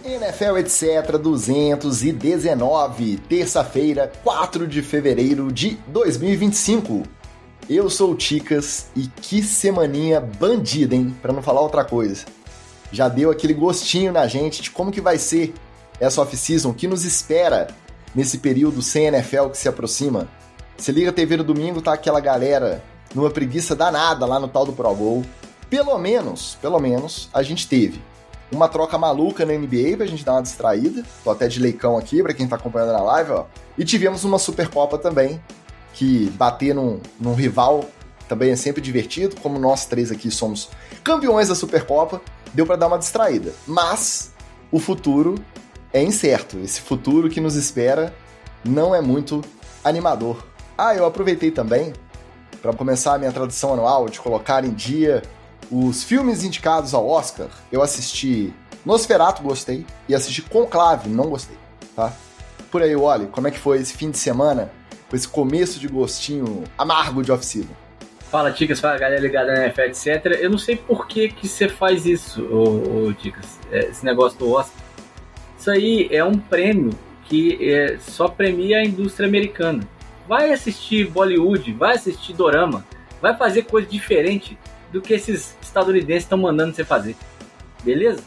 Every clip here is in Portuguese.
NFL Etc. 219, terça-feira, 4 de fevereiro de 2025. Eu sou o Ticas e que semaninha bandida, hein? Pra não falar outra coisa. Já deu aquele gostinho na gente de como que vai ser essa off-season, que nos espera nesse período sem NFL que se aproxima. Você liga a TV no domingo, tá aquela galera numa preguiça danada lá no tal do Pro Bowl. Pelo menos, a gente teve uma troca maluca na NBA pra gente dar uma distraída. Tô até de leicão aqui pra quem tá acompanhando na live, ó. E tivemos uma Supercopa também, que bater num rival também é sempre divertido. Como nós três aqui somos campeões da Supercopa, deu pra dar uma distraída. Mas o futuro é incerto. Esse futuro que nos espera não é muito animador. Eu aproveitei também para começar a minha tradição anual de colocar em dia os filmes indicados ao Oscar. Eu assisti Nosferatu, gostei, e assisti Conclave, não gostei, tá? Por aí, Wally, como é que foi esse fim de semana, com esse começo de gostinho amargo de off-season? Fala, Ticas, fala, galera ligada na NFL, etc. Eu não sei por que você faz isso, ô Ticas, esse negócio do Oscar. Isso aí é um prêmio que só premia a indústria americana. Vai assistir Bollywood, vai assistir Dorama, vai fazer coisa diferente do que esses estadunidenses estão mandando você fazer, beleza?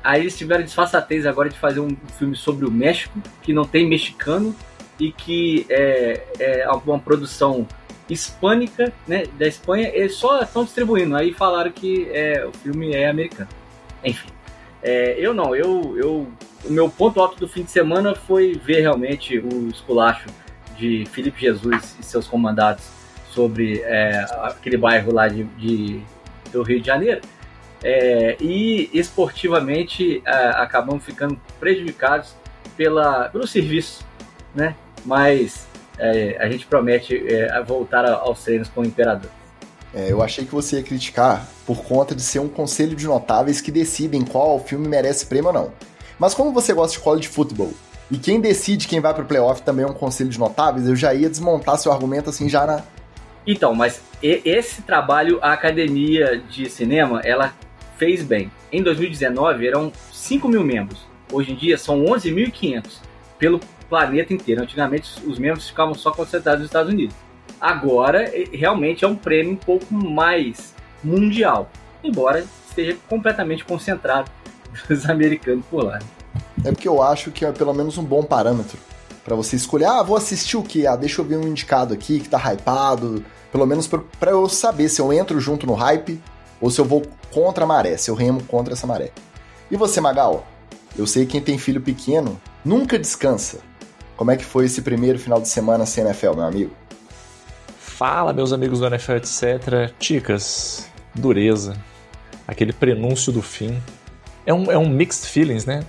Aí eles tiveram disfarçatez agora de fazer um filme sobre o México, que não tem mexicano e que é uma produção hispânica, né, da Espanha. Eles só estão distribuindo, aí falaram que o filme é americano. Enfim, o meu ponto alto do fim de semana foi ver realmente o esculacho de Felipe Jesus e seus comandados sobre aquele bairro lá do Rio de Janeiro, e esportivamente acabamos ficando prejudicados pelo serviço, né? Mas a gente promete voltar aos treinos com o Imperador. Eu achei que você ia criticar por conta de ser um conselho de notáveis que decidem qual filme merece prêmio ou não. Mas como você gosta de college football, e quem decide quem vai pro playoff também é um conselho de notáveis, eu já ia desmontar seu argumento assim já na... Então, mas esse trabalho, a Academia de Cinema, ela fez bem. Em 2019, eram 5 mil membros. Hoje em dia, são 11.500 pelo planeta inteiro. Antigamente, os membros ficavam só concentrados nos Estados Unidos. Agora, realmente é um prêmio um pouco mais mundial, embora esteja completamente concentrado dos americanos por lá. É porque eu acho que é pelo menos um bom parâmetro pra você escolher, vou assistir o quê? Deixa eu ver um indicado aqui que tá hypado, pelo menos pra eu saber se eu entro junto no hype ou se eu vou contra a maré, se eu remo contra essa maré. E você, Magal? Eu sei que quem tem filho pequeno nunca descansa. Como é que foi esse primeiro final de semana sem NFL, meu amigo? Fala, meus amigos do NFL, etc. Ticas, dureza, aquele prenúncio do fim. É um mixed feelings, né?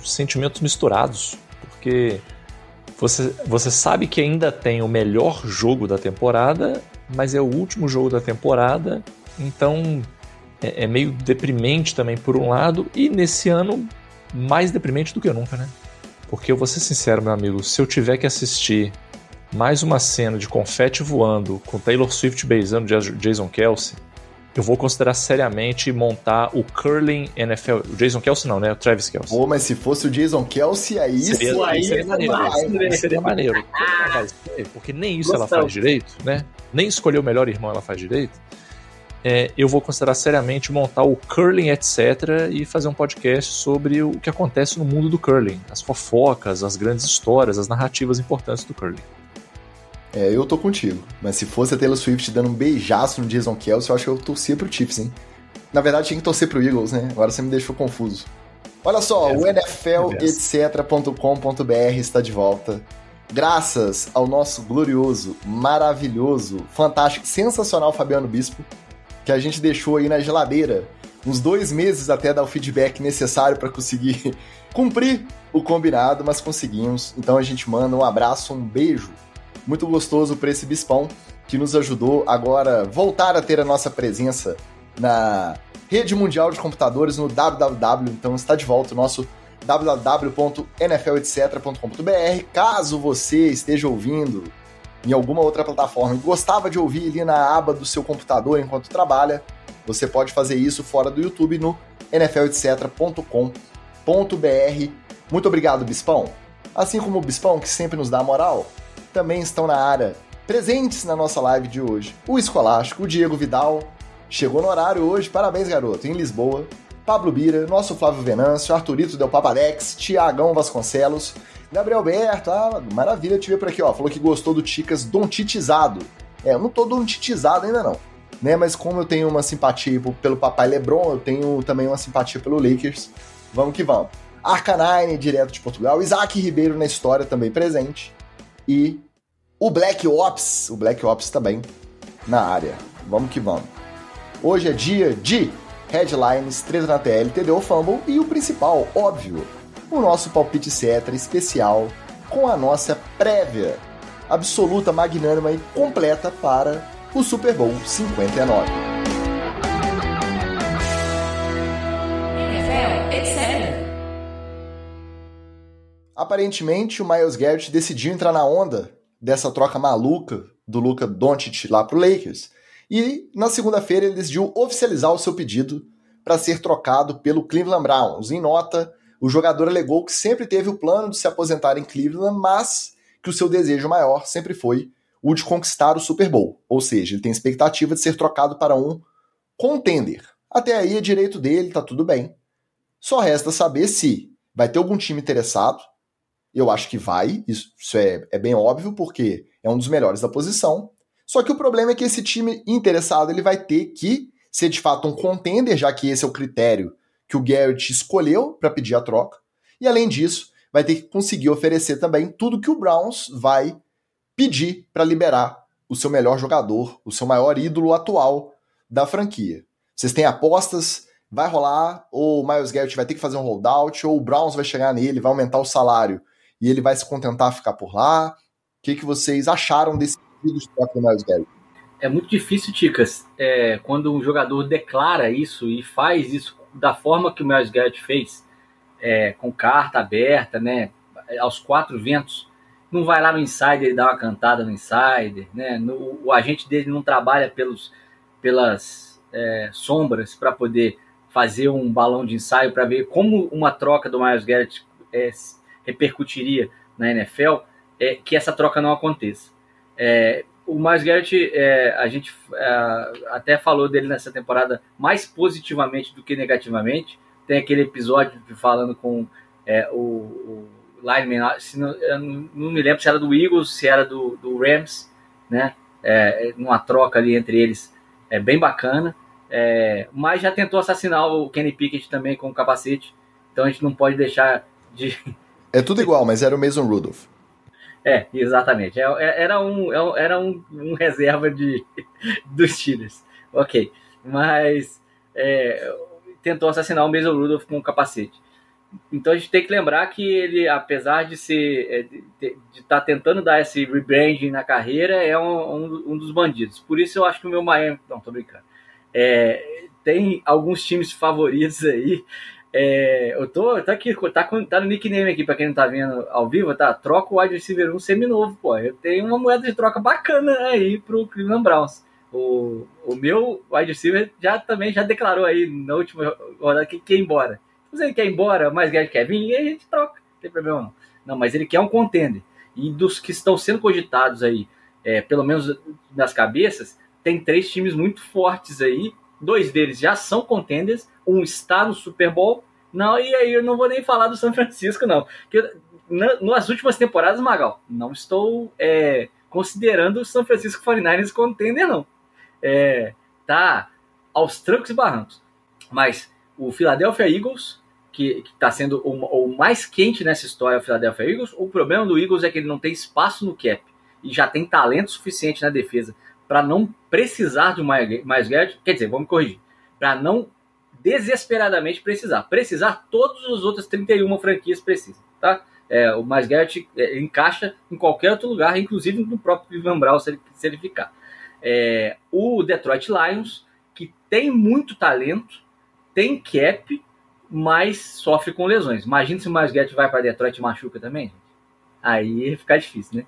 Sentimentos misturados, porque você sabe que ainda tem o melhor jogo da temporada, mas é o último jogo da temporada, então é meio deprimente também por um lado, e nesse ano mais deprimente do que nunca, né? Porque eu vou ser sincero, meu amigo, se eu tiver que assistir mais uma cena de confete voando com Taylor Swift beijando Jason Kelce, eu vou considerar seriamente montar o Curling NFL. O Jason Kelce não, né? O Travis Kelce. Mas se fosse o Jason Kelce, aí seria maneiro. Seria maneiro. Porque nem isso ela faz direito, né? Nem escolher o melhor irmão ela faz direito. Eu vou considerar seriamente montar o Curling, etc. e fazer um podcast sobre o que acontece no mundo do curling. As fofocas, as grandes histórias, as narrativas importantes do curling. Eu tô contigo. Mas se fosse a Taylor Swift dando um beijaço no Jason Kelce, eu acho que eu torcia pro Chiefs, hein? Na verdade, tinha que torcer pro Eagles, né? Agora você me deixou confuso. Olha só, o NFLetc.com.br está de volta. Graças ao nosso glorioso, maravilhoso, fantástico, sensacional Fabiano Bispo, que a gente deixou aí na geladeira uns 2 meses até dar o feedback necessário para conseguir cumprir o combinado, mas conseguimos. Então a gente manda um abraço, um beijo muito gostoso para esse bispão que nos ajudou agora voltar a ter a nossa presença na rede mundial de computadores no www. Então está de volta o nosso www.nfletc.com.br. Caso você esteja ouvindo em alguma outra plataforma e gostava de ouvir ali na aba do seu computador enquanto trabalha, você pode fazer isso fora do YouTube no nfletc.com.br. Muito obrigado, Bispão. Assim como o Bispão, que sempre nos dá a moral, também estão na área, presentes na nossa live de hoje, o Escolástico, o Diego Vidal, chegou no horário hoje, parabéns, garoto, em Lisboa, Pablo Bira, nosso Flávio Venâncio, Arthurito Del Papadex, Tiagão Vasconcelos, Gabriel Berto, maravilha te ver por aqui, ó, falou que gostou do Ticas dontitizado. Eu não tô dontitizado ainda não, né, mas como eu tenho uma simpatia pelo papai LeBron, eu tenho também uma simpatia pelo Lakers, vamos que vamos. Arcanine, direto de Portugal, Isaac Ribeiro na história também presente, e o Black Ops também na área, vamos que vamos. Hoje é dia de headlines, treta na TL, TDO Fumble e o principal, óbvio, o nosso palpite Cetra especial com a nossa prévia absoluta, magnânima e completa para o Super Bowl 59. Aparentemente, o Myles Garrett decidiu entrar na onda dessa troca maluca do Luka Doncic lá pro Lakers. E na segunda-feira ele decidiu oficializar o seu pedido para ser trocado pelo Cleveland Browns. Em nota, o jogador alegou que sempre teve o plano de se aposentar em Cleveland, mas que o seu desejo maior sempre foi o de conquistar o Super Bowl. Ou seja, ele tem expectativa de ser trocado para um contender. Até aí é direito dele, tá tudo bem. Só resta saber se vai ter algum time interessado. Eu acho que vai, isso é bem óbvio, porque é um dos melhores da posição. Só que o problema é que esse time interessado ele vai ter que ser de fato um contender, já que esse é o critério que o Garrett escolheu para pedir a troca. E além disso, vai ter que conseguir oferecer também tudo que o Browns vai pedir para liberar o seu melhor jogador, o seu maior ídolo atual da franquia. Vocês têm apostas? Vai rolar? Ou o Myles Garrett vai ter que fazer um holdout? Ou o Browns vai chegar nele, vai aumentar o salário e ele vai se contentar a ficar por lá? O que vocês acharam desse pedido de troca do Myles Garrett? É muito difícil, Ticas, quando um jogador declara isso e faz isso da forma que o Myles Garrett fez, com carta aberta, né, aos quatro ventos, não vai lá no insider e dá uma cantada no insider, né, o agente dele não trabalha pelas sombras para poder fazer um balão de ensaio para ver como uma troca do Myles Garrett repercutiria na NFL, que essa troca não aconteça. O Myles Garrett, a gente até falou dele nessa temporada mais positivamente do que negativamente. Tem aquele episódio falando com o lineman, eu não me lembro se era do Eagles, se era do Rams, né? Numa troca ali entre eles, bem bacana. Mas já tentou assassinar o Kenny Pickett também com o capacete, então a gente não pode deixar de... É tudo igual, mas era o Mason Rudolph. Exatamente. Era um reserva dos Steelers. Ok. Mas tentou assassinar o Mason Rudolph com o capacete. Então a gente tem que lembrar que ele, apesar de estar tentando dar esse rebranding na carreira, é um dos bandidos. Por isso eu acho que o meu Miami... Não, tô brincando. Tem alguns times favoritos aí. Eu tô aqui, tá no nickname aqui, pra quem não tá vendo ao vivo, tá? Troca o wide receiver 1 seminovo, pô. Eu tenho uma moeda de troca bacana aí pro Cleveland Browns. O meu wide receiver também já declarou aí na última rodada que quer ir embora. Se ele quer ir embora, mais Garrett quer vir, e aí a gente troca, não tem problema não. Não, mas ele quer um contender. E dos que estão sendo cogitados aí, pelo menos nas cabeças, tem 3 times muito fortes aí. 2 deles já são contenders, um está no Super Bowl, não, e aí eu não vou nem falar do São Francisco, não. Porque nas últimas temporadas, Magal, não estou considerando o São Francisco 49ers contender, não. Tá aos trancos e barrancos. Mas o Philadelphia Eagles, que está sendo o mais quente nessa história, o Philadelphia Eagles, o problema do Eagles é que ele não tem espaço no cap e já tem talento suficiente na defesa para não precisar de um Myles Garrett, quer dizer, vamos corrigir, para não desesperadamente precisar todas as outras 31 franquias precisam, tá? O Myles Garrett encaixa em qualquer outro lugar, inclusive no próprio Cleveland Browns, se ele ficar. O Detroit Lions, que tem muito talento, tem cap, mas sofre com lesões. Imagina se o Myles Garrett vai para Detroit e machuca também, gente. Aí fica difícil, né?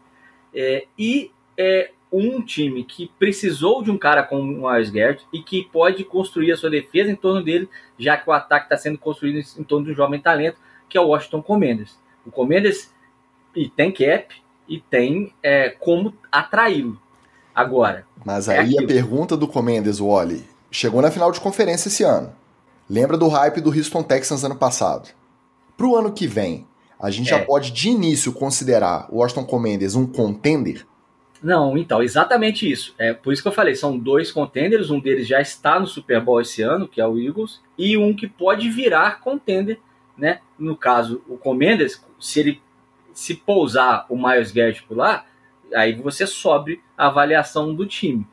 Um time que precisou de um cara como o Myles Garrett e que pode construir a sua defesa em torno dele, já que o ataque está sendo construído em torno de um jovem talento, que é o Washington Commanders. O Commanders e tem cap e tem como atraí-lo. Agora. Mas aí a pergunta do Commanders, Wally, chegou na final de conferência esse ano. Lembra do hype do Houston Texans ano passado? Pro ano que vem, a gente já pode de início considerar o Washington Commanders um contender? Não, então, exatamente isso. É por isso que eu falei, são 2 contenders, um deles já está no Super Bowl esse ano, que é o Eagles, e um que pode virar contender, né? No caso, o Commanders, se pousar o Myles Garrett por lá, aí você sobe a avaliação do time.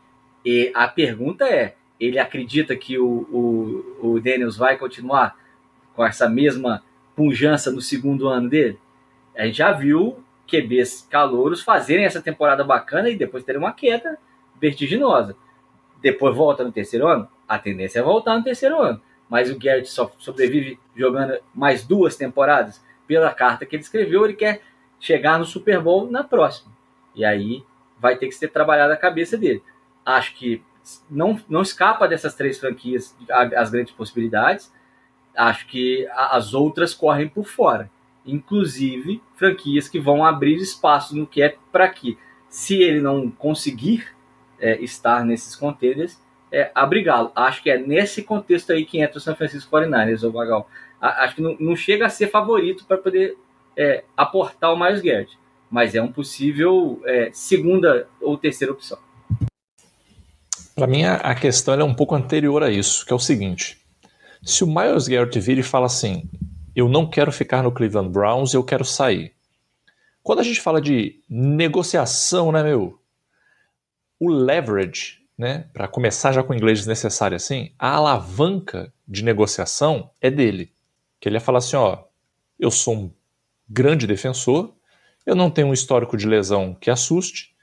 E a pergunta é, ele acredita que o Daniels vai continuar com essa mesma pujança no segundo ano dele? A gente já viu QBs calouros fazerem essa temporada bacana e depois terem uma queda vertiginosa. Depois volta no terceiro ano? A tendência é voltar no terceiro ano. Mas o Garrett só sobrevive jogando mais 2 temporadas. Pela carta que ele escreveu, ele quer chegar no Super Bowl na próxima. E aí vai ter que ser trabalhada a cabeça dele. Acho que não escapa dessas 3 franquias as grandes possibilidades. Acho que as outras correm por fora. Inclusive franquias que vão abrir espaço no cap para que, se ele não conseguir estar nesses contenders, abrigá-lo. Acho que é nesse contexto aí que entra o San Francisco 49ers, o Magal. Acho que não chega a ser favorito para poder aportar o Myles Garrett, mas é um possível segunda ou terceira opção. Para mim, a questão é um pouco anterior a isso, que é o seguinte: se o Myles Garrett vira e fala assim, eu não quero ficar no Cleveland Browns, eu quero sair. Quando a gente fala de negociação, né, meu? O leverage, né, para começar já com o inglês desnecessário assim, a alavanca de negociação é dele. Que ele ia falar assim, ó, eu sou um grande defensor, eu não tenho um histórico de lesão que assuste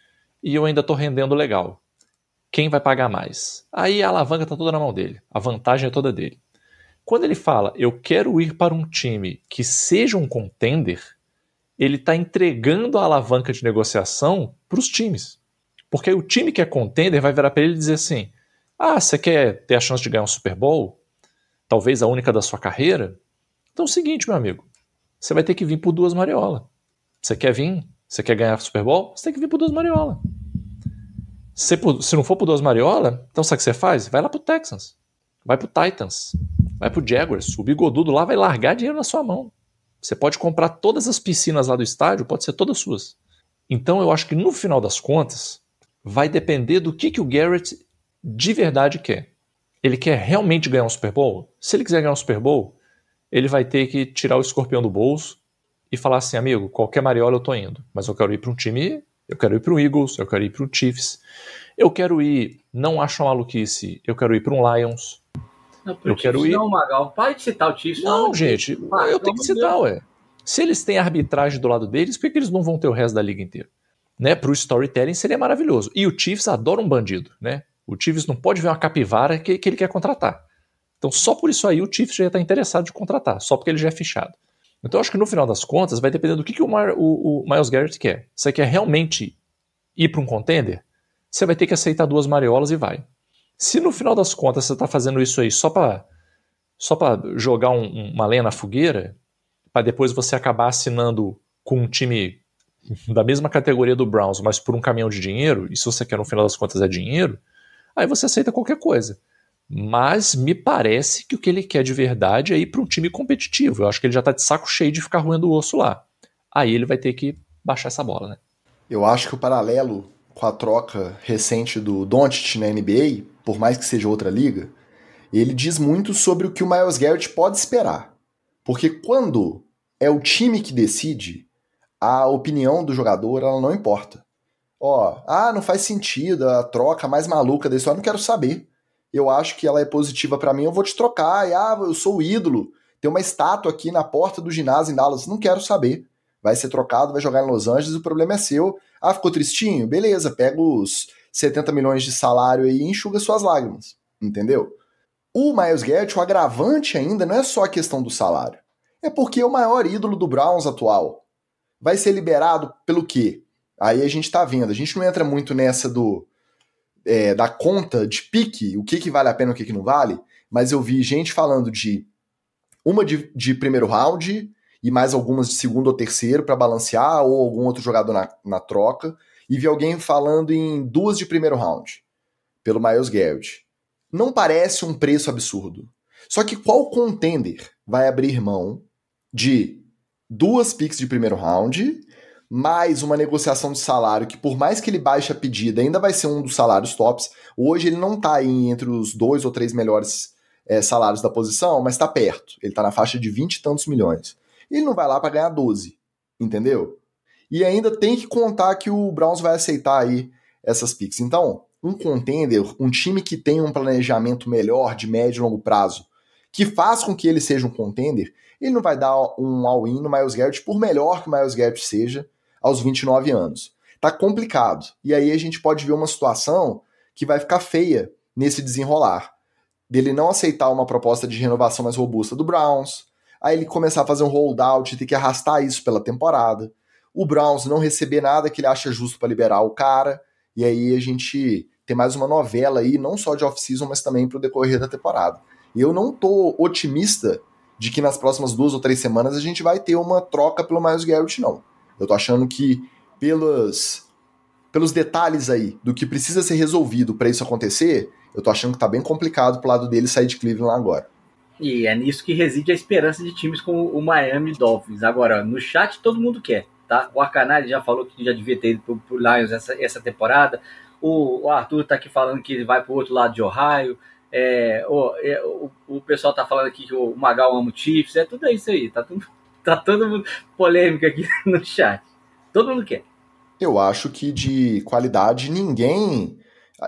e eu ainda estou rendendo legal. Quem vai pagar mais? Aí a alavanca está toda na mão dele, a vantagem é toda dele. Quando ele fala, eu quero ir para um time que seja um contender, ele está entregando a alavanca de negociação para os times. Porque aí o time que é contender vai virar para ele e dizer assim, você quer ter a chance de ganhar um Super Bowl? Talvez a única da sua carreira? Então é o seguinte, meu amigo, você vai ter que vir por 2 mariolas. Você quer vir? Você quer ganhar Super Bowl? Você tem que vir por 2 mariolas. Se não for por 2 mariolas, então sabe o que você faz? Vai lá pro Texans, vai pro Titans, vai pro Jaguars. O bigodudo lá vai largar dinheiro na sua mão. Você pode comprar todas as piscinas lá do estádio, pode ser todas suas. Então eu acho que no final das contas, vai depender do que o Garrett de verdade quer. Ele quer realmente ganhar um Super Bowl? Se ele quiser ganhar um Super Bowl, ele vai ter que tirar o escorpião do bolso e falar assim, amigo, qualquer mariola eu tô indo, mas eu quero ir para um time, eu quero ir para o Eagles, eu quero ir para o Chiefs, eu quero ir, não acho uma maluquice, eu quero ir para um Lions. Não, eu quero ir. Não, Magal, para de citar o Chiefs. Não, gente, eu tenho que citar, ué. Se eles têm arbitragem do lado deles, por que eles não vão ter o resto da liga inteira? Né? Para o storytelling seria maravilhoso. E o Chiefs adora um bandido, né? O Chiefs não pode ver uma capivara que ele quer contratar. Então só por isso aí o Chiefs já está interessado de contratar, só porque ele já é fichado. Então eu acho que no final das contas vai depender do que o Myles Garrett quer. Você quer realmente ir para um contender? Você vai ter que aceitar 2 mariolas e vai. Se no final das contas você está fazendo isso aí só para jogar uma lenha na fogueira, para depois você acabar assinando com um time da mesma categoria do Browns, mas por um caminhão de dinheiro, e se você quer no final das contas é dinheiro, aí você aceita qualquer coisa. Mas me parece que o que ele quer de verdade é ir para um time competitivo. Eu acho que ele já está de saco cheio de ficar roendo o osso lá. Aí ele vai ter que baixar essa bola, né? Eu acho que o paralelo com a troca recente do Doncic na NBA, por mais que seja outra liga, ele diz muito sobre o que o Myles Garrett pode esperar. Porque quando é o time que decide, a opinião do jogador ela não importa. Não faz sentido, a troca mais maluca desse, eu não quero saber. Eu acho que ela é positiva pra mim, eu vou te trocar, eu sou o ídolo, tem uma estátua aqui na porta do ginásio em Dallas, não quero saber. Vai ser trocado, vai jogar em Los Angeles, o problema é seu. Ficou tristinho? Beleza, pega os 70 milhões de salário aí e enxuga suas lágrimas, entendeu? O Myles Garrett, o agravante ainda não é só a questão do salário, é porque é o maior ídolo do Browns atual. Vai ser liberado pelo quê? Aí a gente tá vendo, a gente não entra muito nessa da conta de pique, o que vale a pena e o que não vale, mas eu vi gente falando de uma de primeiro round e mais algumas de segundo ou terceiro para balancear, ou algum outro jogador na troca, e vi alguém falando em 2 de primeiro round, pelo Myles Garrett. Não parece um preço absurdo. Só que qual contender vai abrir mão de 2 picks de primeiro round, mais uma negociação de salário que, por mais que ele baixe a pedida, ainda vai ser um dos salários tops. Hoje ele não tá aí entre os 2 ou 3 melhores salários da posição, mas tá perto. Ele tá na faixa de 20 e tantos milhões. Ele não vai lá para ganhar 12, entendeu? E ainda tem que contar que o Browns vai aceitar aí essas picks. Então, um contender, um time que tem um planejamento melhor de médio e longo prazo, que faz com que ele seja um contender, ele não vai dar um all-in no Myles Garrett, por melhor que o Myles Garrett seja, aos 29 anos. Tá complicado. E aí a gente pode ver uma situação que vai ficar feia nesse desenrolar. Dele não aceitar uma proposta de renovação mais robusta do Browns, aí ele começar a fazer um holdout e ter que arrastar isso pela temporada, o Browns não receber nada que ele acha justo para liberar o cara, e aí a gente tem mais uma novela aí, não só de off-season, mas também pro decorrer da temporada. E eu não tô otimista de que nas próximas 2 ou 3 semanas a gente vai ter uma troca pelo Myles Garrett, não. Eu tô achando que pelos detalhes aí do que precisa ser resolvido para isso acontecer, eu tô achando que tá bem complicado pro lado dele sair de Cleveland lá agora. E é nisso que reside a esperança de times como o Miami Dolphins. Agora, no chat todo mundo quer, tá? O Arcanari já falou que já devia ter ido pro Lions essa temporada. O Arthur tá aqui falando que ele vai pro outro lado de Ohio. O pessoal tá falando aqui que o Magal ama o Chiefs. É tudo isso aí. Tá todo mundo polêmica aqui no chat. Todo mundo quer. Eu acho que de qualidade ninguém,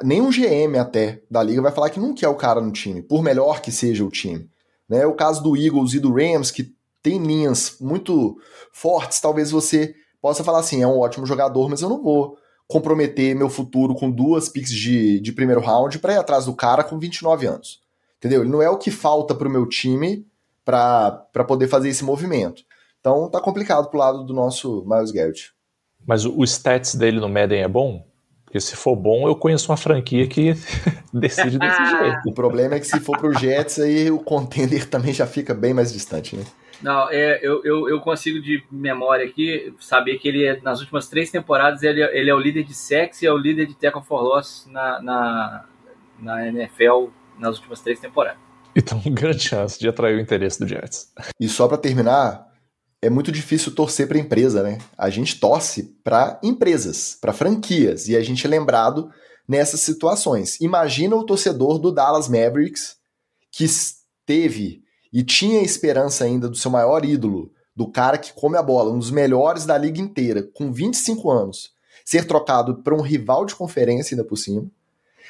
nem um GM até da liga vai falar que não quer o cara no time, por melhor que seja o time. Né? O caso do Eagles e do Rams, que tem linhas muito fortes, talvez você possa falar assim, é um ótimo jogador, mas eu não vou comprometer meu futuro com 2 picks de primeiro round para ir atrás do cara com 29 anos. Entendeu? Ele não é o que falta pro meu time para poder fazer esse movimento. Então tá complicado pro lado do nosso Myles Garrett. Mas o stats dele no Madden é bom? Porque se for bom, eu conheço uma franquia que decide desse jeito. O problema é que se for pro Jets, aí o contender também já fica bem mais distante, né? Não, eu consigo de memória aqui saber que ele nas últimas 3 temporadas ele é o líder de sacks e é o líder de tackle for loss na NFL nas últimas 3 temporadas. Então, grande chance de atrair o interesse do Jets. E só pra terminar, é muito difícil torcer pra empresa, né? A gente torce pra empresas, pra franquias, e a gente é lembrado nessas situações. Imagina o torcedor do Dallas Mavericks que teve e tinha esperança ainda do seu maior ídolo, do cara que come a bola, um dos melhores da liga inteira, com 25 anos, ser trocado para um rival de conferência ainda por cima,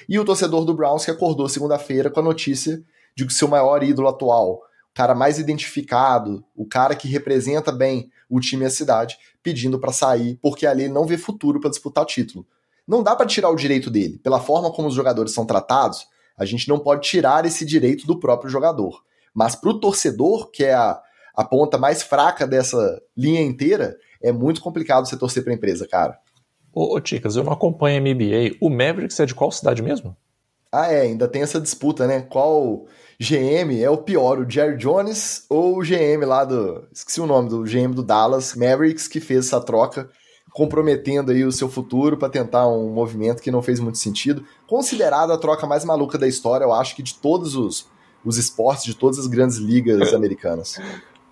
e o torcedor do Browns que acordou segunda-feira com a notícia de que seu maior ídolo atual, o cara mais identificado, o cara que representa bem o time e a cidade, pedindo para sair, porque ali ele não vê futuro para disputar o título. Não dá para tirar o direito dele. Pela forma como os jogadores são tratados, a gente não pode tirar esse direito do próprio jogador. Mas pro torcedor, que é a ponta mais fraca dessa linha inteira, é muito complicado você torcer pra empresa, cara. Ô, Ticas, eu não acompanho a NBA. O Mavericks é de qual cidade mesmo? Ainda tem essa disputa, né? Qual GM é o pior, o Jerry Jones ou o GM lá do... Esqueci o nome do GM do Dallas Mavericks, que fez essa troca, comprometendo aí o seu futuro para tentar um movimento que não fez muito sentido. Considerada a troca mais maluca da história, eu acho que de todos os esportes, de todas as grandes ligas americanas.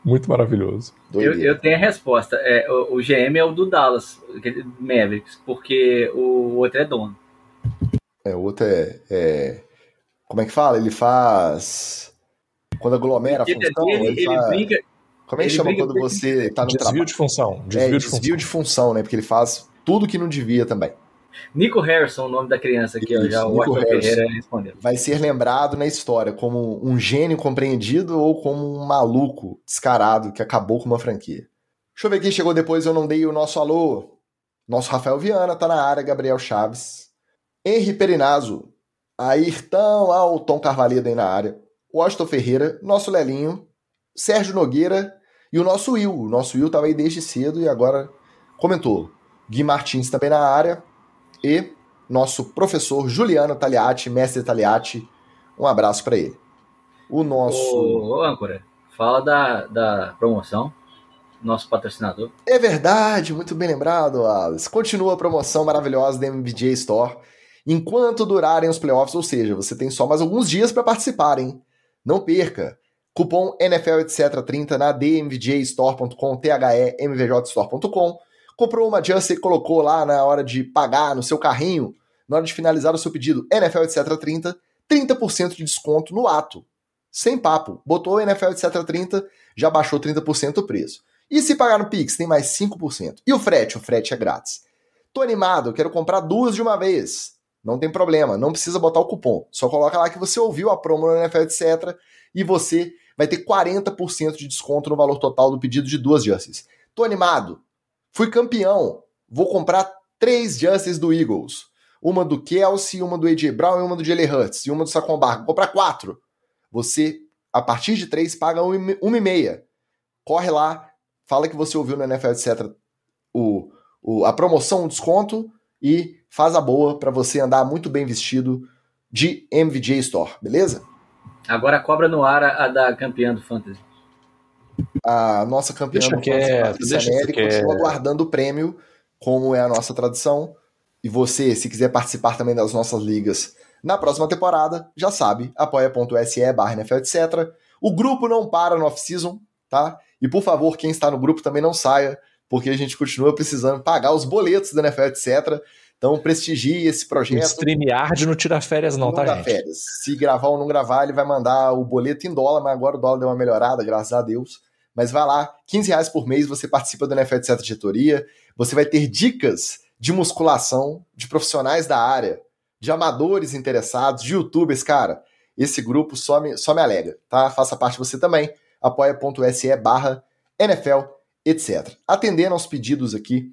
Muito maravilhoso. Eu tenho a resposta. O GM é o do Dallas Mavericks, porque o outro é dono. O outro como é que fala? Ele faz... Quando aglomera a função, ele faz... Brinca, como é que chama quando você tá no trabalho? Desvio de função. Desvio de função, né? Porque ele faz tudo que não devia também. Nico Harrison, o nome da criança aqui, Isso, já o Washington Ferreira respondeu. Vai ser lembrado na história como um gênio compreendido ou como um maluco descarado que acabou com uma franquia. Deixa eu ver quem chegou depois, eu não dei o nosso alô. Nosso Rafael Viana tá na área, Gabriel Chaves. Henri Perinazzo, Ayrton Alton Carvalho aí na área. Washington Ferreira, nosso Lelinho, Sérgio Nogueira e o nosso Will. O nosso Will tava aí desde cedo e agora comentou. Gui Martins também na área. E nosso professor Juliano Tagliati, mestre Tagliati, um abraço para ele. O nosso... Ô, âncora, fala da promoção. nosso patrocinador. É verdade, muito bem lembrado, Alice. Continua a promoção maravilhosa da MVJ Store enquanto durarem os playoffs, ou seja, você tem só mais alguns dias para participar, hein? Não perca. Cupom NFL etc 30 na dmvjstore.com, themvjstore.com. Comprou uma jersey e colocou lá na hora de pagar no seu carrinho, na hora de finalizar o seu pedido, NFL etc 30, 30% de desconto no ato. Sem papo. Botou NFL etc 30, já baixou 30% o preço. E se pagar no Pix, tem mais 5%. E o frete? O frete é grátis. Tô animado, quero comprar 2 de uma vez. Não tem problema, não precisa botar o cupom. Só coloca lá que você ouviu a promo no NFL etc. E você vai ter 40% de desconto no valor total do pedido de 2 jerseys. Tô animado. Fui campeão. Vou comprar 3 jerseys do Eagles. Uma do Kelce, uma do A.J. Brown e uma do Jalen Hurts. E uma do Saquon Barkley. Vou comprar 4. Você, a partir de 3, paga 1,5. Corre lá, fala que você ouviu no NFL etc. A promoção, o desconto e faz a boa para você andar muito bem vestido de MVJ Store, beleza? Agora cobra no ar a da campeã do Fantasy. A nossa campeã do Fantasy, Patrícia Neri, continua guardando o prêmio, como é a nossa tradição. E você, se quiser participar também das nossas ligas na próxima temporada, já sabe, apoia.se/NFL etc. O grupo não para no off-season, tá? E por favor, quem está no grupo também não saia, porque a gente continua precisando pagar os boletos da NFL etc. Então prestigie esse projeto. O StreamYard não tira férias não, tá, gente? Férias. Se gravar ou não gravar, ele vai mandar o boleto em dólar, mas agora o dólar deu uma melhorada, graças a Deus. Mas vai lá, R$15 por mês, você participa do NFL etc. Diretoria, você vai ter dicas de musculação, de profissionais da área, de amadores interessados, de youtubers, cara. Esse grupo só me alegra, tá? Faça parte você também, apoia.se/NFL etc. Atendendo aos pedidos aqui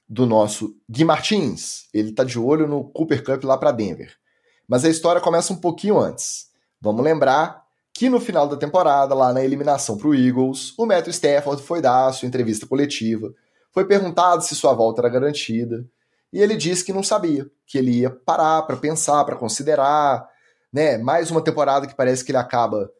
do nosso Gui Martins, ele tá de olho no Cooper Kupp lá para Denver. Mas a história começa um pouquinho antes. Vamos lembrar que no final da temporada, lá na eliminação pro Eagles, o Matthew Stafford foi dar a sua entrevista coletiva, foi perguntado se sua volta era garantida, e ele disse que não sabia, que ele ia parar para pensar, para considerar, né? Mais uma temporada que parece que ele acaba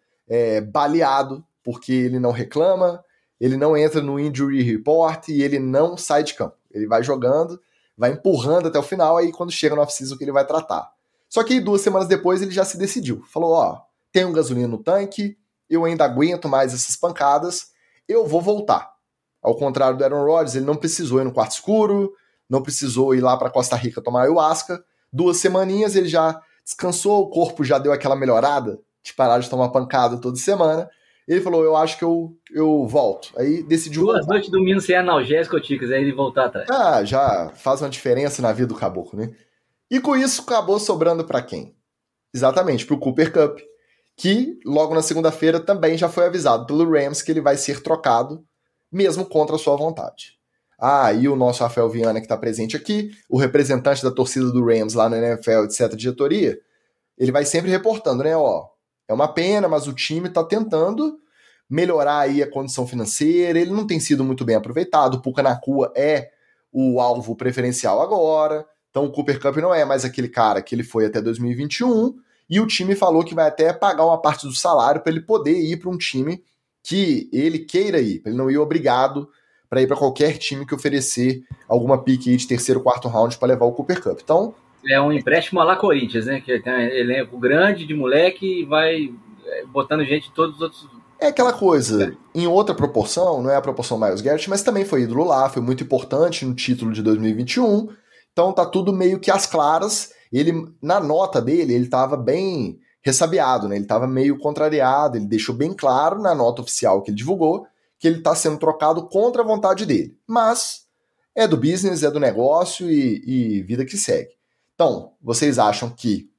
baleado, porque ele não reclama, ele não entra no injury report e ele não sai de campo. Ele vai jogando, vai empurrando até o final, aí quando chega no off-season que ele vai tratar. Só que 2 semanas depois ele já se decidiu. Falou, tem gasolina no tanque, eu ainda aguento mais essas pancadas, eu vou voltar. Ao contrário do Aaron Rodgers, ele não precisou ir no quarto escuro, não precisou ir lá para Costa Rica tomar ayahuasca. 2 semaninhas ele já descansou, o corpo já deu aquela melhorada, de parar de tomar pancada toda semana. Ele falou, eu acho que eu volto. Aí decidiu 2 noites dormindo sem analgésico, Ticas, aí ele voltar atrás. Já faz uma diferença na vida do caboclo, né? E com isso acabou sobrando para quem? Exatamente, para o Cooper Kupp, que logo na segunda-feira também já foi avisado pelo Rams que ele vai ser trocado, mesmo contra a sua vontade. E o nosso Rafael Viana, que está presente aqui, o representante da torcida do Rams lá no NFL, etc., diretoria, ele vai sempre reportando, né? É uma pena, mas o time está tentando melhorar aí a condição financeira, ele não tem sido muito bem aproveitado, o Puka Nacua é o alvo preferencial agora, então o Cooper Kupp não é mais aquele cara que ele foi até 2021, e o time falou que vai até pagar uma parte do salário para ele poder ir para um time que ele queira ir, para ele não ir obrigado para ir para qualquer time que oferecer alguma pique aí de 3º, 4º round para levar o Cooper Kupp. Então, é um empréstimo a lá Corinthians, né? Que tem um elenco grande de moleque e vai botando gente de todos os outros. É aquela coisa, em outra proporção, não é a proporção Myles Garrett, mas também foi ídolo lá, foi muito importante no título de 2021. Então tá tudo meio que às claras. Ele, na nota dele, ele tava bem ressabiado, né? Ele tava meio contrariado, ele deixou bem claro na nota oficial que ele divulgou que ele tá sendo trocado contra a vontade dele. Mas é do business, é do negócio e vida que segue. Então, vocês acham que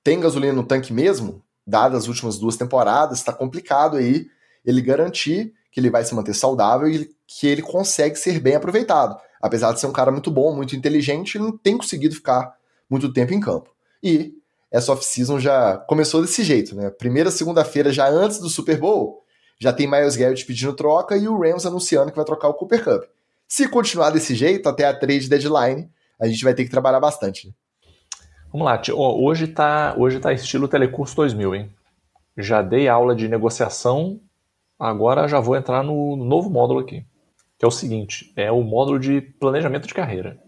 tem gasolina no tanque mesmo? Dadas as últimas 2 temporadas, está complicado aí ele garantir que ele vai se manter saudável e que ele consegue ser bem aproveitado. Apesar de ser um cara muito bom, muito inteligente, ele não tem conseguido ficar muito tempo em campo. E essa off-season já começou desse jeito, né? Primeira segunda-feira, já antes do Super Bowl, já tem Myles Garrett pedindo troca e o Rams anunciando que vai trocar o Cooper Kupp. Se continuar desse jeito, até a trade deadline, a gente vai ter que trabalhar bastante, né? Vamos lá, hoje tá estilo Telecurso 2000, hein? Já dei aula de negociação, agora já vou entrar no novo módulo aqui. que é o seguinte, é o módulo de planejamento de carreira.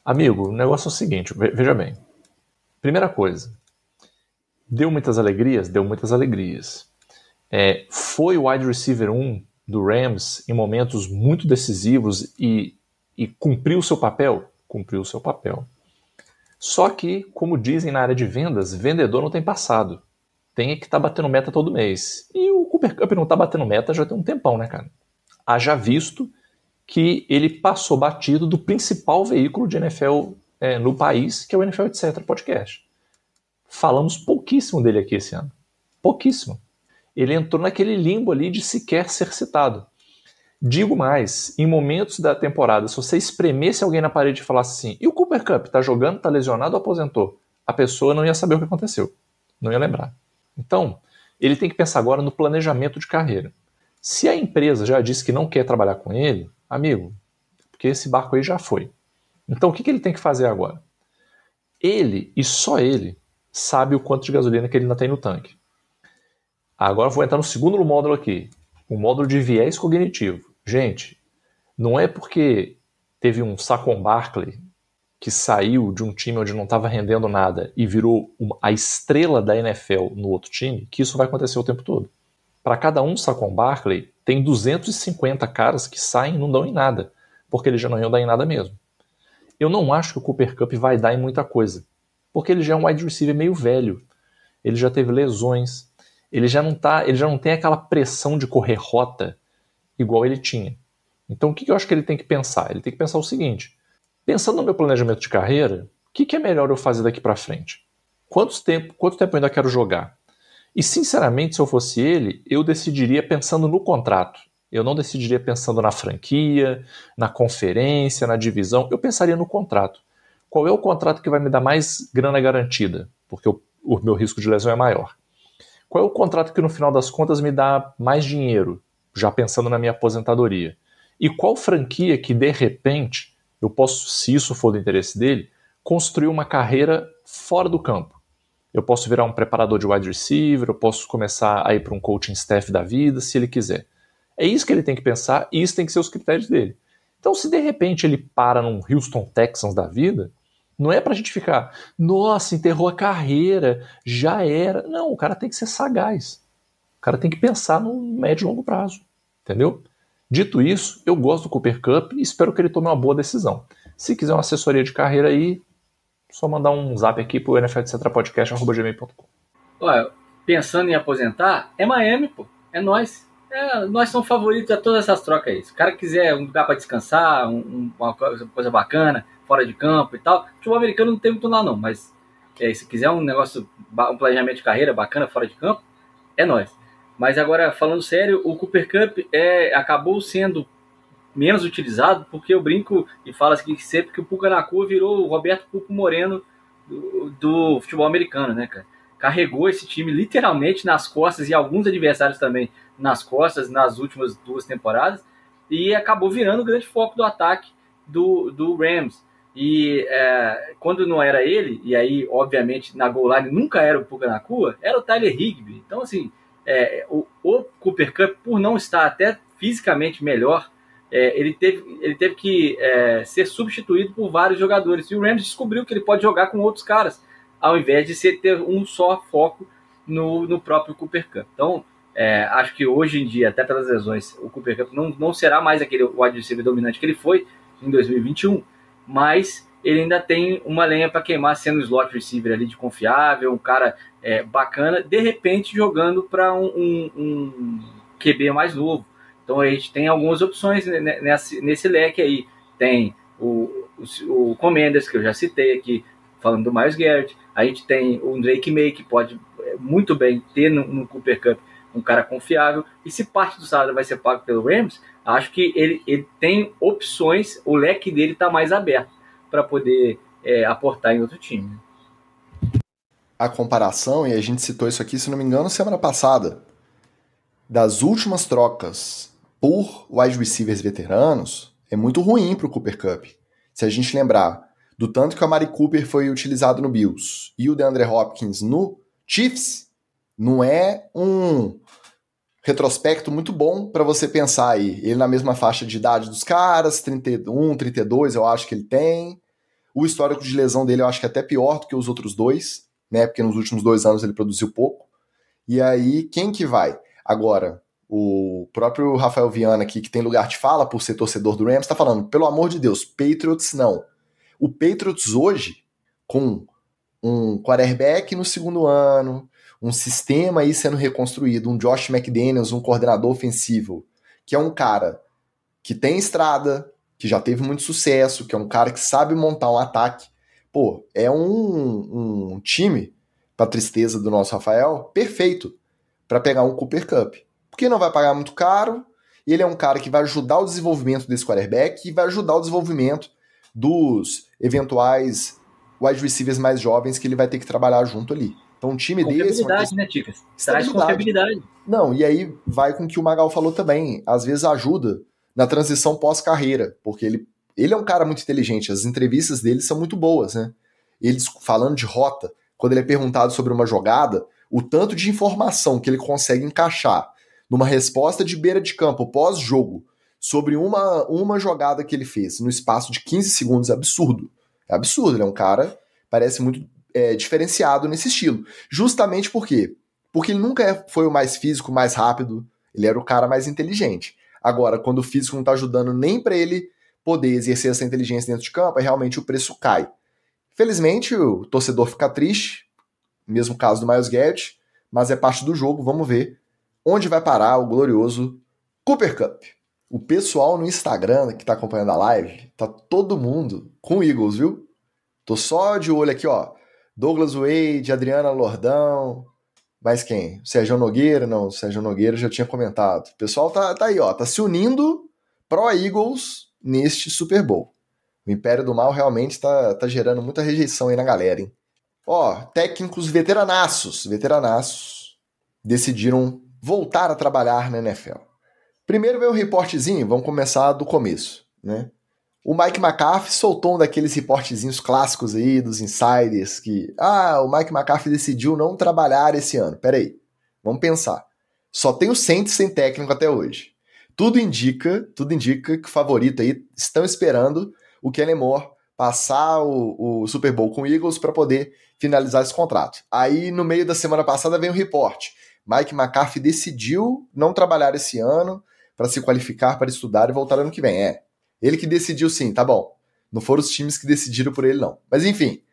Amigo, o negócio é o seguinte, veja bem. Primeira coisa, deu muitas alegrias? Deu muitas alegrias. Foi o wide receiver 1 do Rams em momentos muito decisivos e cumpriu o seu papel? Cumpriu o seu papel. Só que, como dizem na área de vendas, vendedor não tem passado. Tem que estar batendo meta todo mês. E o Cooper Kupp não está batendo meta já tem um tempão, né, cara? Haja visto que ele passou batido do principal veículo de NFL no país, que é o NFL Etc. Podcast. Falamos pouquíssimo dele aqui esse ano. Pouquíssimo. Ele entrou naquele limbo ali de sequer ser citado. Digo mais, em momentos da temporada, se você espremesse alguém na parede e falasse assim, e o Cooper Kupp, tá jogando, tá lesionado ou aposentou? A pessoa não ia saber o que aconteceu. Não ia lembrar. Então, ele tem que pensar agora no planejamento de carreira. Se a empresa já disse que não quer trabalhar com ele, amigo, porque esse barco aí já foi. Então, o que ele tem que fazer agora? Ele, e só ele, sabe o quanto de gasolina que ele ainda tem no tanque. Agora eu vou entrar no segundo módulo aqui, o módulo de viés cognitivo. Gente, não é porque teve um Saquon Barkley que saiu de um time onde não estava rendendo nada e virou a estrela da NFL no outro time, que isso vai acontecer o tempo todo. Para cada um Saquon Barkley, tem 250 caras que saem e não dão em nada, porque eles já não iam dar em nada mesmo. Eu não acho que o Cooper Kupp vai dar em muita coisa, porque ele já é um wide receiver meio velho. Ele já teve lesões, ele já não tem aquela pressão de correr rota igual ele tinha. Então o que eu acho que ele tem que pensar? Ele tem que pensar o seguinte, pensando no meu planejamento de carreira, o que é melhor eu fazer daqui para frente? Quanto tempo eu ainda quero jogar? E sinceramente, se eu fosse ele, eu decidiria pensando no contrato. Eu não decidiria pensando na franquia, na conferência, na divisão. Eu pensaria no contrato. Qual é o contrato que vai me dar mais grana garantida? Porque o meu risco de lesão é maior. Qual é o contrato que no final das contas me dá mais dinheiro? Já pensando na minha aposentadoria. E qual franquia que de repente eu posso, se isso for do interesse dele, construir uma carreira fora do campo? Eu posso virar um preparador de wide receiver, eu posso começar a ir para um coaching staff da vida, se ele quiser. É isso que ele tem que pensar e isso tem que ser os critérios dele. Então, se de repente ele para num Houston Texans da vida, não é pra gente ficar, nossa, enterrou a carreira, já era. Não, o cara tem que ser sagaz. O cara tem que pensar no médio e longo prazo. Entendeu? Dito isso, eu gosto do Cooper Kupp e espero que ele tome uma boa decisão. Se quiser uma assessoria de carreira aí, só mandar um zap aqui pro nfletcpodcast@gmail.com. Olha, pensando em aposentar, é Miami, pô. É nós. Nós somos favoritos a todas essas trocas aí. Se o cara quiser um lugar para descansar, uma coisa bacana, fora de campo e tal, futebol americano não tem muito lá não, mas se quiser um negócio, um planejamento de carreira bacana fora de campo, é nós. Mas agora, falando sério, o Cooper Kupp acabou sendo menos utilizado, porque eu brinco e falo assim, sempre que o Puka Nacua virou o Roberto Pupo Moreno do futebol americano, né, cara? Carregou esse time literalmente nas costas e alguns adversários também nas costas nas últimas 2 temporadas e acabou virando o grande foco do ataque do Rams. E quando não era ele, e aí obviamente na goal line nunca era o Puka Nacua, era o Tyler Higbee. Então assim, o Cooper Kupp, por não estar até fisicamente melhor, ele teve que ser substituído por vários jogadores. E o Rams descobriu que ele pode jogar com outros caras, ao invés de ter um só foco no próprio Cooper Kupp. Então, acho que hoje em dia, até pelas lesões, o Cooper Kupp não será mais aquele wide receiver dominante que ele foi em 2021, mas ele ainda tem uma lenha para queimar sendo um slot receiver ali de confiável, um cara bacana, de repente jogando para um QB mais novo. Então a gente tem algumas opções nesse leque aí. Tem o Commanders, que eu já citei aqui, falando do Myles Garrett. A gente tem o Drake May, que pode muito bem ter no Cooper Kupp um cara confiável. E se parte do salário vai ser pago pelo Rams, acho que ele tem opções, o leque dele está mais aberto para poder aportar em outro time. A comparação, e a gente citou isso aqui, se não me engano, semana passada, das últimas trocas por wide receivers veteranos, é muito ruim para o Cooper Kupp. Se a gente lembrar do tanto que o Amari Cooper foi utilizado no Bills e o DeAndre Hopkins no Chiefs, não é um retrospecto muito bom para você pensar aí. Ele na mesma faixa de idade dos caras, 31, 32 eu acho que ele tem. O histórico de lesão dele eu acho que é até pior do que os outros dois, né? Porque nos últimos 2 anos ele produziu pouco. E aí, quem que vai? Agora, o próprio Rafael Viana aqui, que tem lugar de fala por ser torcedor do Rams, tá falando, pelo amor de Deus, Patriots não. O Patriots hoje, com um quarterback no segundo ano, um sistema aí sendo reconstruído, um Josh McDaniels, um coordenador ofensivo, que é um cara que tem estrada, que já teve muito sucesso, que é um cara que sabe montar um ataque. Pô, é um time, pra tristeza do nosso Rafael, perfeito para pegar um Cooper Kupp. Porque não vai pagar muito caro, ele é um cara que vai ajudar o desenvolvimento desse quarterback e vai ajudar o desenvolvimento dos eventuais wide receivers mais jovens que ele vai ter que trabalhar junto ali. Então, um time desse... Confiabilidade, né, Ticas? Traz confiabilidade. Não, e aí vai com o que o Magal falou também. Às vezes ajuda na transição pós-carreira, porque ele é um cara muito inteligente, as entrevistas dele são muito boas, né? Ele falando de rota, quando ele é perguntado sobre uma jogada, o tanto de informação que ele consegue encaixar numa resposta de beira de campo pós-jogo sobre uma jogada que ele fez no espaço de 15 segundos é absurdo. É absurdo, ele é um cara, parece muito diferenciado nesse estilo. Justamente por quê? Porque ele nunca foi o mais físico, mais rápido, ele era o cara mais inteligente. Agora, quando o físico não tá ajudando nem para ele poder exercer essa inteligência dentro de campo, realmente o preço cai. Felizmente, o torcedor fica triste, mesmo caso do Myles Garrett, mas é parte do jogo, vamos ver onde vai parar o glorioso Cooper Kupp. O pessoal no Instagram que tá acompanhando a live, tá todo mundo com o Eagles, viu? Tô só de olho aqui, ó. Douglas Wade, Adriana Lordão, mais quem? Sérgio Nogueira? Não, o Sérgio Nogueira já tinha comentado. O pessoal tá aí, ó, tá se unindo pro Eagles neste Super Bowl. O Império do Mal realmente tá gerando muita rejeição aí na galera, hein? Ó, técnicos veteranaços decidiram voltar a trabalhar na NFL. Primeiro veio o reportezinho, vamos começar do começo, né? O Mike McCarthy soltou um daqueles reportezinhos clássicos aí dos insiders que, o Mike McCarthy decidiu não trabalhar esse ano. Peraí, vamos pensar. Só tem o Saints sem técnico até hoje. Tudo indica que o favorito aí estão esperando o Kellen Moore passar o Super Bowl com o Eagles para poder finalizar esse contrato. Aí, no meio da semana passada, vem o reporte. Mike McCarthy decidiu não trabalhar esse ano para se qualificar para estudar e voltar ano que vem. Ele que decidiu sim, tá bom. Não foram os times que decidiram por ele, não. Mas enfim,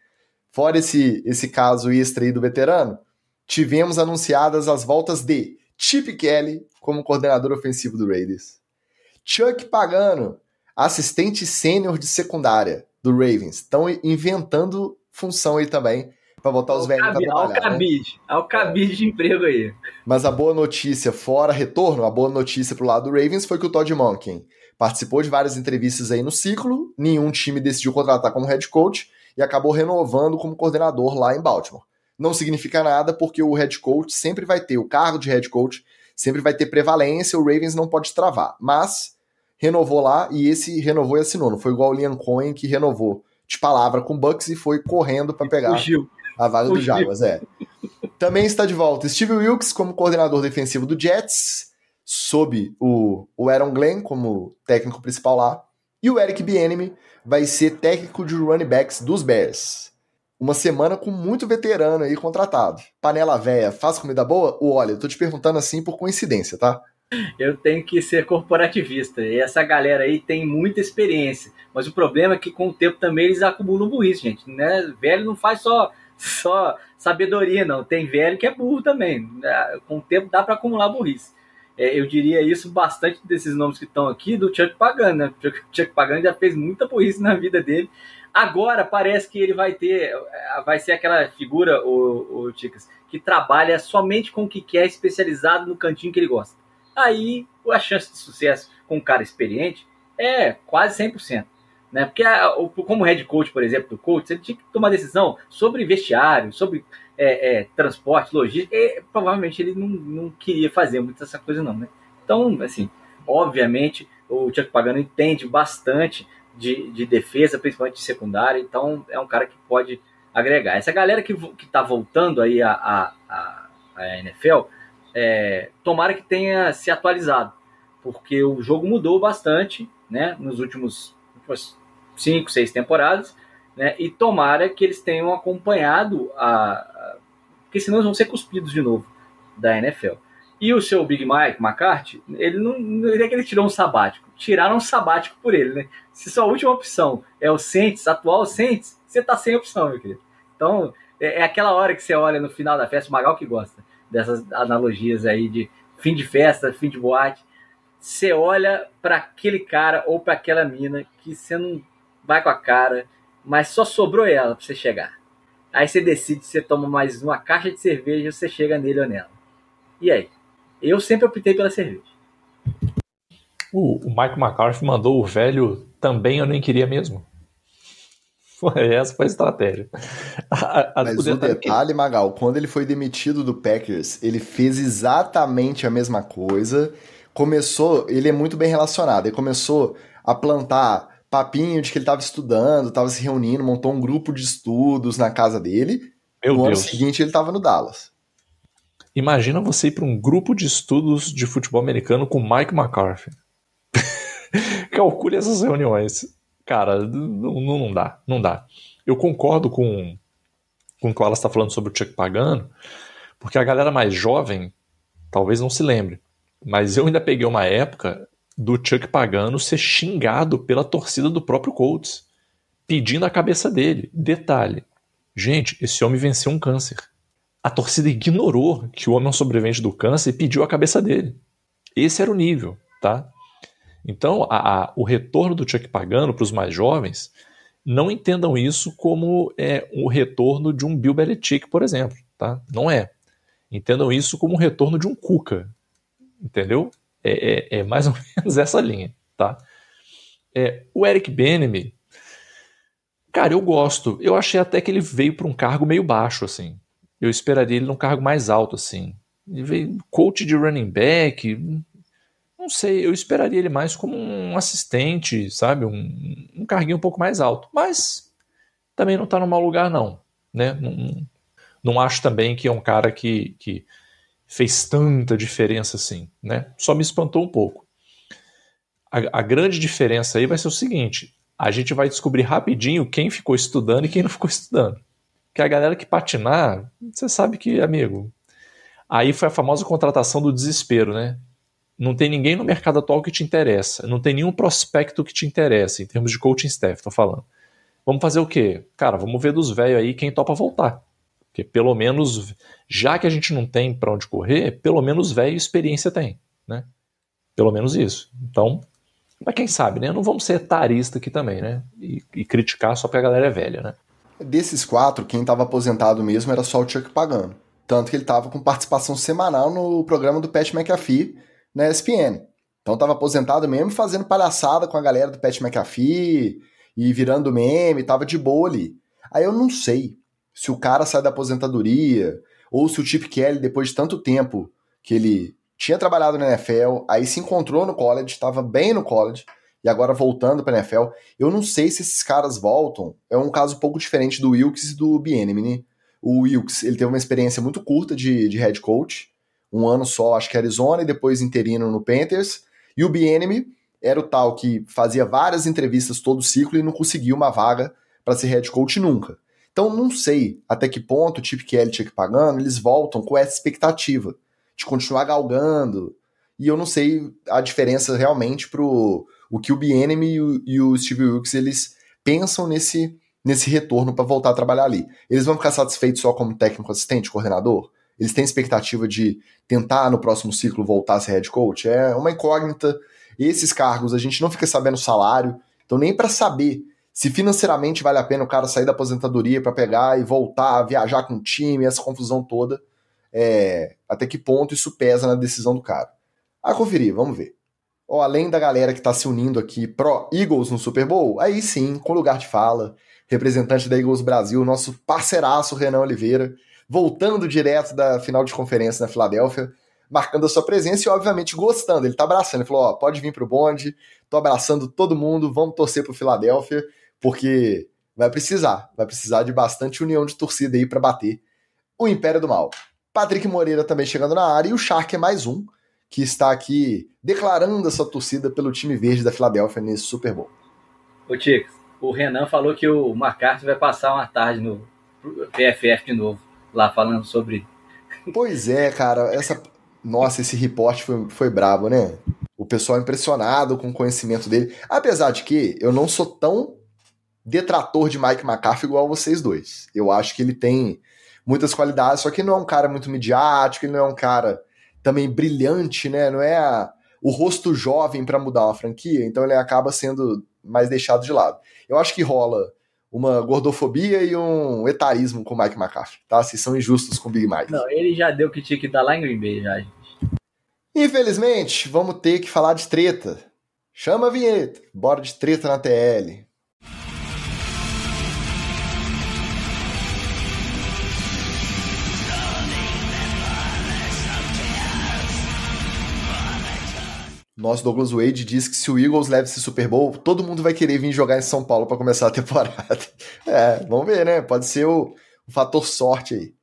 fora esse caso extra aí do veterano, tivemos anunciadas as voltas de Chip Kelly como coordenador ofensivo do Raiders. Chuck Pagano, assistente sênior de secundária do Ravens. Estão inventando função aí também para botar os velhos para trabalhar. Olha o cabide de emprego aí. Mas a boa notícia, fora retorno, a boa notícia pro lado do Ravens foi que o Todd Monken participou de várias entrevistas aí no ciclo, nenhum time decidiu contratar como head coach e acabou renovando como coordenador lá em Baltimore. Não significa nada porque o head coach sempre vai ter, o cargo de head coach sempre vai ter prevalência, o Ravens não pode travar. Mas renovou lá e esse renovou e assinou. Não foi igual o Liam Cohen que renovou de palavra com o Bucks e foi correndo para pegar a vaga do Jaguars. Também está de volta Steve Wilkes como coordenador defensivo do Jets, sob o Aaron Glenn como técnico principal lá, e o Eric Bieniemy vai ser técnico de running backs dos Bears. Uma semana com muito veterano aí contratado. Panela véia, faz comida boa? Olha, eu tô te perguntando assim por coincidência, tá? Eu tenho que ser corporativista, e essa galera aí tem muita experiência, mas o problema é que com o tempo também eles acumulam burrice, gente, né? Velho não faz só sabedoria, não, tem velho que é burro também, com o tempo dá para acumular burrice. Eu diria isso bastante desses nomes que estão aqui, do Chuck Pagano, né? O Chuck Pagano já fez muita burrice na vida dele. Agora parece que ele vai ser aquela figura, o Ticas, que trabalha somente com o que quer, especializado no cantinho que ele gosta. Aí a chance de sucesso com um cara experiente é quase 100%. Né? Porque como head coach, por exemplo, do coach, ele tinha que tomar decisão sobre vestiário, sobre transporte, logística, e provavelmente ele não queria fazer muito essa coisa não, né? Então, assim, obviamente, o Chuck Pagano entende bastante de defesa, principalmente de secundária, então é um cara que pode agregar. Essa galera que tá voltando aí a NFL, tomara que tenha se atualizado, porque o jogo mudou bastante, né, nos últimos 5, 6 temporadas, né, e tomara que eles tenham acompanhado porque senão eles vão ser cuspidos de novo da NFL. E o seu Big Mike McCarthy, ele não é que ele tirou um sabático, tiraram um sabático por ele, né? Se sua última opção é o Saints, atual Saints, você tá sem opção, meu querido. Então, é aquela hora que você olha no final da festa, o Magal que gosta dessas analogias aí de fim de festa, fim de boate, você olha para aquele cara ou para aquela mina que você não vai com a cara, mas só sobrou ela para você chegar. Aí você decide se você toma mais uma caixa de cerveja ou você chega nele ou nela. E aí? Eu sempre optei pela cerveja. O Mike McCarthy mandou o velho também eu nem queria mesmo. Essa foi a estratégia. Mas o detalhe, Magal, quando ele foi demitido do Packers, ele fez exatamente a mesma coisa. Ele é muito bem relacionado, ele começou a plantar papinho de que ele estava estudando, estava se reunindo, montou um grupo de estudos na casa dele. No ano seguinte ele estava no Dallas. Imagina você ir para um grupo de estudos de futebol americano com Mike McCarthy. Calcule essas reuniões. Cara, não dá. Eu concordo com o que o Wallace está falando sobre o Chuck Pagano, porque a galera mais jovem talvez não se lembre, mas eu ainda peguei uma época do Chuck Pagano ser xingado pela torcida do próprio Colts, pedindo a cabeça dele. Detalhe, gente, esse homem venceu um câncer. A torcida ignorou que o homem é um sobrevivente do câncer e pediu a cabeça dele. Esse era o nível, tá? Então, o retorno do Chuck Pagano para os mais jovens, não entendam isso como o retorno de um Bill Belichick, por exemplo, tá? Não é. Entendam isso como o retorno de um Cuca, entendeu? É mais ou menos essa linha, tá? O Eric Bieniemy, cara, eu gosto. Eu achei até que ele veio para um cargo meio baixo, assim. Eu esperaria ele num cargo mais alto, assim. Ele veio coach de running back, não sei, eu esperaria ele mais como um assistente, sabe? Um carguinho um pouco mais alto. Mas também não está no mau lugar, não. Né? Não acho também que é um cara que fez tanta diferença assim. Né? Só me espantou um pouco. A grande diferença aí vai ser o seguinte: a gente vai descobrir rapidinho quem ficou estudando e quem não ficou estudando. Porque a galera que patinar, você sabe que, amigo, aí foi a famosa contratação do desespero, né? Não tem ninguém no mercado atual que te interessa, não tem nenhum prospecto que te interessa, em termos de coaching staff, tô falando. Vamos fazer o quê? Cara, vamos ver dos velhos aí quem topa voltar. Porque pelo menos, já que a gente não tem pra onde correr, pelo menos velho experiência tem, né? Pelo menos isso. Então, mas quem sabe, né? Não vamos ser etarista aqui também, né? E criticar só porque a galera é velha, né? Desses 4, quem estava aposentado mesmo era só o Chuck Pagano. Tanto que ele estava com participação semanal no programa do Pat McAfee na ESPN. Então estava aposentado mesmo, fazendo palhaçada com a galera do Pat McAfee e virando meme, tava de boa ali. Aí eu não sei se o cara sai da aposentadoria ou se o Chip Kelly, depois de tanto tempo que ele tinha trabalhado na NFL, aí se encontrou no college, estava bem no college, e agora voltando para a NFL, eu não sei se esses caras voltam. É um caso um pouco diferente do Wilks e do Bieniemy, né? O Wilks, ele teve uma experiência muito curta de head coach, um ano só, acho que Arizona, e depois interino no Panthers, e o Bieniemy era o tal que fazia várias entrevistas todo ciclo e não conseguia uma vaga para ser head coach nunca. Então não sei até que ponto o Chip Kelly e Chuck Pagano, eles voltam com essa expectativa de continuar galgando, e eu não sei a diferença realmente pro o que o Bieniemy e o Steve Wilks eles pensam nesse retorno para voltar a trabalhar ali. Eles vão ficar satisfeitos só como técnico assistente, coordenador? Eles têm expectativa de tentar no próximo ciclo voltar a ser head coach? É uma incógnita. Esses cargos a gente não fica sabendo o salário, então nem para saber se financeiramente vale a pena o cara sair da aposentadoria para pegar e voltar a viajar com o time, essa confusão toda, até que ponto isso pesa na decisão do cara. A conferir, vamos ver. Além da galera que está se unindo aqui pro Eagles no Super Bowl, aí sim, com lugar de fala, representante da Eagles Brasil, nosso parceiraço Renan Oliveira, voltando direto da final de conferência na Filadélfia, marcando a sua presença e obviamente gostando, ele tá abraçando, ele falou, pode vir pro bonde, tô abraçando todo mundo, vamos torcer pro Filadélfia, porque vai precisar de bastante união de torcida aí para bater o Império do Mal. Patrick Moreira também chegando na área, e o Shark é mais um, que está aqui declarando a sua torcida pelo time verde da Filadélfia nesse Super Bowl. Ô, Ticas, o Renan falou que o McCarthy vai passar uma tarde no PFF de novo, lá falando sobre... Pois é, cara, nossa, esse reporte foi brabo, né? O pessoal impressionado com o conhecimento dele, apesar de que eu não sou tão detrator de Mike McCarthy igual vocês dois. Eu acho que ele tem muitas qualidades, só que não é um cara muito midiático, ele não é um cara também brilhante, né? Não é o rosto jovem para mudar uma franquia, então ele acaba sendo mais deixado de lado. Eu acho que rola uma gordofobia e um etarismo com o Mike McCarthy, tá? Vocês são injustos com o Big Mike. Não, ele já deu o que tinha que dar lá em Green Bay, já, gente. Infelizmente, vamos ter que falar de treta. Chama a vinheta. Bora de treta na TL. Nosso Douglas Wade diz que se o Eagles leva esse Super Bowl, todo mundo vai querer vir jogar em São Paulo para começar a temporada. Vamos ver, né? Pode ser o fator sorte aí.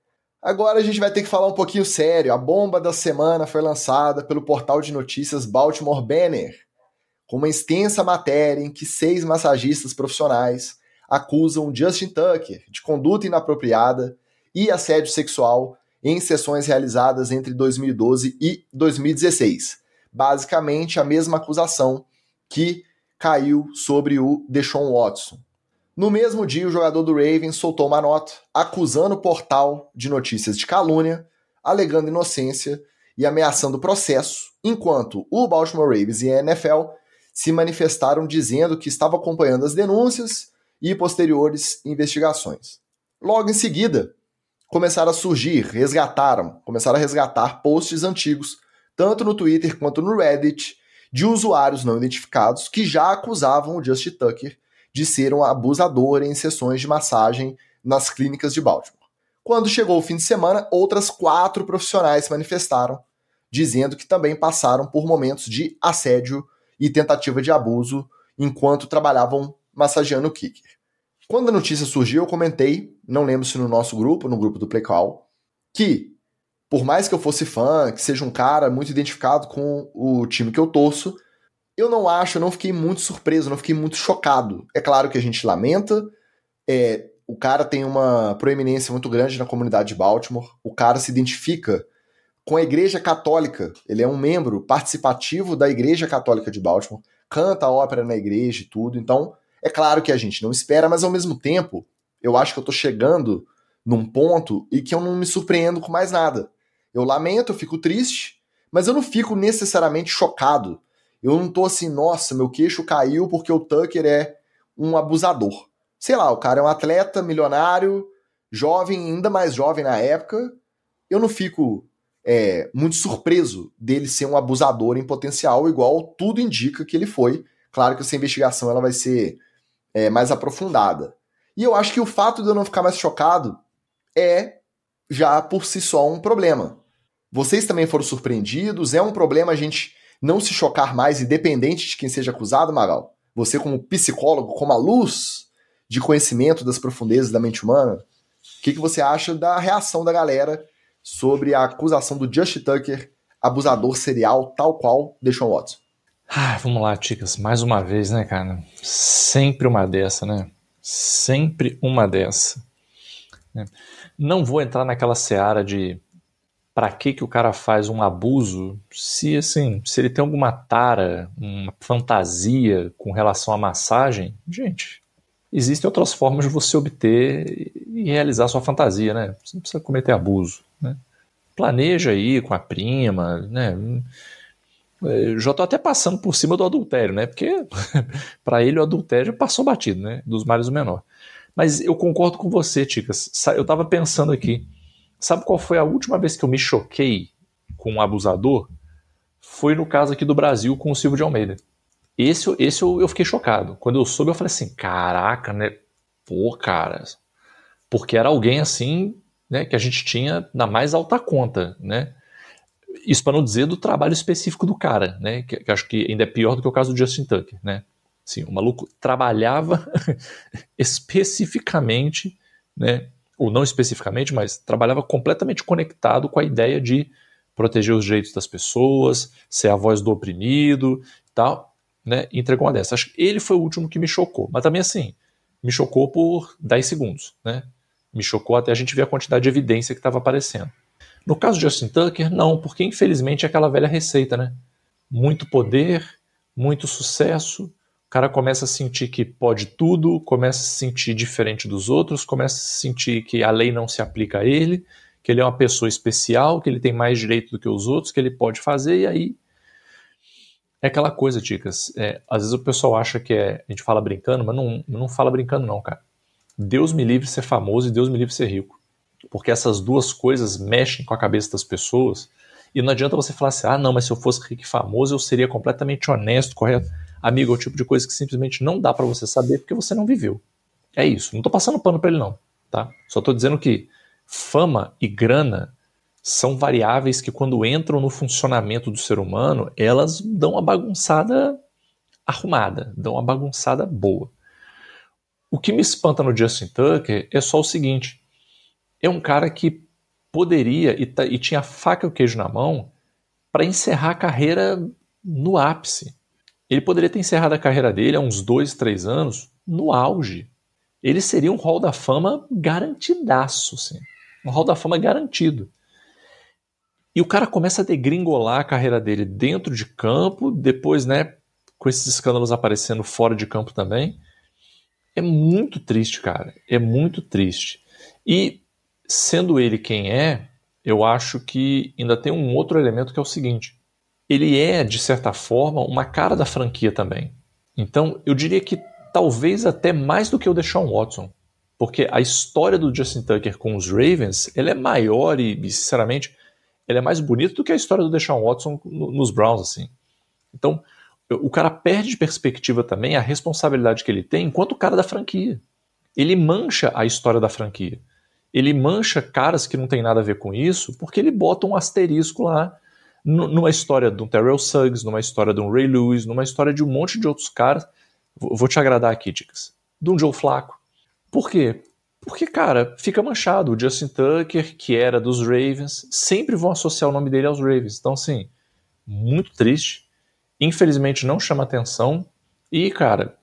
Agora a gente vai ter que falar um pouquinho sério. A bomba da semana foi lançada pelo portal de notícias Baltimore Banner, com uma extensa matéria em que 6 massagistas profissionais acusam Justin Tucker de conduta inapropriada e assédio sexual em sessões realizadas entre 2012 e 2016. Basicamente a mesma acusação que caiu sobre o Deshaun Watson. No mesmo dia, o jogador do Ravens soltou uma nota acusando o portal de notícias de calúnia, alegando inocência e ameaçando processo, enquanto o Baltimore Ravens e a NFL se manifestaram dizendo que estavam acompanhando as denúncias e posteriores investigações. Logo em seguida, começaram a resgatar posts antigos, tanto no Twitter quanto no Reddit, de usuários não identificados que já acusavam o Justin Tucker de ser um abusador em sessões de massagem nas clínicas de Baltimore. Quando chegou o fim de semana, outras 4 profissionais se manifestaram, dizendo que também passaram por momentos de assédio e tentativa de abuso enquanto trabalhavam massageando o kicker. Quando a notícia surgiu, eu comentei, não lembro se no nosso grupo, no grupo do Play Call, que por mais que eu fosse fã, que seja um cara muito identificado com o time que eu torço, eu não fiquei muito surpreso, não fiquei muito chocado. É claro que a gente lamenta, o cara tem uma proeminência muito grande na comunidade de Baltimore, o cara se identifica com a Igreja Católica, ele é um membro participativo da Igreja Católica de Baltimore, canta ópera na igreja e tudo, então é claro que a gente não espera, mas ao mesmo tempo, eu acho que eu tô chegando num ponto e que eu não me surpreendo com mais nada. Eu lamento, eu fico triste, mas eu não fico necessariamente chocado. Eu não tô assim, nossa, meu queixo caiu porque o Tucker é um abusador. Sei lá, o cara é um atleta milionário, jovem, ainda mais jovem na época. Eu não fico muito surpreso dele ser um abusador em potencial, igual tudo indica que ele foi. Claro que essa investigação ela vai ser mais aprofundada. E eu acho que o fato de eu não ficar mais chocado é já por si só um problema. Vocês também foram surpreendidos? É um problema a gente não se chocar mais, independente de quem seja acusado, Magal? Você como psicólogo, como a luz de conhecimento das profundezas da mente humana, o que você acha da reação da galera sobre a acusação do Justin Tucker, abusador serial, tal qual Deshaun Watson? Vamos lá, Ticas, mais uma vez, né, cara? Sempre uma dessa, né? Sempre uma dessa. Não vou entrar naquela seara de pra que o cara faz um abuso se ele tem alguma tara, uma fantasia com relação à massagem. Gente, existem outras formas de você obter e realizar sua fantasia, né? Você não precisa cometer abuso, né? Planeja aí com a prima, né? Já tô até passando por cima do adultério, né? Porque para ele o adultério passou batido, né? Dos males o menor. Mas eu concordo com você, Ticas. Eu tava pensando aqui. Sabe qual foi a última vez que eu me choquei com um abusador? Foi no caso aqui do Brasil com o Silvio de Almeida. Esse eu fiquei chocado. Quando eu soube, eu falei assim, caraca, né? Pô, cara. Porque era alguém assim, né, que a gente tinha na mais alta conta, né? Isso para não dizer do trabalho específico do cara, né? Que acho que ainda é pior do que o caso do Justin Tucker, né? Assim, o maluco trabalhava especificamente, né, ou não especificamente, mas trabalhava completamente conectado com a ideia de proteger os direitos das pessoas, ser a voz do oprimido e tal, né? E entregou uma dessa. Acho que ele foi o último que me chocou, mas também assim, me chocou por 10 segundos, né? Me chocou até a gente ver a quantidade de evidência que estava aparecendo. No caso de Justin Tucker, não, porque infelizmente é aquela velha receita, né? Muito poder, muito sucesso, o cara começa a sentir que pode tudo, começa a se sentir diferente dos outros, começa a sentir que a lei não se aplica a ele, que ele é uma pessoa especial, que ele tem mais direito do que os outros, que ele pode fazer, e aí é aquela coisa, Ticas, às vezes o pessoal acha que a gente fala brincando, mas não fala brincando não, cara. Deus me livre ser famoso e Deus me livre ser rico. Porque essas duas coisas mexem com a cabeça das pessoas, e não adianta você falar assim, não, mas se eu fosse rico e famoso eu seria completamente honesto, correto? Amigo, é o tipo de coisa que simplesmente não dá pra você saber porque você não viveu. É isso, não tô passando pano pra ele não, tá? Só tô dizendo que fama e grana são variáveis que quando entram no funcionamento do ser humano, elas dão uma bagunçada arrumada, dão uma bagunçada boa. O que me espanta no Justin Tucker é só o seguinte, é um cara que poderia e tinha faca e o queijo na mão para encerrar a carreira no ápice. Ele poderia ter encerrado a carreira dele há uns 2, 3 anos no auge. Ele seria um Hall da Fama garantidaço, assim. Um Hall da Fama garantido. E o cara começa a degringolar a carreira dele dentro de campo, depois, né, com esses escândalos aparecendo fora de campo também. É muito triste, cara. É muito triste. E, sendo ele quem é, eu acho que ainda tem um outro elemento que é o seguinte. Ele é, de certa forma, uma cara da franquia também. Então, eu diria que talvez até mais do que o Deshaun Watson. Porque a história do Justin Tucker com os Ravens, ela é maior e sinceramente, ela é mais bonita do que a história do Deshaun Watson nos Browns, assim. Então, o cara perde de perspectiva também a responsabilidade que ele tem enquanto cara da franquia. Ele mancha a história da franquia. Ele mancha caras que não tem nada a ver com isso, porque ele bota um asterisco lá numa história de um Terrell Suggs, numa história de um Ray Lewis, numa história de um monte de outros caras. Vou te agradar aqui, Dicas. De um Joe Flacco. Por quê? Porque, cara, fica manchado. O Justin Tucker, que era dos Ravens, sempre vão associar o nome dele aos Ravens. Então, assim, muito triste. Infelizmente não chama atenção. E, cara,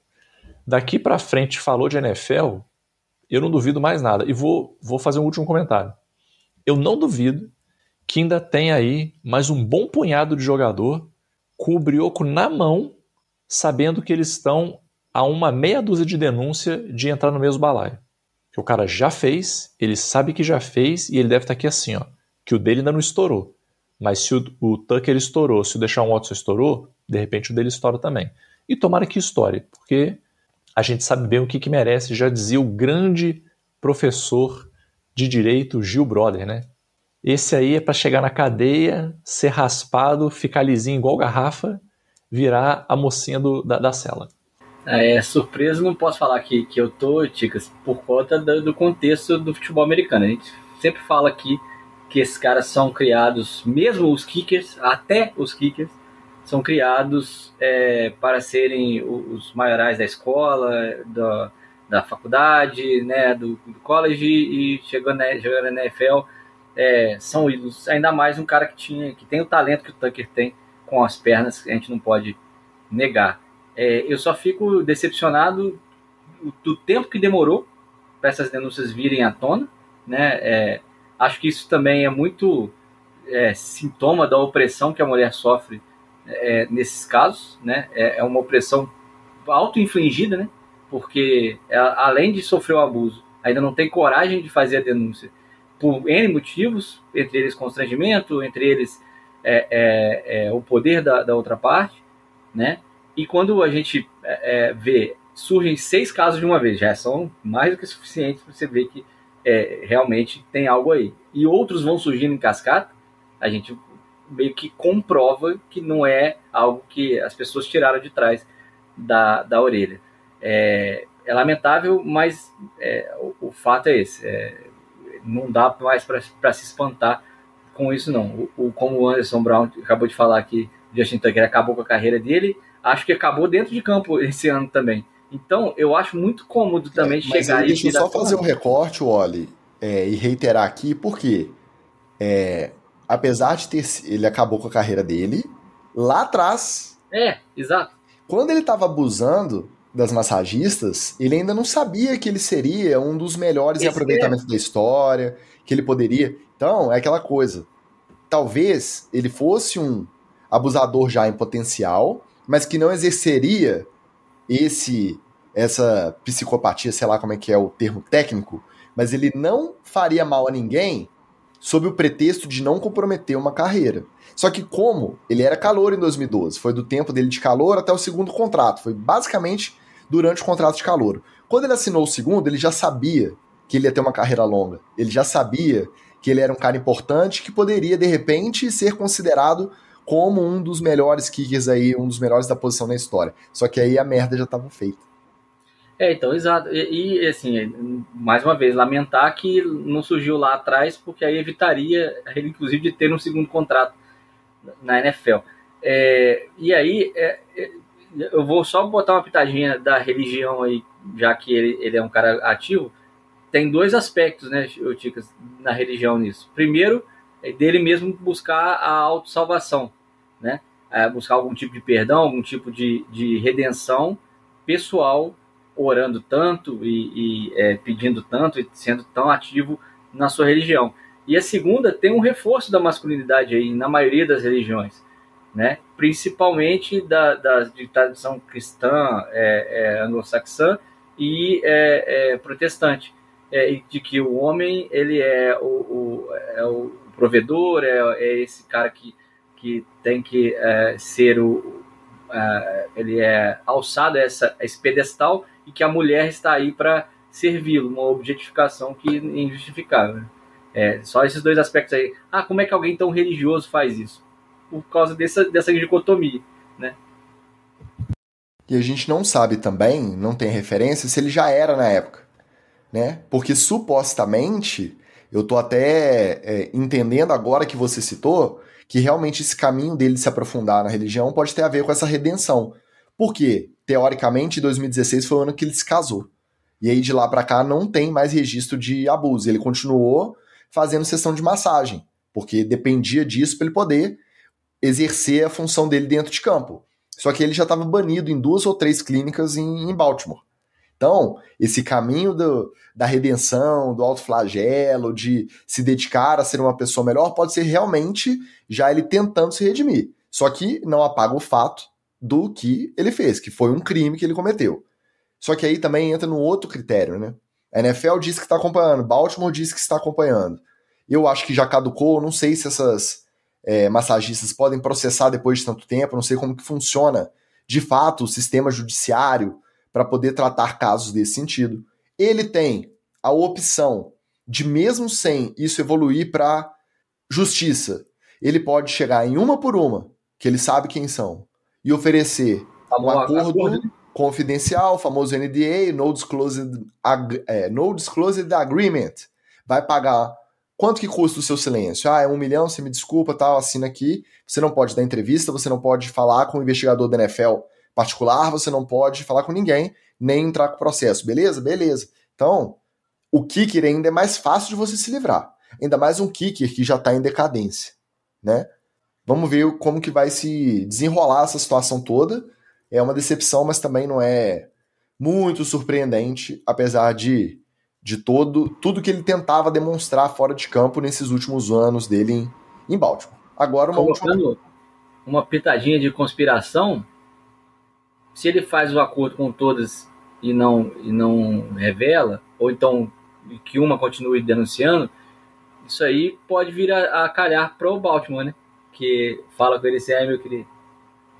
daqui pra frente falou de NFL, eu não duvido mais nada. E vou fazer um último comentário. Eu não duvido que ainda tem aí mais um bom punhado de jogador com o brioco na mão, sabendo que eles estão a uma meia dúzia de denúncia de entrar no mesmo balaio. Que o cara já fez, ele sabe que já fez, e ele deve estar aqui assim, ó, que o dele ainda não estourou. Mas se o Tucker estourou, se o Deshaun Watson estourou, de repente o dele estoura também. E tomara que estoure, porque a gente sabe bem o que merece, já dizia o grande professor de direito Gil Brother, né? Esse aí é para chegar na cadeia, ser raspado, ficar lisinho igual garrafa, virar a mocinha da cela. Surpreso não posso falar que eu tô, Ticas, por conta do contexto do futebol americano. A gente sempre fala aqui que esses caras são criados, mesmo os kickers, até os kickers, são criados para serem os maiorais da escola, da faculdade, né, do college, e chegando na NFL, são ídolos. Ainda mais um cara que tem o talento que o Tucker tem com as pernas, que a gente não pode negar. Eu só fico decepcionado do tempo que demorou para essas denúncias virem à tona, né? Acho que isso também é muito sintoma da opressão que a mulher sofre nesses casos, né? É uma opressão auto-infligida, né? Porque ela, além de sofrer o abuso, ainda não tem coragem de fazer a denúncia por N motivos, entre eles constrangimento, entre eles o poder da outra parte, né? E quando a gente vê, surgem 6 casos de uma vez, já são mais do que suficientes para você ver que realmente tem algo aí. E outros vão surgindo em cascata, a gente meio que comprova que não é algo que as pessoas tiraram de trás da orelha. É lamentável, mas o fato é esse. Não dá mais para se espantar com isso, não. Como o Anderson Brown acabou de falar aqui, Justin Tucker acabou com a carreira dele, acho que acabou dentro de campo esse ano também. Então, eu acho muito cômodo também chegar aí. Deixa eu só fazer um recorte, Wally. e reiterar aqui, porque apesar de ele acabou com a carreira dele, lá atrás, Exato. quando ele estava abusando das massagistas, ele ainda não sabia que ele seria um dos melhores em aproveitamento da história, que ele poderia... Então, é aquela coisa. Talvez ele fosse um abusador já em potencial, mas que não exerceria essa psicopatia, sei lá como é que é o termo técnico, mas ele não faria mal a ninguém sob o pretexto de não comprometer uma carreira. Só que como ele era calouro em 2012, foi do tempo dele de calouro até o segundo contrato, foi basicamente durante o contrato de calouro. Quando ele assinou o segundo, ele já sabia que ele ia ter uma carreira longa, ele já sabia que ele era um cara importante que poderia, de repente, ser considerado como um dos melhores kickers aí, um dos melhores da posição na história. Só que aí a merda já estava feita. Então, exato. E, assim, mais uma vez, lamentar que não surgiu lá atrás, porque aí evitaria ele, inclusive, de ter um segundo contrato na NFL. E aí, eu vou só botar uma pitadinha da religião aí, já que ele é um cara ativo. Tem dois aspectos, né, Ticas, na religião nisso. Primeiro, é dele mesmo buscar a autossalvação, né? Buscar algum tipo de perdão, algum tipo de redenção pessoal, orando tanto e pedindo tanto e sendo tão ativo na sua religião. E a segunda, tem um reforço da masculinidade aí na maioria das religiões, né? Principalmente de tradição cristã, anglo-saxã e protestante, de que o homem ele é o provedor, é esse cara que tem que ser ele é alçado a esse pedestal, e que a mulher está aí para servi-lo, uma objetificação que é injustificável. Só esses dois aspectos aí. Como é que alguém tão religioso faz isso? Por causa dessa dicotomia, né? E a gente não sabe também, não tem referência, se ele já era na época, né? Porque supostamente, eu tô até entendendo agora que você citou, que realmente esse caminho dele de se aprofundar na religião pode ter a ver com essa redenção. Porque, teoricamente, 2016 foi o ano que ele se casou. E aí de lá pra cá não tem mais registro de abuso. Ele continuou fazendo sessão de massagem, porque dependia disso para ele poder exercer a função dele dentro de campo. Só que ele já estava banido em 2 ou 3 clínicas em Baltimore. Então, esse caminho da redenção, do autoflagelo, de se dedicar a ser uma pessoa melhor, pode ser realmente já ele tentando se redimir. Só que não apaga o fato do que ele fez, que foi um crime que ele cometeu. Só que aí também entra num outro critério, né? A NFL diz que está acompanhando, Baltimore diz que está acompanhando. Eu acho que já caducou, não sei se essas massagistas podem processar depois de tanto tempo, não sei como que funciona de fato o sistema judiciário para poder tratar casos desse sentido. Ele tem a opção de, mesmo sem isso evoluir para justiça, ele pode chegar em uma por uma, que ele sabe quem são, e oferecer um acordo confidencial, o famoso NDA, No Disclosure Agreement. Vai pagar... Quanto que custa o seu silêncio? É 1 milhão, você me desculpa, tal, assina aqui. Você não pode dar entrevista, você não pode falar com o investigador da NFL particular, você não pode falar com ninguém, nem entrar com o processo. Beleza? Beleza. Então, o kicker ainda é mais fácil de você se livrar. Ainda mais um kicker que já está em decadência, né? Vamos ver como que vai se desenrolar essa situação toda. É uma decepção, mas também não é muito surpreendente, apesar de tudo que ele tentava demonstrar fora de campo nesses últimos anos dele em Baltimore. Agora uma pitadinha de conspiração, se ele faz o acordo com todas e não revela, ou então que uma continue denunciando, isso aí pode vir a calhar para o Baltimore, né? Que fala com ele assim, meu querido.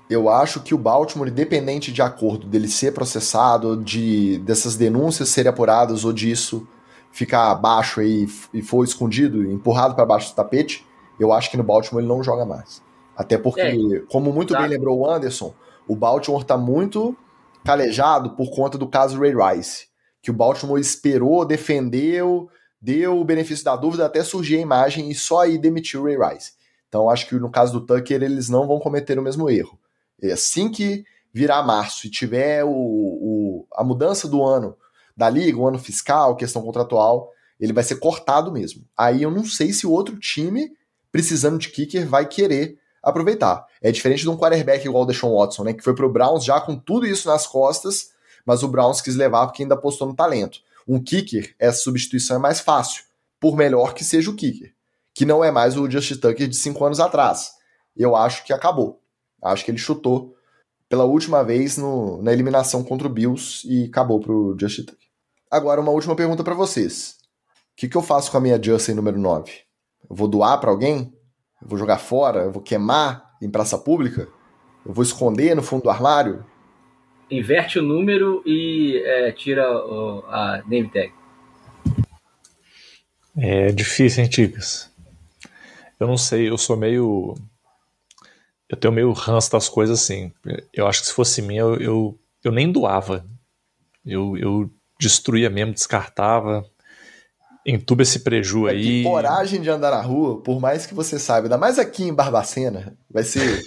Eu acho que o Baltimore, independente de acordo dele ser processado, dessas denúncias serem apuradas ou disso ficar abaixo aí e for escondido, empurrado para baixo do tapete, eu acho que no Baltimore ele não joga mais. Até porque, como muito bem lembrou o Anderson, o Baltimore está muito calejado por conta do caso Ray Rice, que o Baltimore esperou, defendeu, deu o benefício da dúvida até surgir a imagem e só aí demitiu o Ray Rice. Então acho que no caso do Tucker eles não vão cometer o mesmo erro. Assim que virar março e tiver a mudança do ano da liga, o ano fiscal, questão contratual, Ele vai ser cortado mesmo. Aí eu não sei se o outro time, precisando de kicker, vai querer aproveitar. É diferente de um quarterback igual o Deshaun Watson, né, que foi pro Browns já com tudo isso nas costas, mas o Browns quis levar porque ainda apostou no talento. Um kicker, essa substituição é mais fácil, por melhor que seja o kicker, que não é mais o Justin Tucker de 5 anos atrás. Eu acho que acabou. Acho que ele chutou pela última vez na eliminação contra o Bills e acabou pro Justin Tucker. Agora, uma última pergunta para vocês. O que eu faço com a minha Justin número 9? Eu vou doar para alguém? Eu vou jogar fora? Eu vou queimar em praça pública? Eu vou esconder no fundo do armário? Inverte o número e tira a name tag. É difícil, hein, Ticas? Eu não sei, eu tenho meio ranço das coisas assim. Eu acho que se fosse minha, eu nem doava. Eu destruía mesmo, descartava. Entuba esse preju aí. Que coragem de andar na rua, por mais que você saiba, ainda mais aqui em Barbacena, vai ser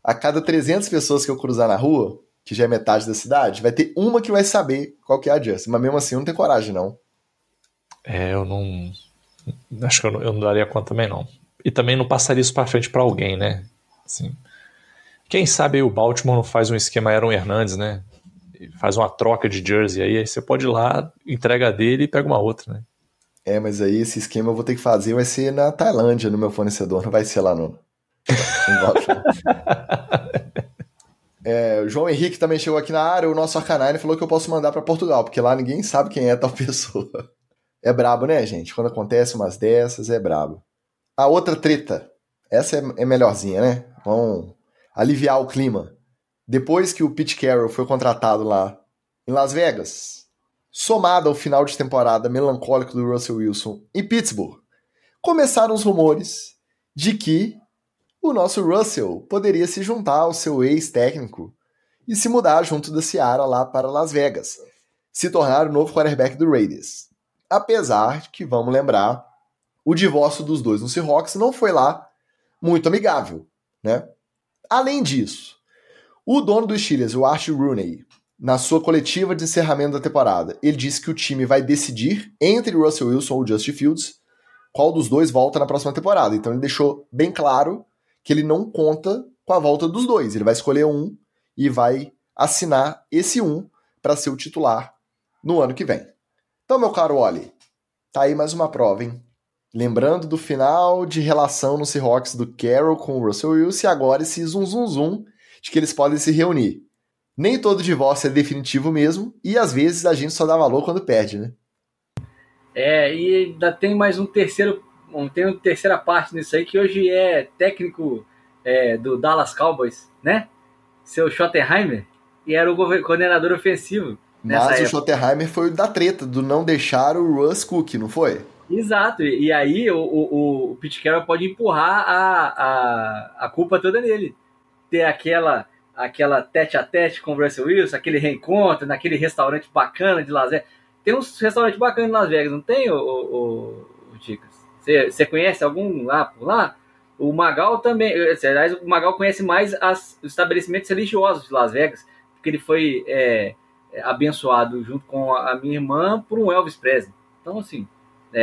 a cada 300 pessoas que eu cruzar na rua, que já é metade da cidade, vai ter uma que vai saber qual que é a Justin, mas mesmo assim eu não tenho coragem, não. Eu não... Acho que eu não daria conta também, não. E também não passaria isso pra frente pra alguém, né? Assim, quem sabe aí o Baltimore não faz um esquema Aaron Hernandes, né? Faz uma troca de jersey aí você pode ir lá, entrega a dele e pega uma outra, né? Mas aí esse esquema eu vou ter que fazer, vai ser na Tailândia, no meu fornecedor, não vai ser lá no Baltimore. O João Henrique também chegou aqui na área, o nosso Arcanine falou que eu posso mandar pra Portugal, porque lá ninguém sabe quem é tal pessoa. É brabo, né, gente? Quando acontece umas dessas, é brabo. A outra treta, essa é melhorzinha, né? Vamos aliviar o clima. Depois que o Pete Carroll foi contratado lá em Las Vegas, somado ao final de temporada melancólico do Russell Wilson em Pittsburgh, começaram os rumores de que o nosso Russell poderia se juntar ao seu ex-técnico e se mudar junto da Seattle lá para Las Vegas, se tornar o novo quarterback do Raiders. Apesar de que, vamos lembrar, o divórcio dos dois no Seahawks não foi lá muito amigável, né? Além disso, o dono dos Steelers, o Art Rooney, na sua coletiva de encerramento da temporada, ele disse que o time vai decidir entre o Russell Wilson ou o Justin Fields qual dos dois volta na próxima temporada. Então ele deixou bem claro que ele não conta com a volta dos dois. Ele vai escolher um e vai assinar esse um para ser o titular no ano que vem. Então, meu caro Oli, tá aí mais uma prova, hein? Lembrando do final de relação no Seahawks do Carroll com o Russell Wilson e agora esse zum de que eles podem se reunir. Nem todo divórcio é definitivo mesmo e às vezes a gente só dá valor quando perde, né? E ainda tem mais tem uma terceira parte nisso aí, que hoje é técnico do Dallas Cowboys, né? Seu Schottenheimer, e era o coordenador ofensivo. Mas o Schottenheimer foi o da treta, do não deixar o Russ Cook, não foi? Exato, e aí o Pete Carroll pode empurrar a culpa toda nele. Ter aquela tete-a-tete com o Russell Wilson, aquele reencontro naquele restaurante bacana de Las Vegas. Tem uns restaurantes bacanas em Las Vegas, não tem, o Ticas? Você conhece algum lá por lá? O Magal também, aliás, o Magal conhece mais os estabelecimentos religiosos de Las Vegas, porque ele foi abençoado junto com a minha irmã por um Elvis Presley. Então, assim,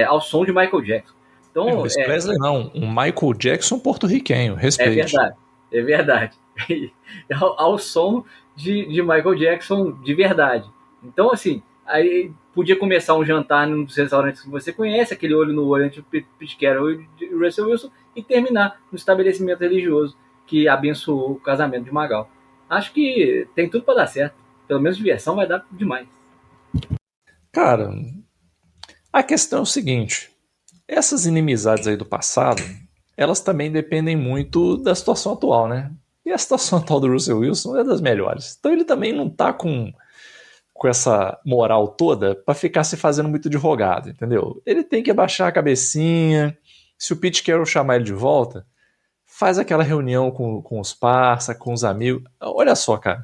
ao som de Michael Jackson. Então, Elvis Presley não, um Michael Jackson porto-riquenho, respeite. É verdade. Ao som de Michael Jackson de verdade. Então, assim, aí podia começar um jantar num dos restaurantes que você conhece, aquele olho no olho entre o Pete Carroll e o Russell Wilson, e terminar no estabelecimento religioso que abençoou o casamento de Magal. Acho que tem tudo para dar certo. Pelo menos diversão vai dar demais. Cara, a questão é o seguinte: essas inimizades aí do passado, elas também dependem muito da situação atual, né? E a situação atual do Russell Wilson é das melhores. Então ele também não tá com essa moral toda pra ficar se fazendo muito de rogado, entendeu? Ele tem que abaixar a cabecinha. Se o Pete Carroll chamar ele de volta, faz aquela reunião com os parça, com os amigos. Olha só, cara.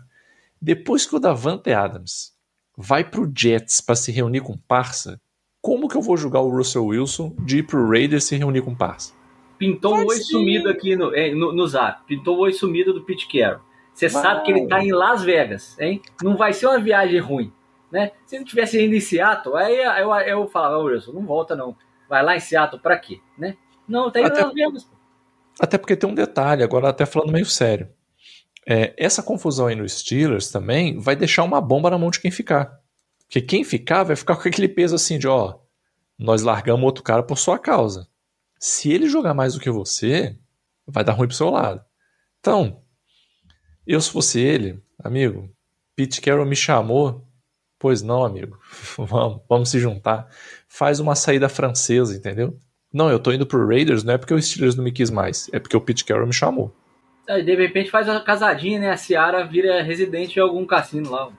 Depois que o Davante Adams vai pro Jets pra se reunir com parça, como que eu vou julgar o Russell Wilson de ir pro Raiders se reunir com parça? Pintou o oi sumido aqui no Zap. Pintou o oi sumido do Pete Carroll. Você sabe que ele tá em Las Vegas, hein? Não vai ser uma viagem ruim. né? Se ele tivesse ainda em Seattle, aí eu falava, Wilson, não volta não. Vai lá em Seattle pra quê, né? Não, tá indo Las Vegas. Até porque tem um detalhe, agora até falando meio sério. Essa confusão aí no Steelers também vai deixar uma bomba na mão de quem ficar. Porque quem ficar vai ficar com aquele peso assim de, ó, nós largamos outro cara por sua causa. Se ele jogar mais do que você, vai dar ruim pro seu lado. Então, eu se fosse ele, amigo, Pete Carroll me chamou, pois não, amigo, vamos se juntar. Faz uma saída francesa, entendeu? Não, eu tô indo pro Raiders, não é porque o Steelers não me quis mais, é porque o Pete Carroll me chamou. Aí, de repente faz uma casadinha, né? A Ciara vira residente de algum cassino lá.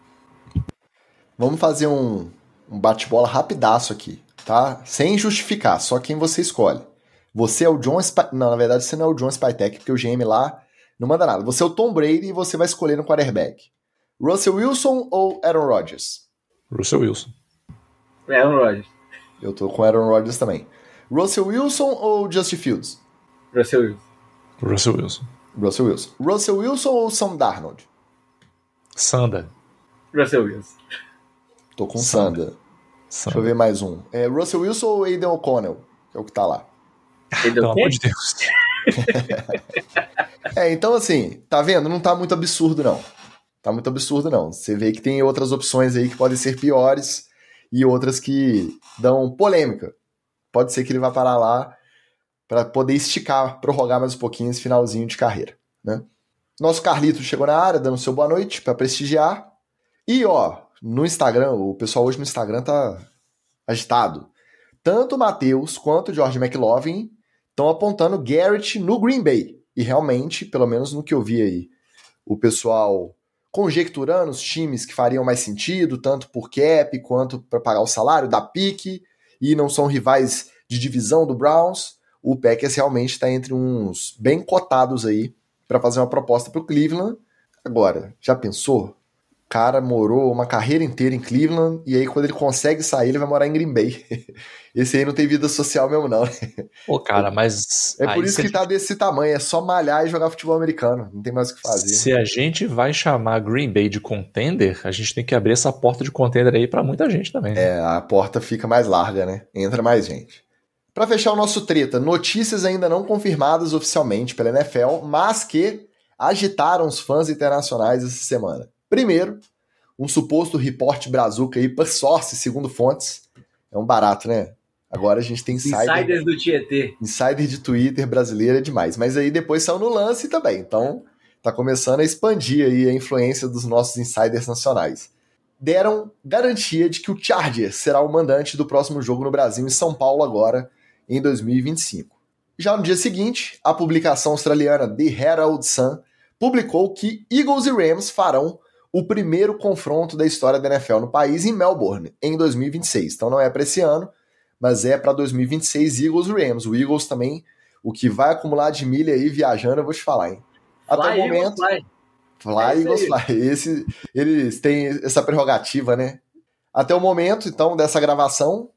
Vamos fazer um bate-bola rapidaço aqui, tá? Sem justificar, só quem você escolhe. Você é o John Não, na verdade você não é o John Spytek, porque o GM lá não manda nada. Você é o Tom Brady e você vai escolher no quarterback. Russell Wilson ou Aaron Rodgers? Russell Wilson. Aaron Rodgers. Eu tô com Aaron Rodgers também. Russell Wilson ou Justin Fields? Russell Wilson. Russell Wilson. Russell Wilson. Russell Wilson ou Sam Darnold? Sanda. Russell Wilson. Tô com Sanda. Deixa eu ver mais um. Russell Wilson ou Aiden O'Connell? Que é o que tá lá. Pelo amor de Deus. Então assim, tá vendo? Não tá muito absurdo, não. Tá muito absurdo, não. Você vê que tem outras opções aí que podem ser piores e outras que dão polêmica. Pode ser que ele vá parar lá para poder esticar, prorrogar mais um pouquinho esse finalzinho de carreira, né? Nosso Carlito chegou na área, dando seu boa noite para prestigiar. E, ó, no Instagram, o pessoal hoje no Instagram tá agitado. Tanto o Matheus quanto o George McLaughlin estão apontando Garrett no Green Bay. E realmente, pelo menos no que eu vi aí, o pessoal conjecturando os times que fariam mais sentido, tanto por cap quanto para pagar o salário da pique, e não são rivais de divisão do Browns, o Packers realmente está entre uns bem cotados aí para fazer uma proposta para o Cleveland. Agora, já pensou? O cara morou uma carreira inteira em Cleveland e aí quando ele consegue sair, ele vai morar em Green Bay. Esse aí não tem vida social mesmo não. Pô, cara, mas... É por isso que tá desse tamanho, é só malhar e jogar futebol americano, não tem mais o que fazer. Se a gente vai chamar Green Bay de contender, a gente tem que abrir essa porta de contender aí pra muita gente também. Né? A porta fica mais larga, né? Entra mais gente. Pra fechar o nosso treta, notícias ainda não confirmadas oficialmente pela NFL, mas que agitaram os fãs internacionais essa semana. Primeiro, um suposto reporte brazuca aí, per source, segundo fontes. É um barato, né? Agora a gente tem insiders do Tietê. Insider de Twitter brasileiro é demais. Mas aí depois saiu no lance também. Então tá começando a expandir aí a influência dos nossos insiders nacionais. Deram garantia de que o Chargers será o mandante do próximo jogo no Brasil, em São Paulo agora, em 2025. Já no dia seguinte, a publicação australiana The Herald Sun publicou que Eagles e Rams farão o primeiro confronto da história da NFL no país em Melbourne, em 2026. Então não é para esse ano, mas é para 2026 Eagles e Rams. O Eagles também, o que vai acumular de milha aí viajando, eu vou te falar, hein? Até o momento... Fly, Eagles, Fly. Eles têm essa prerrogativa, né? Até o momento, então, dessa gravação,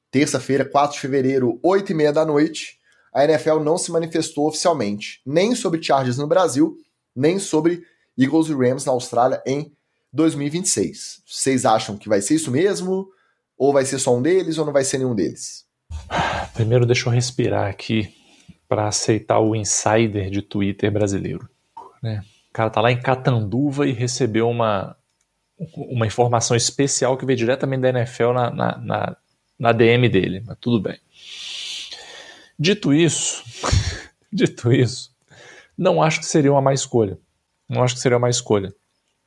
terça-feira, 4 de fevereiro, 8h30 da noite, a NFL não se manifestou oficialmente, nem sobre Chargers no Brasil, nem sobre Eagles e Rams na Austrália em 2026. Vocês acham que vai ser isso mesmo? Ou vai ser só um deles, ou não vai ser nenhum deles? Primeiro deixa eu respirar aqui para aceitar o insider de Twitter brasileiro. Né? O cara tá lá em Catanduva e recebeu uma informação especial que veio diretamente da NFL na DM dele, mas tudo bem. Dito isso, não acho que seria uma má escolha.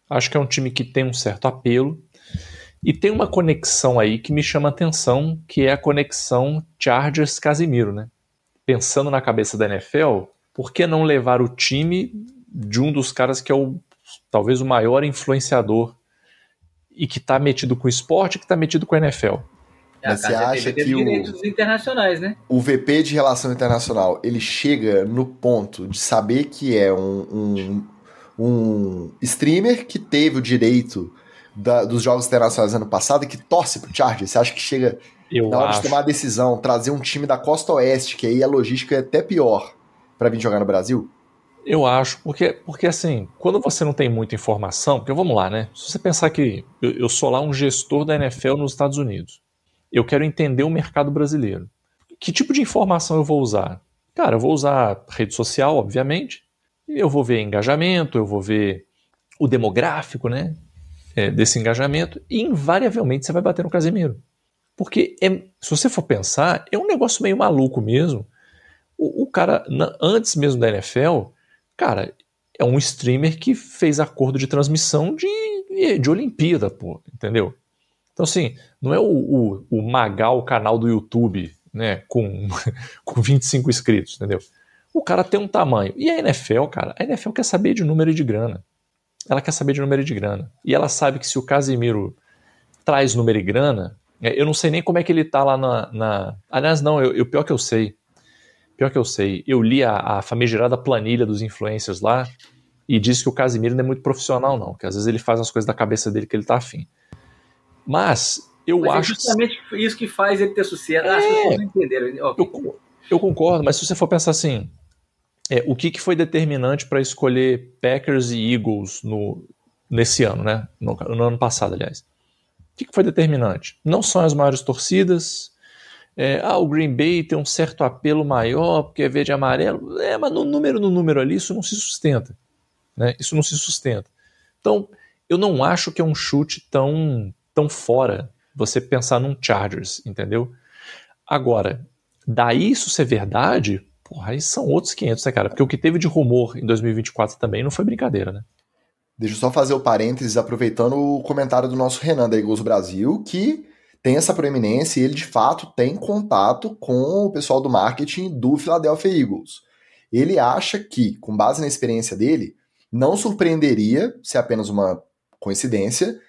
Acho que é um time que tem um certo apelo e tem uma conexão aí que me chama a atenção, que é a conexão Chargers-Casimiro, né? Pensando na cabeça da NFL, por que não levar o time de um dos caras que é talvez o maior influenciador e que está metido com o esporte e que está metido com a NFL? Mas você acha que direitos internacionais, né? O VP de Relação Internacional, ele chega no ponto de saber que é um streamer que teve o direito dos jogos internacionais ano passado e que torce pro Chargers? Você acha que chega na hora de tomar a decisão, trazer um time da Costa Oeste, que aí a logística é até pior, para vir jogar no Brasil? Eu acho, porque assim, quando você não tem muita informação, porque vamos lá, né? Se você pensar que eu sou lá um gestor da NFL nos Estados Unidos, eu quero entender o mercado brasileiro. Que tipo de informação eu vou usar? Cara, eu vou usar rede social, obviamente, e eu vou ver engajamento, eu vou ver o demográfico, né? Desse engajamento, e invariavelmente você vai bater no Casemiro. Porque, se você for pensar, é um negócio meio maluco mesmo. O cara, antes mesmo da NFL, cara, é um streamer que fez acordo de transmissão de Olimpíada, pô, entendeu? Então, assim, não é o Magal, o canal do YouTube, né, com 25 inscritos, entendeu? O cara tem um tamanho. E a NFL, cara, a NFL quer saber de número e de grana. Ela quer saber de número e de grana. E ela sabe que se o Casemiro traz número e grana, eu não sei nem como é que ele tá lá Aliás, não, pior que eu sei. Pior que eu sei. Eu li a famigerada planilha dos influencers lá e disse que o Casemiro não é muito profissional, não. Que às vezes ele faz as coisas da cabeça dele que ele tá afim. Mas é justamente isso que faz ele ter sucesso. As pessoas não entenderam. Okay. Eu concordo, mas se você for pensar assim, o que foi determinante para escolher Packers e Eagles nesse ano, né? No ano passado, aliás. O que foi determinante? Não são as maiores torcidas. O Green Bay tem um certo apelo maior porque é verde e amarelo. Mas no número ali isso não se sustenta. Né? Isso não se sustenta. Então, eu não acho que é um chute tão fora você pensar num Chargers, entendeu? Agora, daí isso ser verdade, porra, aí são outros 500, né, cara? Porque o que teve de rumor em 2024 também não foi brincadeira, né? Deixa eu só fazer o parênteses, aproveitando o comentário do nosso Renan da Eagles Brasil, que tem essa proeminência e ele, de fato, tem contato com o pessoal do marketing do Philadelphia Eagles. Ele acha que, com base na experiência dele, não surpreenderia se é apenas uma coincidência,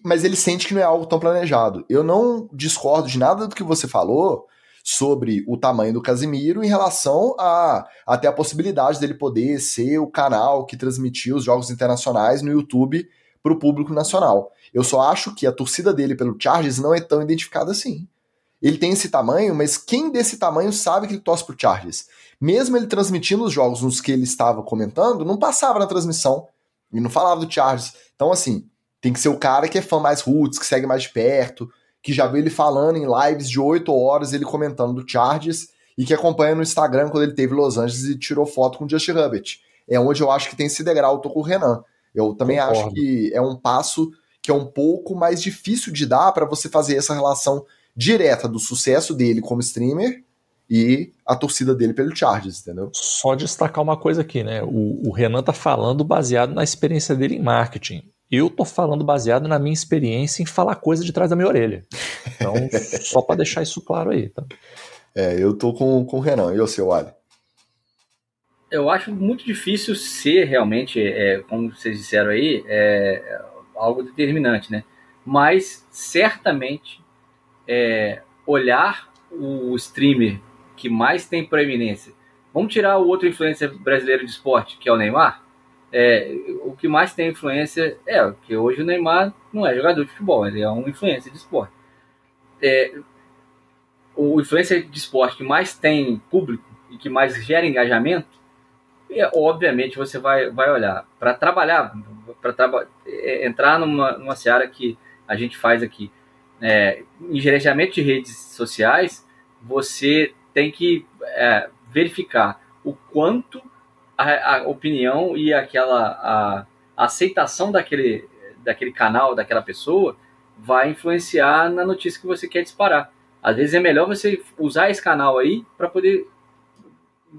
mas ele sente que não é algo tão planejado. Eu não discordo de nada do que você falou sobre o tamanho do Casemiro em relação a até a possibilidade dele poder ser o canal que transmitiu os jogos internacionais no YouTube para o público nacional. Eu só acho que a torcida dele pelo Chargers não é tão identificada assim. Ele tem esse tamanho, mas quem desse tamanho sabe que ele torce pro Chargers? Mesmo ele transmitindo os jogos nos que ele estava comentando, não passava na transmissão e não falava do Chargers. Então, assim, tem que ser o cara que é fã mais roots, que segue mais de perto, que já viu ele falando em lives de 8 horas, ele comentando do Chargers, e que acompanha no Instagram quando ele teve em Los Angeles e tirou foto com o Justin Herbert. É onde eu acho que tem esse degrau, eu tô com o Renan. Eu também acho que é um passo que é um pouco mais difícil de dar para você fazer essa relação direta do sucesso dele como streamer e a torcida dele pelo Chargers, entendeu? Só destacar uma coisa aqui, né? O Renan tá falando baseado na experiência dele em marketing. Eu tô falando baseado na minha experiência em falar coisa de trás da minha orelha. Então, só para deixar isso claro aí, tá? Eu tô com o Renan. E o seu, Ali? Eu acho muito difícil ser realmente, como vocês disseram aí, algo determinante, né? Mas, certamente, olhar o streamer que mais tem proeminência. Vamos tirar o outro influencer brasileiro de esporte, que é o Neymar. O que mais tem influência que hoje o Neymar não é jogador de futebol, ele é um influencer de esporte. O influencer de esporte que mais tem público e que mais gera engajamento, obviamente você vai olhar para trabalhar, entrar numa seara que a gente faz aqui. Em gerenciamento de redes sociais, você tem que verificar o quanto a opinião e a aceitação daquele canal, daquela pessoa, vai influenciar na notícia que você quer disparar. Às vezes é melhor você usar esse canal aí para poder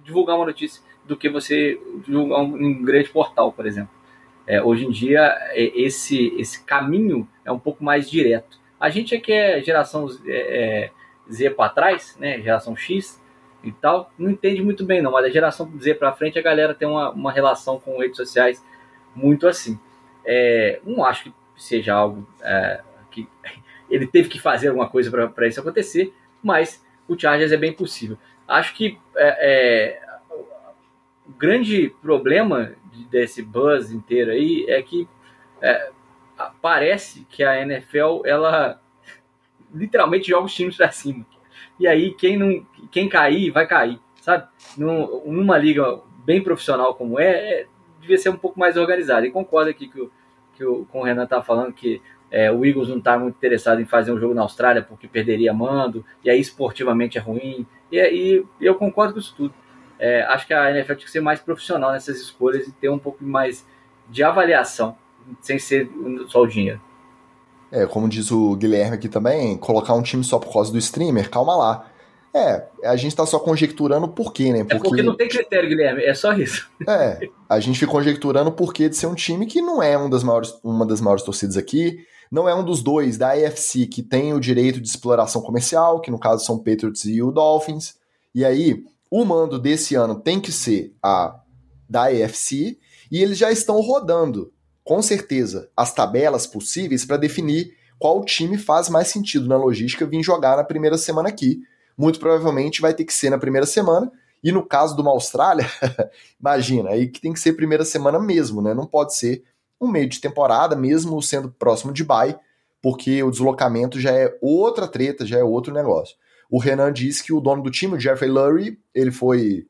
divulgar uma notícia do que você divulgar um grande portal, por exemplo. Hoje em dia, esse caminho é um pouco mais direto. A gente que é geração Z para trás, né, geração X e tal, não entende muito bem não, mas a geração Z para frente a galera tem uma relação com redes sociais muito assim. Não acho que seja algo que ele teve que fazer alguma coisa para isso acontecer, mas o Chargers é bem possível. Acho que o grande problema desse buzz inteiro aí é que parece que a NFL, ela literalmente joga os times para cima. E aí quem cair, vai cair, sabe? Numa liga bem profissional como devia ser um pouco mais organizado. E concordo aqui com o Renan estava falando que o Eagles não está muito interessado em fazer um jogo na Austrália porque perderia mando, e aí esportivamente é ruim. E eu concordo com isso tudo. Acho que a NFL tinha que ser mais profissional nessas escolhas e ter um pouco mais de avaliação, sem ser só o dinheiro. Como diz o Guilherme aqui também, colocar um time só por causa do streamer, calma lá. A gente tá só conjecturando o porquê, né? Porque não tem critério, Guilherme, é só isso. A gente fica conjecturando o porquê de ser um time que não é uma das maiores torcidas aqui, não é um dos dois da AFC que tem o direito de exploração comercial, que no caso são o Patriots e o Dolphins, e aí o mando desse ano tem que ser a da AFC, e eles já estão rodando, com certeza, as tabelas possíveis para definir qual time faz mais sentido na logística vir jogar na primeira semana aqui. Muito provavelmente vai ter que ser na primeira semana, e no caso de uma Austrália, imagina, aí que tem que ser primeira semana mesmo, né? Não pode ser um meio de temporada, mesmo sendo próximo de bye, porque o deslocamento já é outra treta, já é outro negócio. O Renan disse que o dono do time, o Jeffrey Lurie, ele foi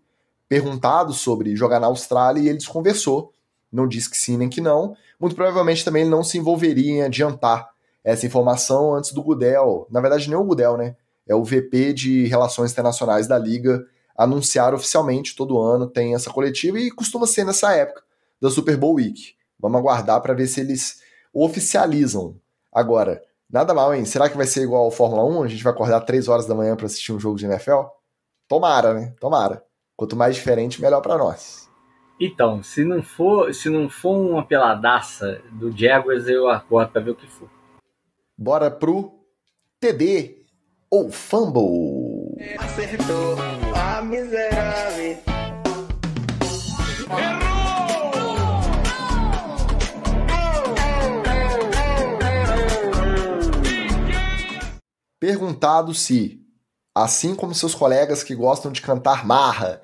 perguntado sobre jogar na Austrália e ele desconversou, não disse que sim nem que não. Muito provavelmente também ele não se envolveria em adiantar essa informação antes do Goodell, na verdade nem o Goodell, né? É o VP de Relações Internacionais da Liga anunciar oficialmente, todo ano tem essa coletiva e costuma ser nessa época da Super Bowl Week. Vamos aguardar para ver se eles oficializam. Agora, nada mal, hein? Será que vai ser igual ao Fórmula 1? A gente vai acordar 3 horas da manhã para assistir um jogo de NFL? Tomara, né? Tomara. Quanto mais diferente, melhor para nós. Então, se não for uma peladaça do Jaguars, eu acordo para ver o que for. Bora pro TD ou Fumble. Acertou a miserável. Perguntado se, assim como seus colegas que gostam de cantar marra,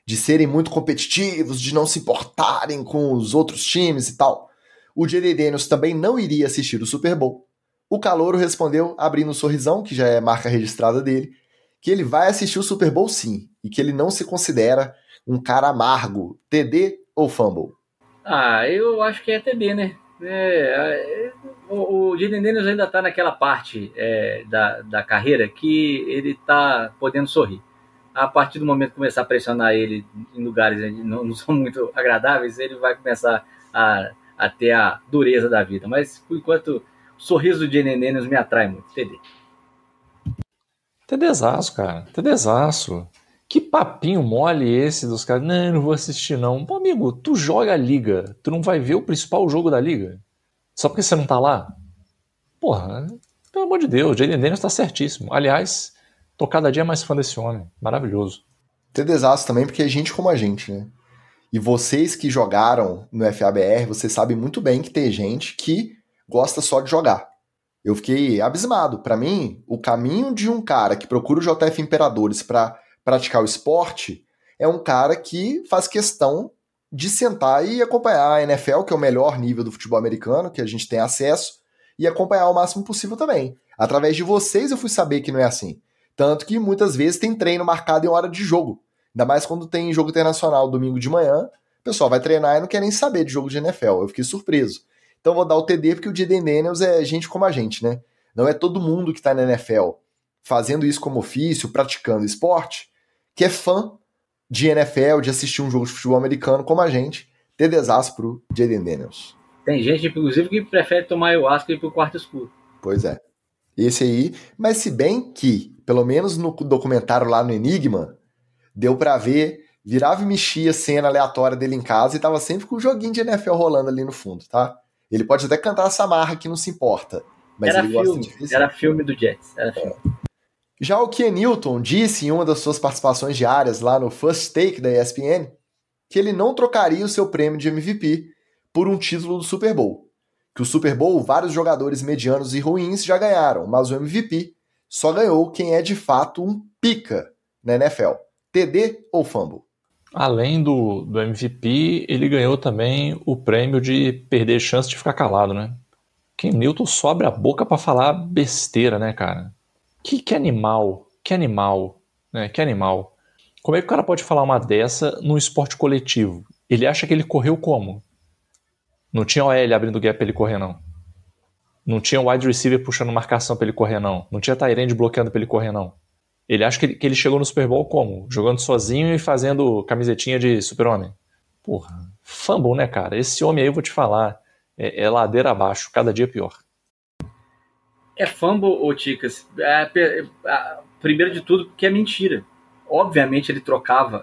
de serem muito competitivos, de não se importarem com os outros times e tal, o J.D. Daniels também não iria assistir o Super Bowl. O calouro respondeu, abrindo um sorrisão, que já é marca registrada dele, que ele vai assistir o Super Bowl sim, e que ele não se considera um cara amargo. TD ou Fumble? Eu acho que é TD, né? O J.D. Daniels ainda está naquela parte da carreira que ele está podendo sorrir. A partir do momento que começar a pressionar ele em lugares que não são muito agradáveis, ele vai começar a ter a dureza da vida. Mas, por enquanto, o sorriso do J.D. Daniels me atrai muito. TD. TDzaço, cara. TDzaço. Que papinho mole esse dos caras. Não, eu não vou assistir, não. Pô, amigo, tu joga a liga. Tu não vai ver o principal jogo da liga? Só porque você não tá lá? Porra, pelo amor de Deus, J.D. Daniels tá certíssimo. Aliás, tô cada dia mais fã desse homem. Maravilhoso. TDzaço também, porque é gente como a gente, né? E vocês que jogaram no FABR, vocês sabem muito bem que tem gente que gosta só de jogar. Eu fiquei abismado. Pra mim, o caminho de um cara que procura o JF Imperadores pra praticar o esporte é um cara que faz questão de sentar e acompanhar a NFL, que é o melhor nível do futebol americano, que a gente tem acesso, e acompanhar o máximo possível também. Através de vocês eu fui saber que não é assim. Tanto que muitas vezes tem treino marcado em hora de jogo. Ainda mais quando tem jogo internacional domingo de manhã, o pessoal vai treinar e não quer nem saber de jogo de NFL. Eu fiquei surpreso. Então eu vou dar o TD porque o J.D. Daniels é gente como a gente, né? Não é todo mundo que tá na NFL fazendo isso como ofício, praticando esporte, que é fã de NFL, de assistir um jogo de futebol americano como a gente. TDzaço pro J.D. Daniels. Tem gente, inclusive, que prefere tomar ayahuasca e ir pro quarto escuro. Pois é. Esse aí, mas se bem que, pelo menos no documentário lá no Enigma, deu pra ver, virava e mexia cena aleatória dele em casa e tava sempre com o joguinho de NFL rolando ali no fundo, tá? Ele pode até cantar essa marra que não se importa. Mas ele gosta de fazer. Era filme do Jets. Era filme. Já o Ken Newton disse em uma das suas participações diárias lá no First Take da ESPN que ele não trocaria o seu prêmio de MVP por um título do Super Bowl. Que o Super Bowl vários jogadores medianos e ruins já ganharam, mas o MVP só ganhou quem é de fato um pica na NFL. TD ou Fumble? Além do MVP, ele ganhou também o prêmio de perder chance de ficar calado, né? Ken Newton só abre a boca pra falar besteira, né, cara? Que animal, né? Que animal. Como é que o cara pode falar uma dessa num esporte coletivo? Ele acha que ele correu como? Não tinha OL abrindo gap pra ele correr, não. Não tinha wide receiver puxando marcação pra ele correr, não. Não tinha tight end bloqueando pra ele correr, não. Ele acha que ele chegou no Super Bowl como? Jogando sozinho e fazendo camisetinha de super-homem. Porra, fumble, né, cara? Esse homem aí, eu vou te falar, é ladeira abaixo, cada dia pior. É fumble, ô Ticas? Primeiro de tudo, porque é mentira. Obviamente ele trocava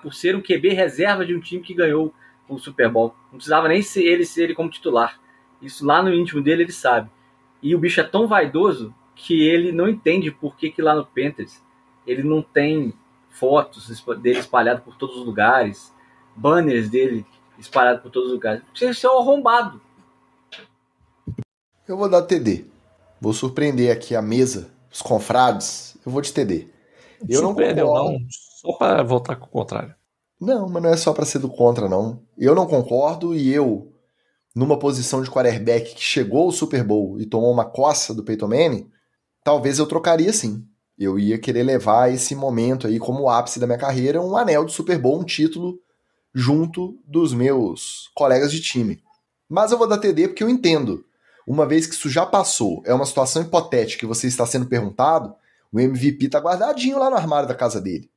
por ser um QB reserva de um time que ganhou o Super Bowl. Não precisava nem ser ele como titular. Isso lá no íntimo dele ele sabe. E o bicho é tão vaidoso que ele não entende por que lá no Panthers ele não tem fotos dele espalhadas por todos os lugares, banners dele espalhados por todos os lugares. Isso é um arrombado. Eu vou dar TD. Vou surpreender aqui a mesa, os confrades. Eu vou de TD. Eu não concordo. Não, só para voltar com o contrário. Não, mas não é só para ser do contra, não. Eu não concordo e eu, numa posição de quarterback que chegou ao Super Bowl e tomou uma coça do Peyton Manning, talvez eu trocaria sim. Eu ia querer levar esse momento aí como o ápice da minha carreira, um anel de Super Bowl, um título junto dos meus colegas de time. Mas eu vou dar TD porque eu entendo. Uma vez que isso já passou, é uma situação hipotética que você está sendo perguntado, o MVP tá guardadinho lá no armário da casa dele.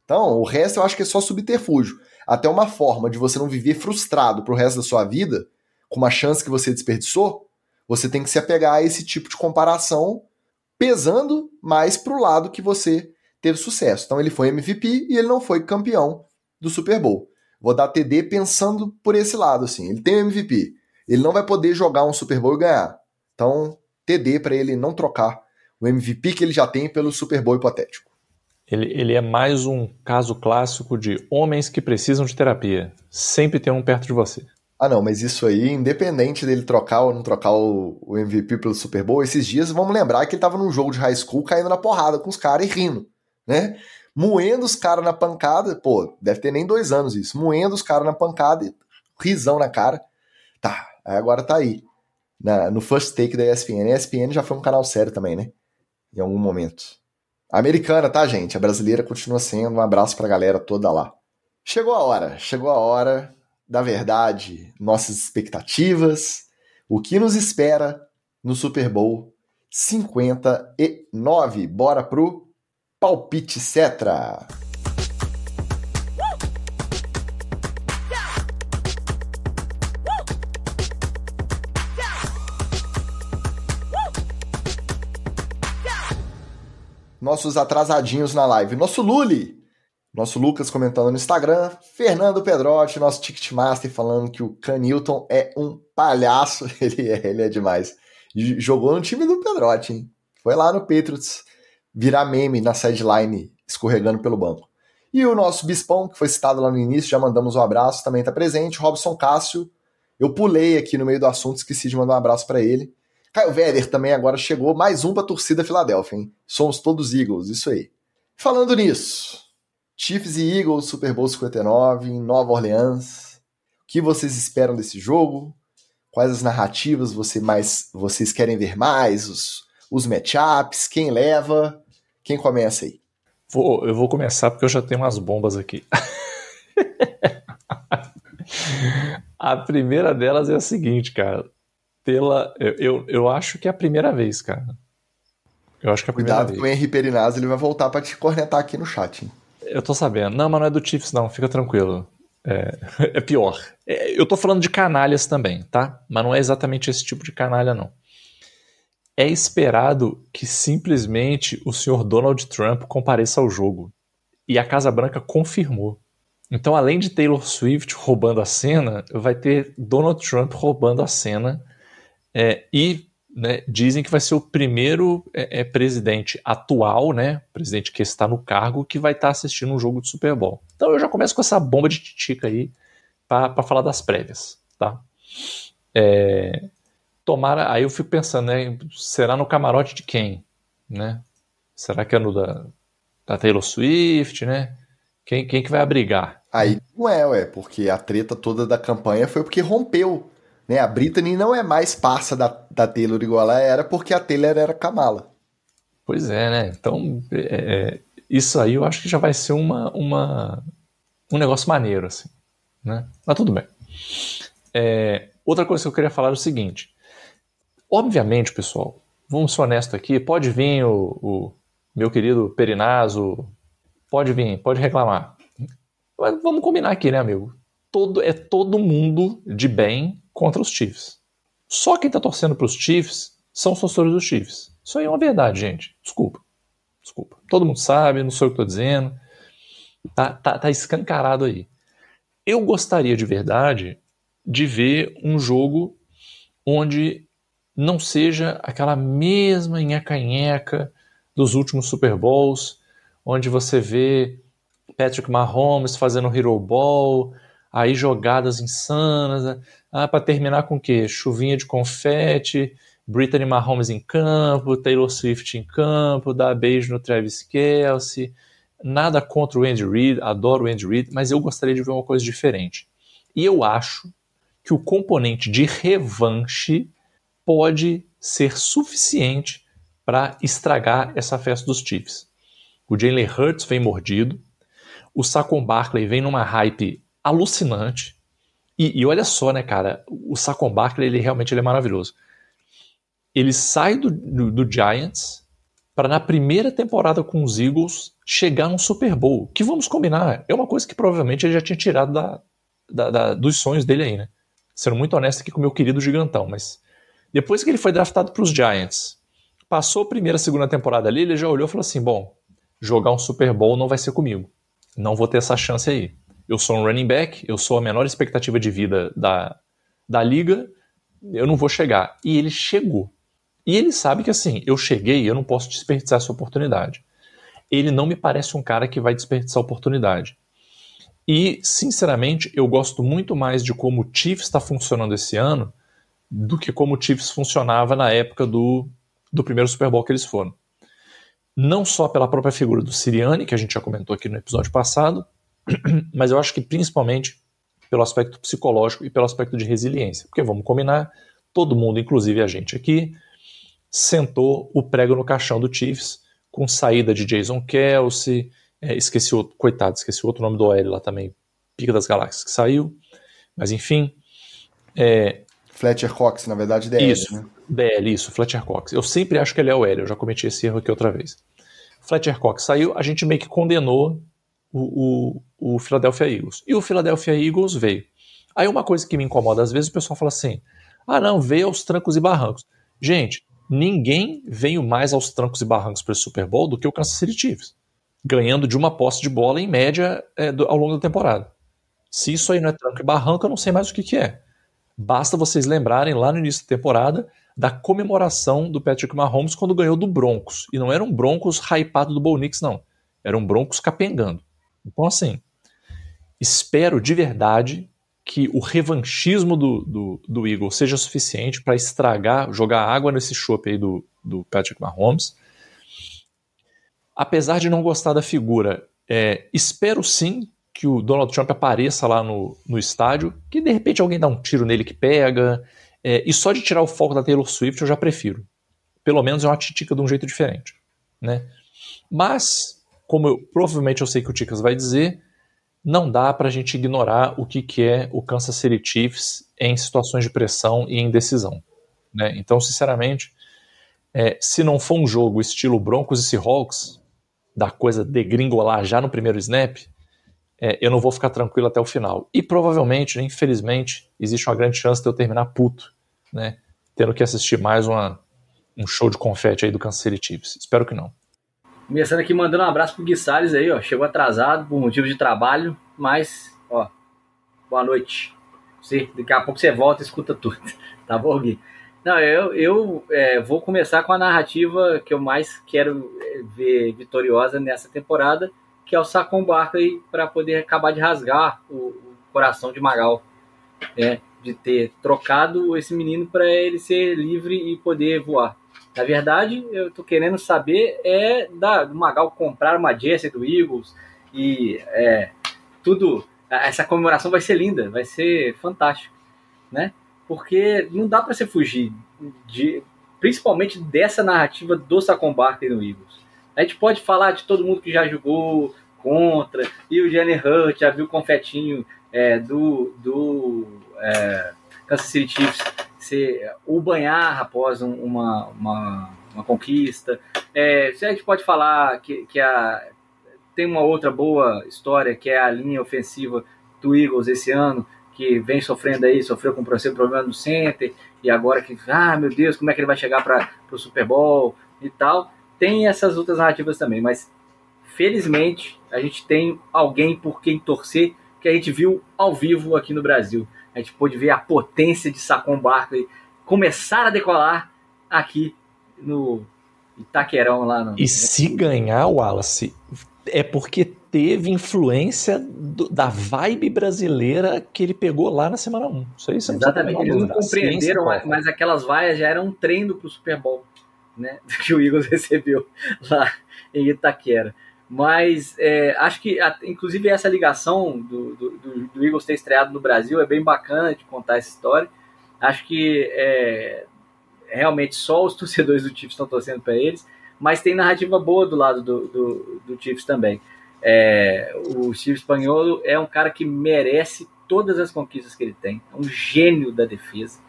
Então, o resto eu acho que é só subterfúgio. Até uma forma de você não viver frustrado pro resto da sua vida, com uma chance que você desperdiçou, você tem que se apegar a esse tipo de comparação, pesando mais pro lado que você teve sucesso. Então ele foi MVP e ele não foi campeão do Super Bowl. Vou dar TD pensando por esse lado, assim. Ele tem o MVP. Ele não vai poder jogar um Super Bowl e ganhar. Então, TD para ele não trocar o MVP que ele já tem pelo Super Bowl hipotético. Ele é mais um caso clássico de homens que precisam de terapia. Sempre tem um perto de você. Ah não, mas isso aí, independente dele trocar ou não trocar o MVP pelo Super Bowl, esses dias vamos lembrar que ele tava num jogo de high school caindo na porrada com os caras e rindo, né? Moendo os caras na pancada, pô, deve ter nem 2 anos isso, moendo os caras na pancada e risão na cara. Tá, agora tá aí, no First Take da ESPN. A ESPN já foi um canal sério também, né? Em algum momento. A americana, tá, gente? A brasileira continua sendo. Um abraço pra galera toda lá. Chegou a hora da verdade, nossas expectativas, o que nos espera no Super Bowl 59. Bora pro palpite Cetra. Nossos atrasadinhos na live. Nosso Luli, nosso Lucas comentando no Instagram, Fernando Pedrotti, nosso Ticketmaster, falando que o Canilton é um palhaço. Ele é demais. Jogou no time do Pedrotti, hein? Foi lá no Patriots virar meme na sideline, escorregando pelo banco. E o nosso Bispão, que foi citado lá no início, já mandamos um abraço, também está presente. Robson Cássio, eu pulei aqui no meio do assunto, esqueci de mandar um abraço para ele. Caio Véder também agora chegou, mais um para a torcida Filadélfia, hein? Somos todos Eagles, isso aí. Falando nisso, Chiefs e Eagles, Super Bowl 59, em Nova Orleans. O que vocês esperam desse jogo? Quais as narrativas vocês querem ver mais? Os matchups? Quem leva? Quem começa aí? Eu vou começar porque eu já tenho umas bombas aqui. A primeira delas é a seguinte, cara. Eu acho que é a primeira vez, cara. Eu acho que é a primeira Cuidado vez. que o Henry Perinazzi ele vai voltar pra te cornetar aqui no chat, hein? Eu tô sabendo. Não, mas não é do Chiefs, não. Fica tranquilo. É pior. Eu tô falando de canalhas também, tá? Mas não é exatamente esse tipo de canalha, não. É esperado que simplesmente o senhor Donald Trump compareça ao jogo. E a Casa Branca confirmou. Então, além de Taylor Swift roubando a cena, vai ter Donald Trump roubando a cena. E né, dizem que vai ser o primeiro presidente atual, né, presidente que está no cargo, que vai estar assistindo um jogo de Super Bowl. Então eu já começo com essa bomba de titica aí para falar das prévias, tá? Tomara, aí eu fico pensando, né, será no camarote de quem, né? Será que é no da Taylor Swift, né? Quem que vai abrigar? Aí não porque a treta toda da campanha foi porque rompeu. Né, a Britney não é mais parça da Taylor igual ela era, porque a Taylor era Kamala. Pois é, né? Então, Isso aí eu acho que já vai ser um negócio maneiro, assim, né? Mas tudo bem. Outra coisa que eu queria falar é o seguinte. Obviamente, pessoal, vamos ser honestos aqui, pode vir o meu querido Perinazo, pode vir, pode reclamar. Mas vamos combinar aqui, né, amigo? Todo mundo de bem contra os Chiefs. Só quem tá torcendo pros Chiefs são os torcedores dos Chiefs. Isso aí é uma verdade, gente. Desculpa. Todo mundo sabe, não sou eu que tô dizendo. Tá escancarado aí. Eu gostaria de verdade de ver um jogo onde não seja aquela mesma nheca-nheca dos últimos Super Bowls, onde você vê Patrick Mahomes fazendo Hero Ball, aí jogadas insanas, para terminar com o quê? Chuvinha de confete, Brittany Mahomes em campo, Taylor Swift em campo, dar beijo no Travis Kelce. Nada contra o Andy Reid, adoro o Andy Reid, mas eu gostaria de ver uma coisa diferente. E eu acho que o componente de revanche pode ser suficiente para estragar essa festa dos Chiefs. O Jalen Hurts vem mordido, o Saquon Barkley vem numa hype alucinante, e olha só, né, cara, o Saquon Barkley, ele é maravilhoso. Ele sai do Giants para na primeira temporada com os Eagles chegar num Super Bowl, que vamos combinar, é uma coisa que provavelmente ele já tinha tirado dos sonhos dele aí, né? Sendo muito honesto aqui com o meu querido gigantão, mas depois que ele foi draftado para os Giants, passou a primeira, segunda temporada ali, ele já olhou e falou assim, bom, jogar um Super Bowl não vai ser comigo, não vou ter essa chance aí. Eu sou um running back, eu sou a menor expectativa de vida da liga, eu não vou chegar. E ele chegou. E ele sabe que assim, eu cheguei e eu não posso desperdiçar essa oportunidade. Ele não me parece um cara que vai desperdiçar a oportunidade. E, sinceramente, eu gosto muito mais de como o Chiefs está funcionando esse ano do que como o Chiefs funcionava na época do primeiro Super Bowl que eles foram. Não só pela própria figura do Sirianni, que a gente já comentou aqui no episódio passado, mas eu acho que principalmente pelo aspecto psicológico e pelo aspecto de resiliência. Porque, vamos combinar, todo mundo, inclusive a gente aqui, sentou o prego no caixão do Chiefs com saída de Jason Kelce, esqueci outro nome do OL lá também, Pica das Galáxias, que saiu, mas enfim. Fletcher Cox, na verdade, DL, isso, né? DL, isso, Fletcher Cox. Eu sempre acho que ele é OL, eu já cometi esse erro aqui outra vez. Fletcher Cox saiu, a gente meio que condenou o Philadelphia Eagles. E o Philadelphia Eagles veio. Aí uma coisa que me incomoda, às vezes o pessoal fala assim, não, veio aos trancos e barrancos. Gente, ninguém veio mais aos trancos e barrancos para esse Super Bowl do que o Kansas City Chiefs, ganhando de uma posse de bola em média ao longo da temporada. Se isso aí não é tranco e barranco, eu não sei mais o que é. Basta vocês lembrarem lá no início da temporada da comemoração do Patrick Mahomes quando ganhou do Broncos. E não era um Broncos hypado do Bo Nix, não. Era um Broncos capengando. Então, assim, espero de verdade que o revanchismo do Eagles seja suficiente para jogar água nesse chope aí do Patrick Mahomes. Apesar de não gostar da figura, espero sim que o Donald Trump apareça lá no estádio, que de repente alguém dá um tiro nele que pega, e só de tirar o foco da Taylor Swift eu já prefiro. Pelo menos é uma titica de um jeito diferente, né? Mas, como provavelmente eu sei que o Ticas vai dizer, não dá pra gente ignorar o que é o Kansas City Chiefs em situações de pressão e indecisão, né? Então, sinceramente, se não for um jogo estilo Broncos e Seahawks, da coisa degringolar já no primeiro snap, eu não vou ficar tranquilo até o final. E provavelmente, né, infelizmente, existe uma grande chance de eu terminar puto, né, tendo que assistir mais um show de confete aí do Kansas City Chiefs. Espero que não. Começando aqui mandando um abraço pro Gui Salles aí, ó. Chegou atrasado por motivo de trabalho, mas, ó, boa noite. Daqui a pouco você volta e escuta tudo. Tá bom, Gui? Não, eu vou começar com a narrativa que eu mais quero ver vitoriosa nessa temporada, que é o Saquon Barkley, para poder acabar de rasgar o coração de Magal, né? De ter trocado esse menino para ele ser livre e poder voar. Na verdade, eu tô querendo saber do Magal comprar uma jersey do Eagles e tudo. Essa comemoração vai ser linda, vai ser fantástico, né? Porque não dá para você fugir principalmente dessa narrativa do Saquon Barkley no Eagles. A gente pode falar de todo mundo que já jogou contra, e o Jalen Hurts, já viu o confetinho do Kansas City Chiefs ser o banhar após uma conquista. A gente pode falar que tem uma outra boa história, que é a linha ofensiva do Eagles esse ano, que vem sofrendo aí, sofreu com o problema no center, e agora que, meu Deus, como é que ele vai chegar para o Super Bowl e tal. Tem essas outras narrativas também, mas felizmente a gente tem alguém por quem torcer, que a gente viu ao vivo aqui no Brasil. A gente pôde ver a potência de Saquon Barkley começar a decolar aqui no Itaquerão. E se ganhar, Wallace, é porque teve influência da vibe brasileira que ele pegou lá na semana 1. Isso aí você não Exatamente, eles não compreenderam, mas aquelas vaias já eram um treino para o Super Bowl, né, que o Eagles recebeu lá em Itaquera. Mas acho que, inclusive, essa ligação do Eagles ter estreado no Brasil é bem bacana de contar essa história. Acho que realmente só os torcedores do Chiefs estão torcendo para eles, mas tem narrativa boa do lado do Chiefs também. O Steve Spagnuolo é um cara que merece todas as conquistas que ele tem, é um gênio da defesa.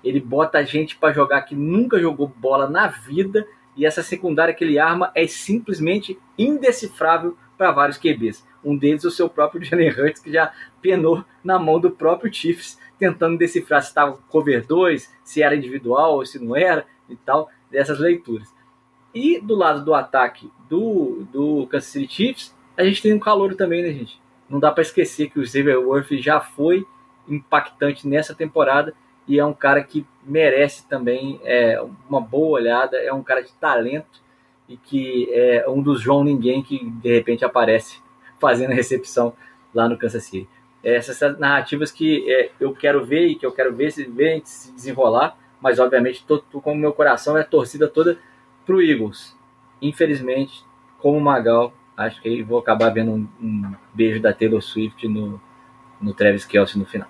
Ele bota a gente para jogar que nunca jogou bola na vida, e essa secundária que ele arma é simplesmente indecifrável para vários QBs. Um deles o seu próprio Jalen Hurts, que já penou na mão do próprio Chiefs, tentando decifrar se estava cover 2, se era individual ou se não era, e tal, dessas leituras. E do lado do ataque do Kansas City Chiefs, a gente tem um calouro também, né, gente? Não dá para esquecer que o Xavier Worth já foi impactante nessa temporada, e é um cara que merece também uma boa olhada, é um cara de talento, e que é um dos João Ninguém que de repente aparece fazendo a recepção lá no Kansas City. Essas narrativas que eu quero ver, e que eu quero ver se desenrolar, mas obviamente tô com o meu coração, a torcida toda pro Eagles. Infelizmente, como o Magal, acho que vou acabar vendo um beijo da Taylor Swift no Travis Kelce no final.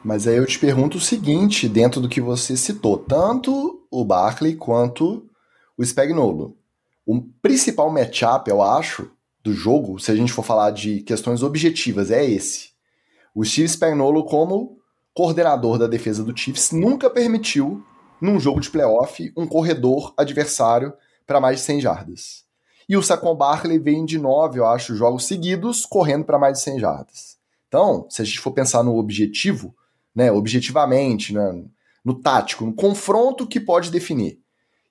Mas aí eu te pergunto o seguinte, dentro do que você citou, tanto o Barkley quanto o Spagnuolo. O principal matchup, eu acho, do jogo, se a gente for falar de questões objetivas, é esse. O Steve Spagnuolo, como coordenador da defesa do Chiefs, nunca permitiu, num jogo de playoff, um corredor adversário para mais de 100 jardas. E o Saquon Barkley vem de 9, eu acho, jogos seguidos, correndo para mais de 100 jardas. Então, se a gente for pensar no objetivo, né, objetivamente, né, no tático, no confronto que pode definir.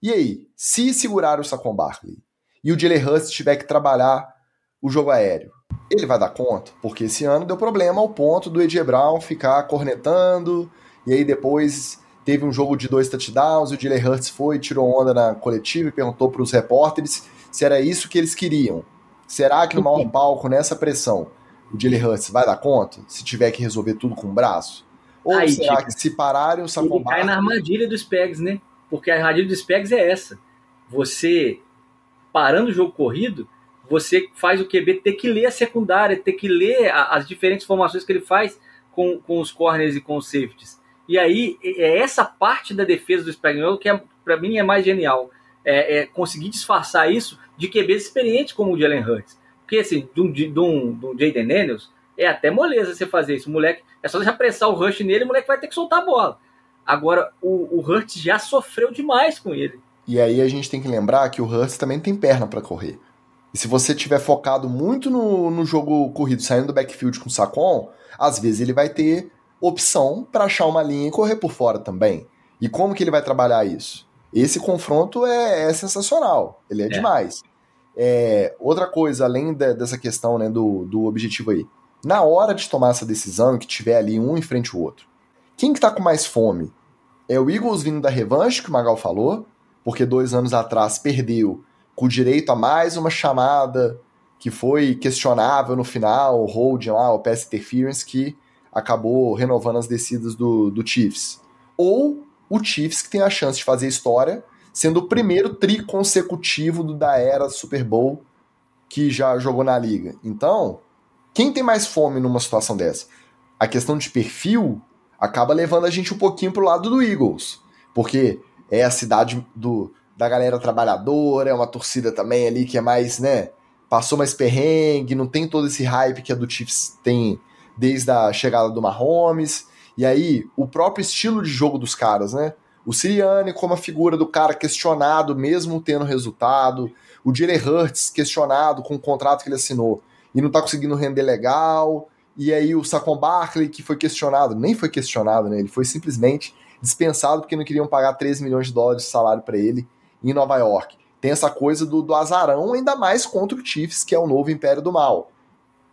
E aí, se segurar o Saquon Barkley e o Jalen Hurts tiver que trabalhar o jogo aéreo, ele vai dar conta? Porque esse ano deu problema ao ponto do A.J. Brown ficar cornetando, e aí depois teve um jogo de 2 touchdowns, e o Jalen Hurts foi, tirou onda na coletiva e perguntou para os repórteres se era isso que eles queriam. Será que no maior palco, nessa pressão, o Jalen Hurts vai dar conta? Se tiver que resolver tudo com o braço? Ou aí, será que se pararem o Saquon Barkley... cai na armadilha dos Spags, né? Porque a armadilha dos Spags é essa. Você, parando o jogo corrido, você faz o QB ter que ler a secundária, ter que ler as diferentes formações que ele faz com os corners e com os safeties. E aí, é essa parte da defesa do Spagnuolo que, para mim, é mais genial. Conseguir disfarçar isso de QBs experientes como o Jalen Hurts. Porque, assim, de um Jayden Daniels, é até moleza você fazer isso. O moleque, é só deixar pressar o rush nele, o moleque vai ter que soltar a bola. Agora, o Hurts já sofreu demais com ele. E aí a gente tem que lembrar que o Hurts também tem perna para correr. E se você tiver focado muito no jogo corrido, saindo do backfield com o Saquon, às vezes ele vai ter opção para achar uma linha e correr por fora também. E como que ele vai trabalhar isso? Esse confronto é sensacional. Ele é demais. Outra coisa, além dessa questão, né, do objetivo aí. Na hora de tomar essa decisão, que tiver ali um em frente ao outro, quem que tá com mais fome? É o Eagles vindo da revanche, que o Magal falou, porque 2 anos atrás perdeu com direito a mais uma chamada que foi questionável no final, o holding lá, o pass interference, que acabou renovando as descidas do Chiefs. Ou o Chiefs, que tem a chance de fazer história, sendo o primeiro tri consecutivo da era Super Bowl que já jogou na liga. Então, quem tem mais fome numa situação dessa? A questão de perfil acaba levando a gente um pouquinho pro lado do Eagles, porque é a cidade da galera trabalhadora, é uma torcida também ali que é mais, né, passou mais perrengue, não tem todo esse hype que a do Chiefs tem desde a chegada do Mahomes, e aí o próprio estilo de jogo dos caras, né, o Sirianni como a figura do cara questionado mesmo tendo resultado, o Jalen Hurts questionado com o contrato que ele assinou e não tá conseguindo render legal, e aí o Saquon Barkley que foi questionado, nem foi questionado, né, ele foi simplesmente dispensado porque não queriam pagar 13 milhões de dólares de salário para ele em Nova York. Tem essa coisa do azarão, ainda mais contra o Chiefs, que é o novo império do mal.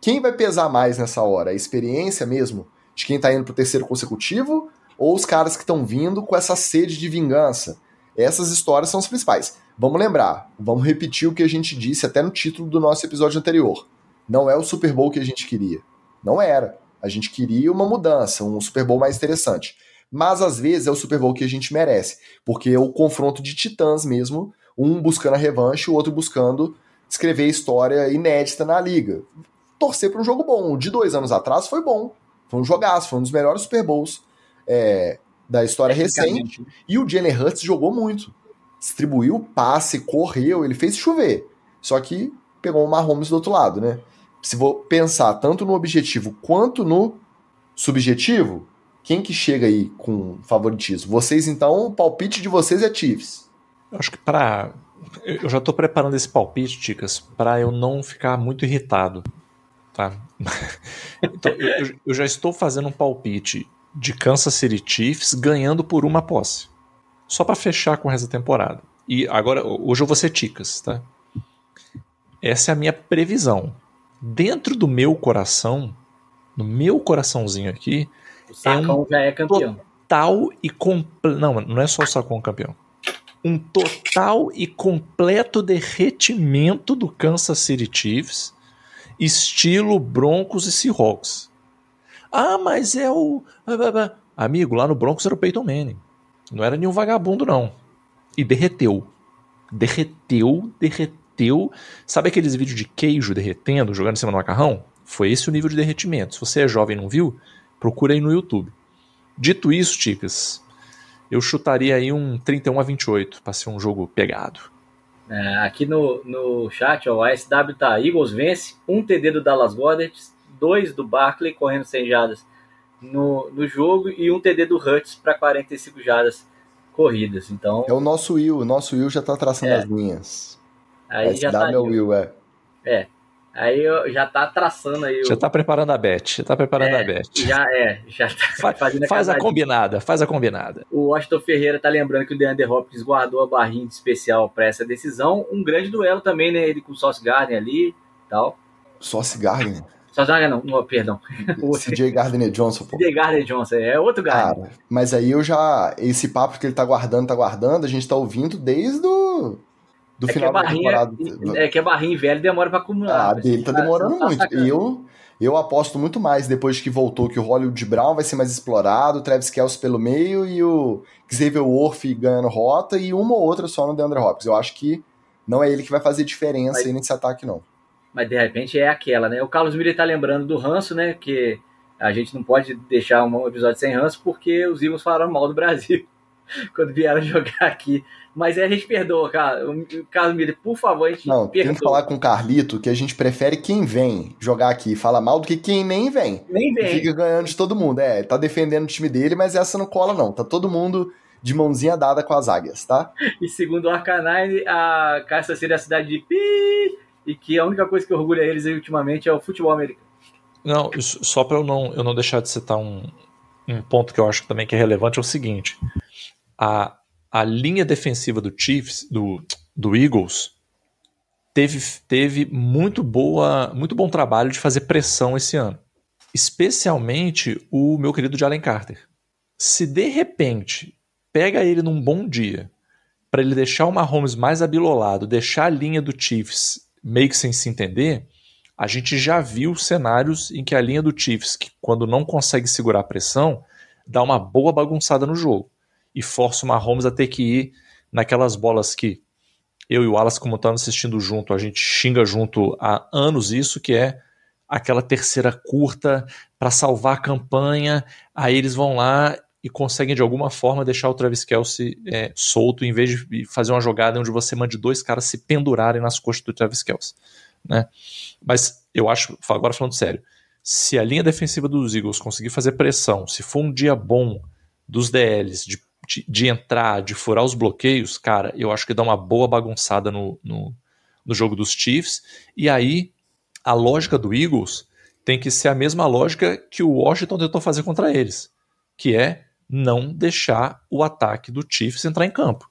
Quem vai pesar mais nessa hora? A experiência mesmo de quem tá indo pro terceiro consecutivo ou os caras que estão vindo com essa sede de vingança? Essas histórias são as principais. Vamos lembrar, vamos repetir o que a gente disse até no título do nosso episódio anterior. Não é o Super Bowl que a gente queria. Não era. A gente queria uma mudança, um Super Bowl mais interessante. Mas às vezes é o Super Bowl que a gente merece, porque é o confronto de titãs mesmo, um buscando a revanche, o outro buscando escrever história inédita na liga. Torcer para um jogo bom. O de 2 anos atrás foi bom, foi um jogaço, foi um dos melhores Super Bowls da história recente, e o Jalen Hurts jogou muito, distribuiu o passe, correu, ele fez chover, só que pegou o Mahomes do outro lado, né? Se vou pensar tanto no objetivo quanto no subjetivo, quem que chega aí com favoritismo? Vocês, então, o palpite de vocês é Chiefs. Eu acho que eu já tô preparando esse palpite, Ticas, para eu não ficar muito irritado, tá? Então, eu já estou fazendo um palpite de Kansas City Chiefs ganhando por uma posse. Só para fechar com essa temporada. E agora, hoje eu vou ser Ticas, tá? Essa é a minha previsão. Dentro do meu coração, no meu coraçãozinho aqui, o Sacão já é campeão. Total e completo. Não é só o Sacão campeão. Um total e completo derretimento do Kansas City Chiefs, estilo Broncos e Seahawks. Ah, mas é o... Amigo, lá no Broncos era o Peyton Manning. Não era nenhum vagabundo, não. E derreteu. Derreteu. Sabe aqueles vídeos de queijo derretendo, jogando em cima do macarrão? Foi esse o nível de derretimento. Se você é jovem e não viu, procura aí no YouTube. Dito isso, Ticas, eu chutaria aí um 31-28 para ser um jogo pegado. Aqui no chat, ó, a SW tá: Eagles vence, 1 TD do Dallas Goedert, 2 do Barkley correndo 100 jardas no jogo e 1 TD do Hurts para 45 jardas corridas. Então, é o nosso Will já tá traçando as linhas. Aí já tá meu Will, Aí já tá traçando aí. Já tá preparando a bet. Já tá fazendo faz a combinada. O Washington Ferreira tá lembrando que o DeAndre Hopkins guardou a barrinha de especial para essa decisão. Um grande duelo também, né? Ele com o Sauce Gardner ali e tal. Sauce Gardner? Sauce Gardner não, perdão. CJ Gardner Johnson, pô. CJ Gardner Johnson, é outro Gardner. Cara, mas aí esse papo que ele tá guardando, a gente tá ouvindo desde do final da temporada. Que a barrinha velha demora pra acumular. Dele tá demorando muito. Eu aposto muito mais depois que voltou, que o Hollywood Brown vai ser mais explorado, o Travis Kelce pelo meio e o Xavier Worthy ganhando rota e uma ou outra só no DeAndre Hopkins. Eu acho que não é ele que vai fazer diferença aí nesse ataque, não. Mas de repente é aquela, né? O Carlos Miller tá lembrando do ranço, né? Que a gente não pode deixar um episódio sem ranço porque os Eagles falaram mal do Brasil quando vieram jogar aqui. Mas aí a gente perdoa, cara. O Carlos Miller, por favor, a gente perdoa. Tem que falar com o Carlito que a gente prefere quem vem jogar aqui e fala mal do que quem nem vem. Nem vem. Fica ganhando de todo mundo. Tá defendendo o time dele, mas essa não cola, não. Tá todo mundo de mãozinha dada com as águias, tá? E segundo o Arcanine, a Kansas City é a cidade de Pi, e que a única coisa que orgulha eles aí ultimamente é o futebol americano. Não, só para eu não deixar de citar um ponto que eu acho também que é relevante, é o seguinte. A linha defensiva do Chiefs, do Eagles, teve muito bom trabalho de fazer pressão esse ano. Especialmente o meu querido Jalen Carter. Se de repente pega ele num bom dia para ele deixar o Mahomes mais abilolado, deixar a linha do Chiefs meio que sem se entender, a gente já viu cenários em que a linha do Chiefs, que quando não consegue segurar a pressão, dá uma boa bagunçada no jogo e força o Mahomes a ter que ir naquelas bolas que eu e o Wallace, como estamos assistindo junto, a gente xinga junto há anos isso, que é aquela terceira curta para salvar a campanha, aí eles vão lá e conseguem de alguma forma deixar o Travis Kelce solto, em vez de fazer uma jogada onde você mande 2 caras se pendurarem nas costas do Travis Kelce, né? Mas eu acho, agora falando sério, se a linha defensiva dos Eagles conseguir fazer pressão, se for um dia bom dos DLs, de entrar, de furar os bloqueios, cara, eu acho que dá uma boa bagunçada no jogo dos Chiefs, e aí a lógica do Eagles tem que ser a mesma lógica que o Washington tentou fazer contra eles, que é não deixar o ataque do Chiefs entrar em campo.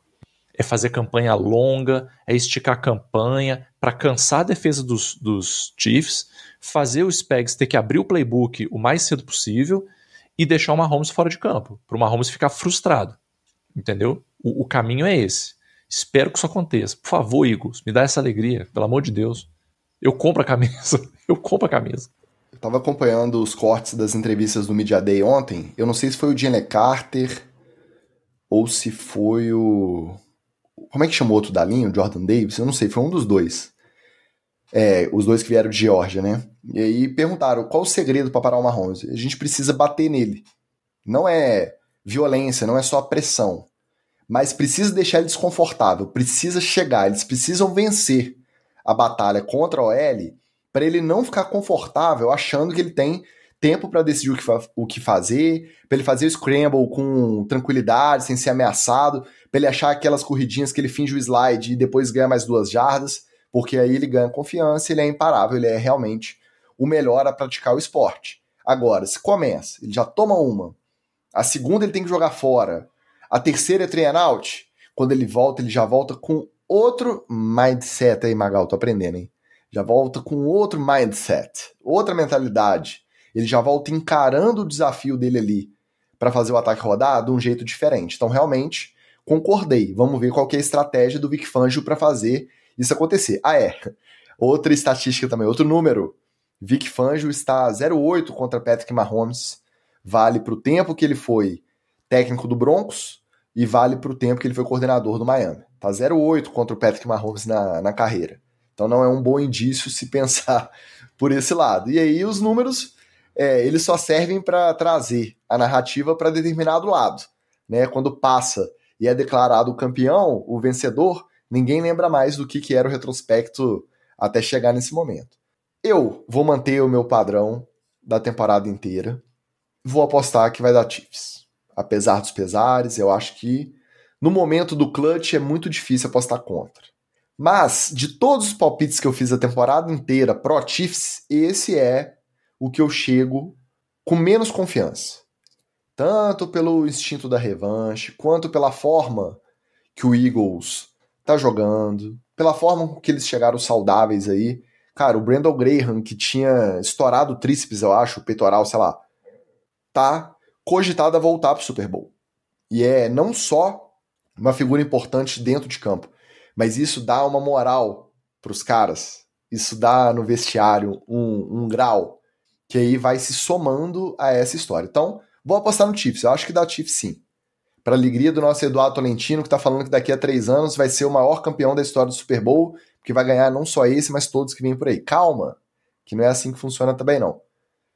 É fazer campanha longa, é esticar a campanha, para cansar a defesa dos Chiefs, fazer o Spags ter que abrir o playbook o mais cedo possível e deixar o Mahomes fora de campo, para o Mahomes ficar frustrado. Entendeu? O caminho é esse. Espero que isso aconteça. Por favor, Eagles, me dá essa alegria, pelo amor de Deus. Eu compro a camisa. Eu compro a camisa. Eu tava acompanhando os cortes das entrevistas do Media Day ontem. Eu não sei se foi o Jalen Carter ou se foi o... Como é que chamou o outro da linha? O Jordan Davis? Eu não sei, foi um dos dois. Os dois que vieram de Geórgia, né? E aí perguntaram qual o segredo para parar o Mahomes. A gente precisa bater nele. Não é violência, não é só pressão. Mas precisa deixar ele desconfortável, precisa chegar, eles precisam vencer a batalha contra a OL para ele não ficar confortável achando que ele tem tempo para decidir o que fazer, para ele fazer o scramble com tranquilidade, sem ser ameaçado, para ele achar aquelas corridinhas que ele finge o slide e depois ganha mais 2 jardas, porque aí ele ganha confiança, ele é imparável, ele é realmente o melhor a praticar o esporte. Agora, se começa, ele já toma uma, a segunda ele tem que jogar fora, a terceira é 3 and out, quando ele volta, ele já volta com outro mindset aí, Magal, tô aprendendo, hein? Já volta com outro mindset, outra mentalidade. Ele já volta encarando o desafio dele ali para fazer o ataque rodar de um jeito diferente. Então, realmente, concordei. Vamos ver qual que é a estratégia do Vic Fangio para fazer isso acontecer. Outra estatística também, outro número. Vic Fangio está 0-8 contra Patrick Mahomes. Vale para o tempo que ele foi técnico do Broncos e vale para o tempo que ele foi coordenador do Miami. Tá 0-8 contra o Patrick Mahomes na carreira. Então não é um bom indício se pensar por esse lado. E aí os números, eles só servem para trazer a narrativa para determinado lado. Né? Quando passa e é declarado o campeão, o vencedor, ninguém lembra mais do que era o retrospecto até chegar nesse momento. Eu vou manter o meu padrão da temporada inteira. Vou apostar que vai dar Chiefs. Apesar dos pesares, eu acho que no momento do clutch é muito difícil apostar contra. Mas, de todos os palpites que eu fiz a temporada inteira pro Chiefs, esse é o que eu chego com menos confiança. Tanto pelo instinto da revanche, quanto pela forma que o Eagles tá jogando, pela forma que eles chegaram saudáveis aí. Cara, o Brandon Graham, que tinha estourado o tríceps, eu acho, o peitoral, sei lá, tá cogitado a voltar pro Super Bowl. E é não só uma figura importante dentro de campo, mas isso dá uma moral pros caras. Isso dá no vestiário um grau que aí vai se somando a essa história. Então, vou apostar no Chiefs. Eu acho que dá Chiefs sim. Para a alegria do nosso Eduardo Tolentino, que tá falando que daqui a 3 anos vai ser o maior campeão da história do Super Bowl, que vai ganhar não só esse, mas todos que vêm por aí. Calma, que não é assim que funciona também não.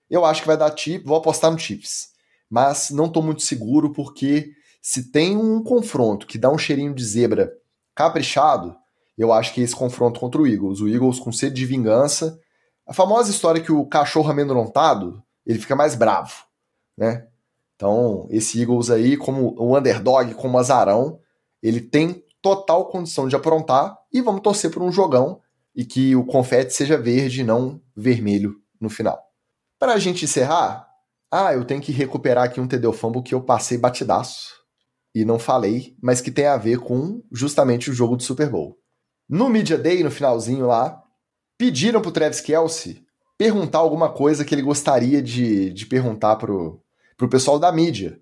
Eu acho que vai dar Chiefs, vou apostar no Chiefs. Mas não tô muito seguro, porque se tem um confronto que dá um cheirinho de zebra caprichado, eu acho que é esse confronto contra o Eagles com sede de vingança, a famosa história que o cachorro amedrontado, ele fica mais bravo, né? Então, esse Eagles aí, como o underdog, como azarão, ele tem total condição de aprontar e vamos torcer por um jogão e que o confete seja verde e não vermelho no final. Para a gente encerrar, eu tenho que recuperar aqui um TD Fumble que eu passei batidaço e não falei, mas que tem a ver com justamente o jogo do Super Bowl. No Media Day, no finalzinho lá, pediram pro Travis Kelce perguntar alguma coisa que ele gostaria de perguntar pro pessoal da mídia,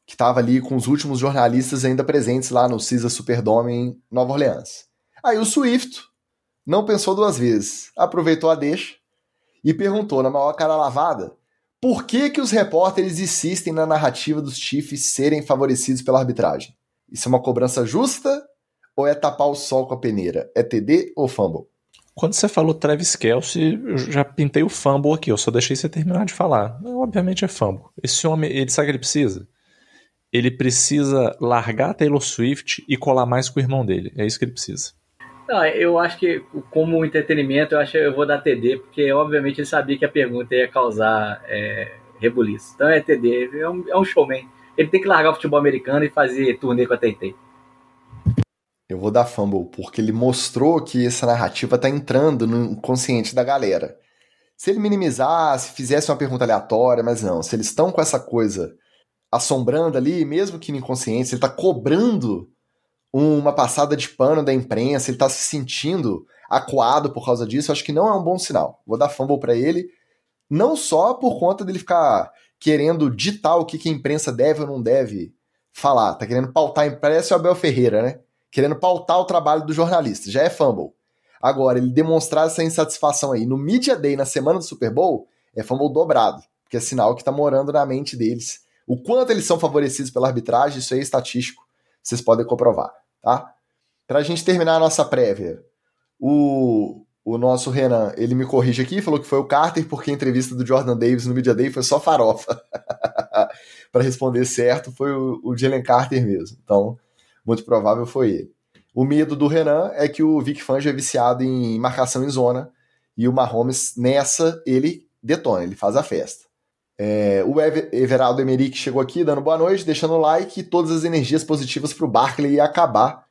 que estava ali com os últimos jornalistas ainda presentes lá no Caesars Superdome em Nova Orleans. Aí o Swift não pensou 2 vezes, aproveitou a deixa e perguntou na maior cara lavada por que os repórteres insistem na narrativa dos Chiefs serem favorecidos pela arbitragem. Isso é uma cobrança justa ou é tapar o sol com a peneira? É TD ou fumble? Quando você falou Travis Kelce, eu já pintei o fumble aqui, eu só deixei você terminar de falar. Obviamente é fumble. Esse homem, ele sabe o que ele precisa? Ele precisa largar a Taylor Swift e colar mais com o irmão dele. É isso que ele precisa. Não, eu acho que, como entretenimento, eu vou dar TD, porque obviamente ele sabia que a pergunta ia causar rebuliço. Então é TD, é um showman. Ele tem que largar o futebol americano e fazer turnê com a Tay-Tay. Eu vou dar fumble, porque ele mostrou que essa narrativa tá entrando no inconsciente da galera. Se ele minimizasse, fizesse uma pergunta aleatória, mas não, se eles estão com essa coisa assombrando ali, mesmo que no inconsciente, se ele tá cobrando uma passada de pano da imprensa, ele tá se sentindo acuado por causa disso, eu acho que não é um bom sinal. Vou dar fumble pra ele, não só por conta dele ficar querendo ditar o que a imprensa deve ou não deve falar, tá querendo pautar, parece o Abel Ferreira, né? Querendo pautar o trabalho do jornalista, já é fumble. Agora, ele demonstrar essa insatisfação aí no Media Day, na semana do Super Bowl, é fumble dobrado, porque é sinal que tá morando na mente deles. O quanto eles são favorecidos pela arbitragem, isso aí é estatístico, vocês podem comprovar, tá? Pra gente terminar a nossa prévia, o nosso Renan, ele me corrige aqui, falou que foi o Carter, porque a entrevista do Jordan Davis no Media Day foi só farofa. Para responder certo, foi o Jalen Carter mesmo. Então, muito provável foi ele. O medo do Renan é que o Vic Fangio é viciado em marcação em zona, e o Mahomes, nessa, ele detona, ele faz a festa. O Everaldo Emerick chegou aqui dando boa noite, deixando o like, e todas as energias positivas para o Barkley ia acabar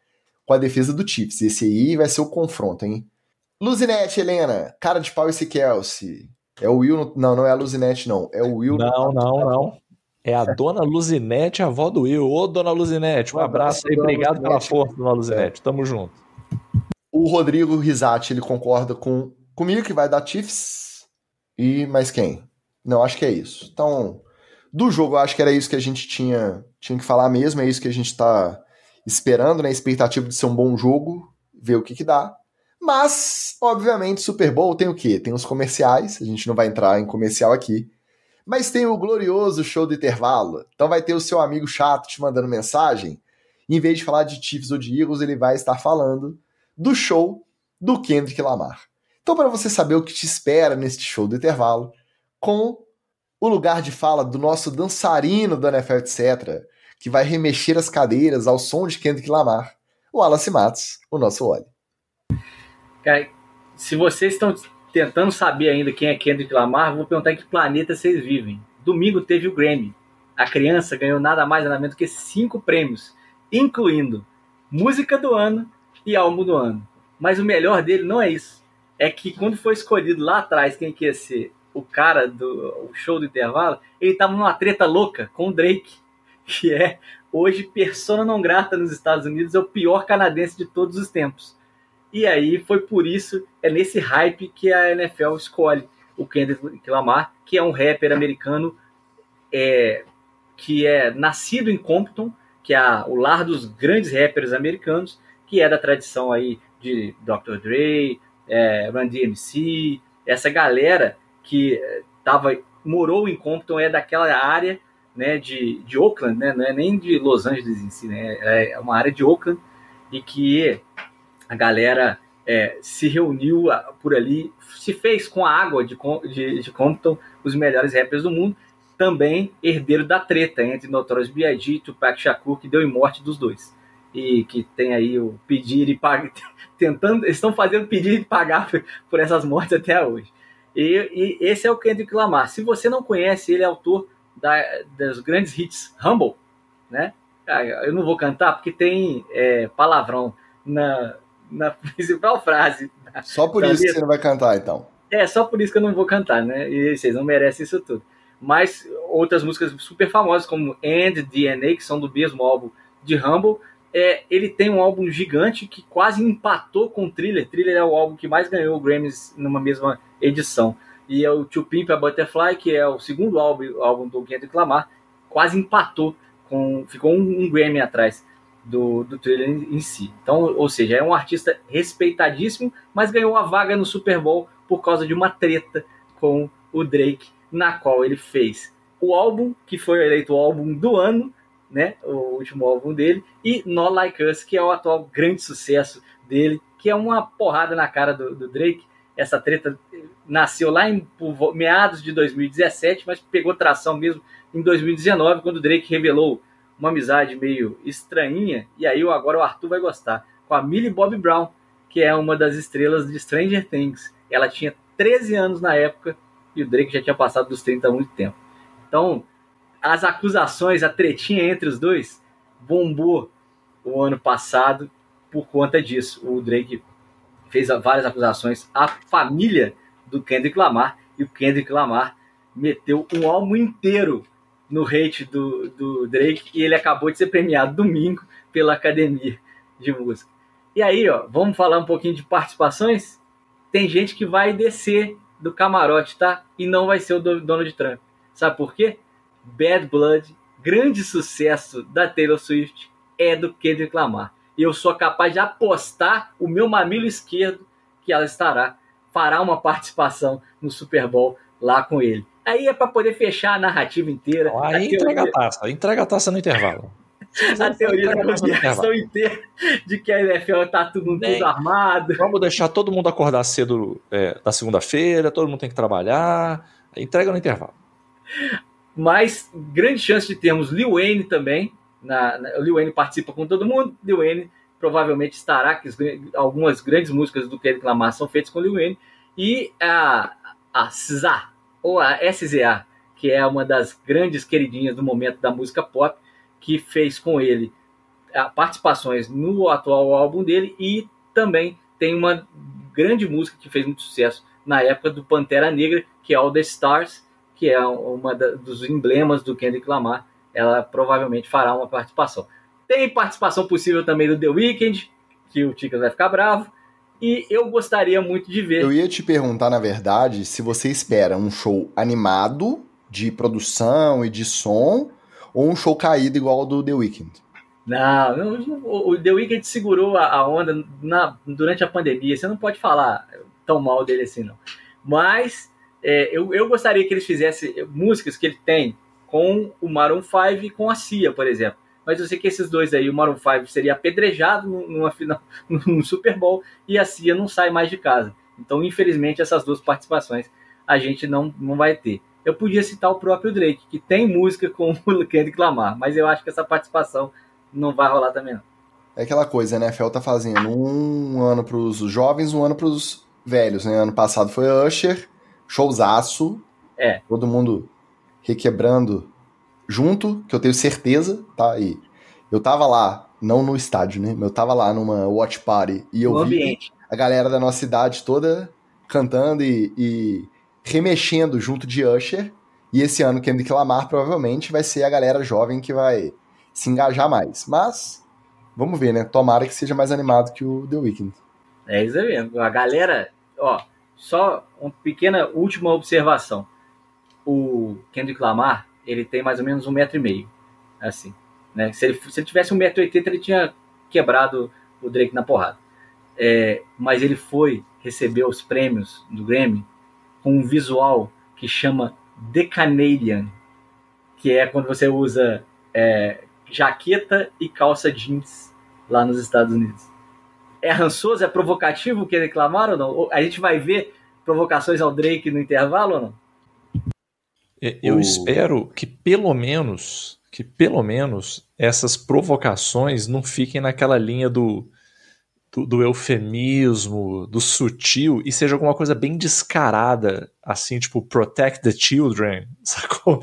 com a defesa do Chiefs. Esse aí vai ser o confronto, hein? Luzinete, Helena, cara de pau esse Kelsey. É o Will, não é a Luzinete, não. É o Will. Não. É a dona Luzinete, a avó do Will. Ô, dona Luzinete, um abraço aí. Obrigado pela força, dona Luzinete. Tamo junto. O Rodrigo Risati, ele concorda comigo que vai dar Chiefs. E mais quem? Não, acho que é isso. Então, do jogo, eu acho que era isso que a gente tinha que falar mesmo. É isso que a gente tá esperando, né? Expectativa de ser um bom jogo. Ver o que dá. Mas, obviamente, Super Bowl tem o quê? Tem os comerciais. A gente não vai entrar em comercial aqui. Mas tem o glorioso show do intervalo. Então vai ter o seu amigo chato te mandando mensagem. Em vez de falar de Chiefs ou de Eagles, ele vai estar falando do show do Kendrick Lamar. Então, para você saber o que te espera neste show do intervalo, com o lugar de fala do nosso dançarino do NFL, etc., que vai remexer as cadeiras ao som de Kendrick Lamar, o Wallace Matos, o nosso Oli. Cara, se vocês estão tentando saber ainda quem é Kendrick Lamar, vou perguntar em que planeta vocês vivem. Domingo teve o Grammy. A criança ganhou nada mais nada menos que 5 prêmios, incluindo música do ano e álbum do ano. Mas o melhor dele não é isso. É que quando foi escolhido lá atrás quem que ia ser o cara do show do intervalo, ele estava numa treta louca com o Drake, que é hoje persona não grata nos Estados Unidos, é o pior canadense de todos os tempos. E aí foi por isso, é nesse hype que a NFL escolhe o Kendrick Lamar, que é um rapper americano que é nascido em Compton, que é o lar dos grandes rappers americanos, que é da tradição aí de Dr. Dre, Run DMC, essa galera que morou em Compton, é daquela área, né, de Oakland, né, não é nem de Los Angeles em si, né, é uma área de Oakland, e que a galera se reuniu por ali, se fez com a água de Compton os melhores rappers do mundo, também herdeiro da treta entre Notorious B.I.G. e Tupac Shakur, que deu em morte dos dois. E que tem aí o pedir e pagar, eles estão fazendo pedir e pagar por essas mortes até hoje. E esse é o Kendrick Lamar. Se você não conhece, ele é autor dos grandes hits Humble, né? Eu não vou cantar porque tem palavrão na principal frase. Só por isso que você não vai cantar, então. Só por isso que eu não vou cantar, né? E vocês não merecem isso tudo. Mas outras músicas super famosas, como And, DNA, que são do mesmo álbum de Humble, ele tem um álbum gigante que quase empatou com o Thriller. Thriller é o álbum que mais ganhou Grammys numa mesma edição. E é o To Pimp a Butterfly, que é o segundo álbum do Kendrick Lamar, quase empatou, ficou um Grammy atrás do Thriller em si. Então, ou seja, é um artista respeitadíssimo, mas ganhou a vaga no Super Bowl por causa de uma treta com o Drake, na qual ele fez o álbum, que foi eleito o álbum do ano, né, o último álbum dele, e Not Like Us, que é o atual grande sucesso dele, que é uma porrada na cara do Drake. Essa treta nasceu lá por meados de 2017, mas pegou tração mesmo em 2019, quando o Drake revelou uma amizade meio estranhinha, e aí agora o Arthur vai gostar, com a Millie Bobby Brown, que é uma das estrelas de Stranger Things. Ela tinha 13 anos na época, e o Drake já tinha passado dos 30 há muito tempo. Então, as acusações, a tretinha entre os dois, bombou o ano passado por conta disso. O Drake fez várias acusações à família do Kendrick Lamar, e o Kendrick Lamar meteu um álbum inteiro no hate do Drake, e ele acabou de ser premiado domingo pela Academia de Música. E aí, ó, vamos falar um pouquinho de participações? Tem gente que vai descer do camarote, tá? E não vai ser o Donald Trump. Sabe por quê? Bad Blood, grande sucesso da Taylor Swift, é do Kendrick Lamar. E eu sou capaz de apostar o meu mamilo esquerdo que ela fará uma participação no Super Bowl lá com ele. Aí é para poder fechar a narrativa inteira. Aí entrega a taça no intervalo. A teoria da conspiração inteira de que a NFL tá tudo armado. Vamos deixar todo mundo acordar cedo da segunda-feira, todo mundo tem que trabalhar. Entrega no intervalo. Mas grande chance de termos Lil Wayne também. O Lil Wayne participa com todo mundo. Lil Wayne provavelmente estará, que algumas grandes músicas do Kendrick Lamar são feitas com Lil Wayne. E a SZA, ou a SZA, que é uma das grandes queridinhas do momento da música pop, que fez com ele participações no atual álbum dele, e também tem uma grande música que fez muito sucesso na época do Pantera Negra, que é All the Stars, que é uma dos emblemas do Kendrick Lamar. Ela provavelmente fará uma participação. Tem participação possível também do The Weeknd, que o Ticas vai ficar bravo, e eu gostaria muito de ver. Eu ia te perguntar, na verdade, se você espera um show animado, de produção e de som, ou um show caído igual ao do The Weeknd? Não, o The Weeknd segurou a onda durante a pandemia. Você não pode falar tão mal dele assim, não. Mas eu gostaria que eles fizessem músicas que ele tem com o Maroon 5 e com a Cia, por exemplo. Mas eu sei que esses dois aí, o Maroon 5 seria apedrejado numa final, no Super Bowl, e a Cia não sai mais de casa. Então, infelizmente, essas duas participações a gente não vai ter. Eu podia citar o próprio Drake, que tem música com o Kendrick Lamar, mas eu acho que essa participação não vai rolar também, não. É aquela coisa, né? A NFL tá fazendo um ano pros jovens, um ano pros velhos, né? Ano passado foi Usher, showzaço. Todo mundo requebrando junto, que eu tenho certeza, tá? E eu tava lá, não no estádio, né? Eu tava lá numa watch party e eu vi a galera da nossa cidade toda cantando e remexendo junto de Usher. E esse ano Kendrick Lamar provavelmente vai ser a galera jovem que vai se engajar mais. Mas vamos ver, né? Tomara que seja mais animado que o The Weeknd. É isso aí mesmo. A galera, só uma pequena última observação. O Kendrick Lamar, ele tem mais ou menos 1,5 m, assim, né? Se ele tivesse 1,80 m, ele tinha quebrado o Drake na porrada. Mas ele recebeu os prêmios do Grammy com um visual que chama The Canadian, que é quando você usa jaqueta e calça jeans lá nos Estados Unidos. É rançoso, é provocativo o que reclamar ou não? A gente vai ver provocações ao Drake no intervalo ou não? Eu espero que pelo menos essas provocações não fiquem naquela linha do eufemismo, do sutil, e seja alguma coisa bem descarada, assim, tipo, protect the children, sacou?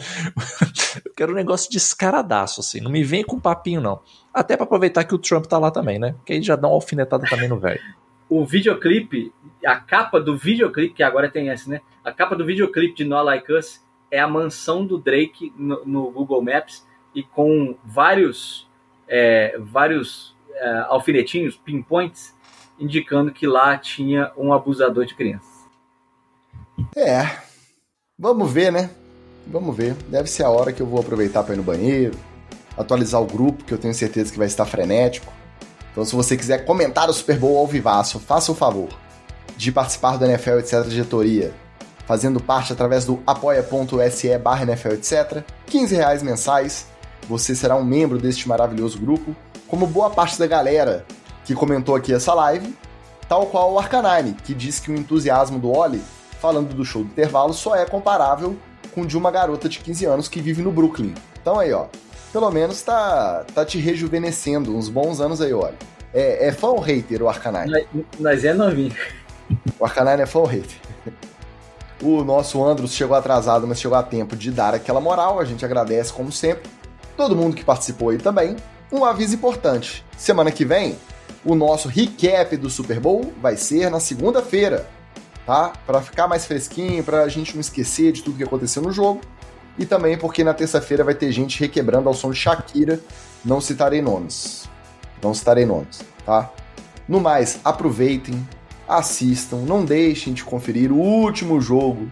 Eu quero um negócio descaradaço, assim, não me vem com papinho, não. Até pra aproveitar que o Trump tá lá também, né? Que aí já dá uma alfinetada também no velho. O videoclipe, a capa do videoclipe, que agora tem essa, né? A capa do videoclipe de No Like Us é a mansão do Drake no Google Maps, e com vários alfinetinhos, pinpoints, indicando que lá tinha um abusador de crianças. Vamos ver, né? Vamos ver. Deve ser a hora que eu vou aproveitar para ir no banheiro, atualizar o grupo, que eu tenho certeza que vai estar frenético. Então, se você quiser comentar o Super Bowl ao vivaço, faça o favor de participar do NFL, etc. diretoria, fazendo parte através do apoia.se/NFL, etc. R$15 mensais, você será um membro deste maravilhoso grupo, como boa parte da galera que comentou aqui essa live, tal qual o Arcanine, que diz que o entusiasmo do Oli, falando do show do intervalo, só é comparável com o de uma garota de 15 anos que vive no Brooklyn. Então aí, pelo menos tá te rejuvenescendo uns bons anos aí, olha. É fã ou hater o Arcanine? Nós é novinho. O Arcanine é fã ou hater? O nosso Andros chegou atrasado, mas chegou a tempo de dar aquela moral. A gente agradece, como sempre. Todo mundo que participou aí também. Um aviso importante. Semana que vem, o nosso recap do Super Bowl vai ser na segunda-feira, tá? Para ficar mais fresquinho, pra gente não esquecer de tudo que aconteceu no jogo. E também porque na terça-feira vai ter gente requebrando ao som de Shakira. Não citarei nomes, tá? No mais, aproveitem, assistam, não deixem de conferir o último jogo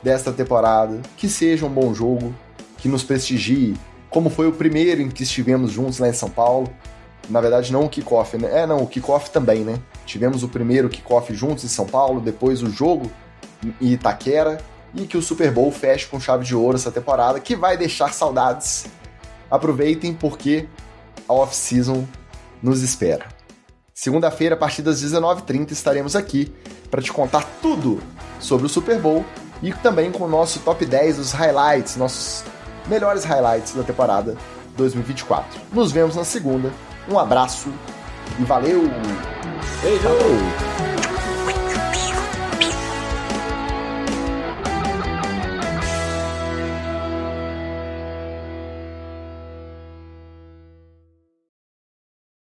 desta temporada, que seja um bom jogo, que nos prestigie, como foi o primeiro em que estivemos juntos lá em São Paulo. Na verdade, não o kickoff, né? O kickoff também, né? Tivemos o primeiro kickoff juntos em São Paulo, depois o jogo em Itaquera, e que o Super Bowl feche com chave de ouro essa temporada, que vai deixar saudades. Aproveitem, porque a off-season nos espera. Segunda-feira, a partir das 19h30, estaremos aqui para te contar tudo sobre o Super Bowl e também com o nosso top 10, os highlights, nossos melhores highlights da temporada 2024. Nos vemos na segunda. Um abraço e valeu! Beijo! Valeu.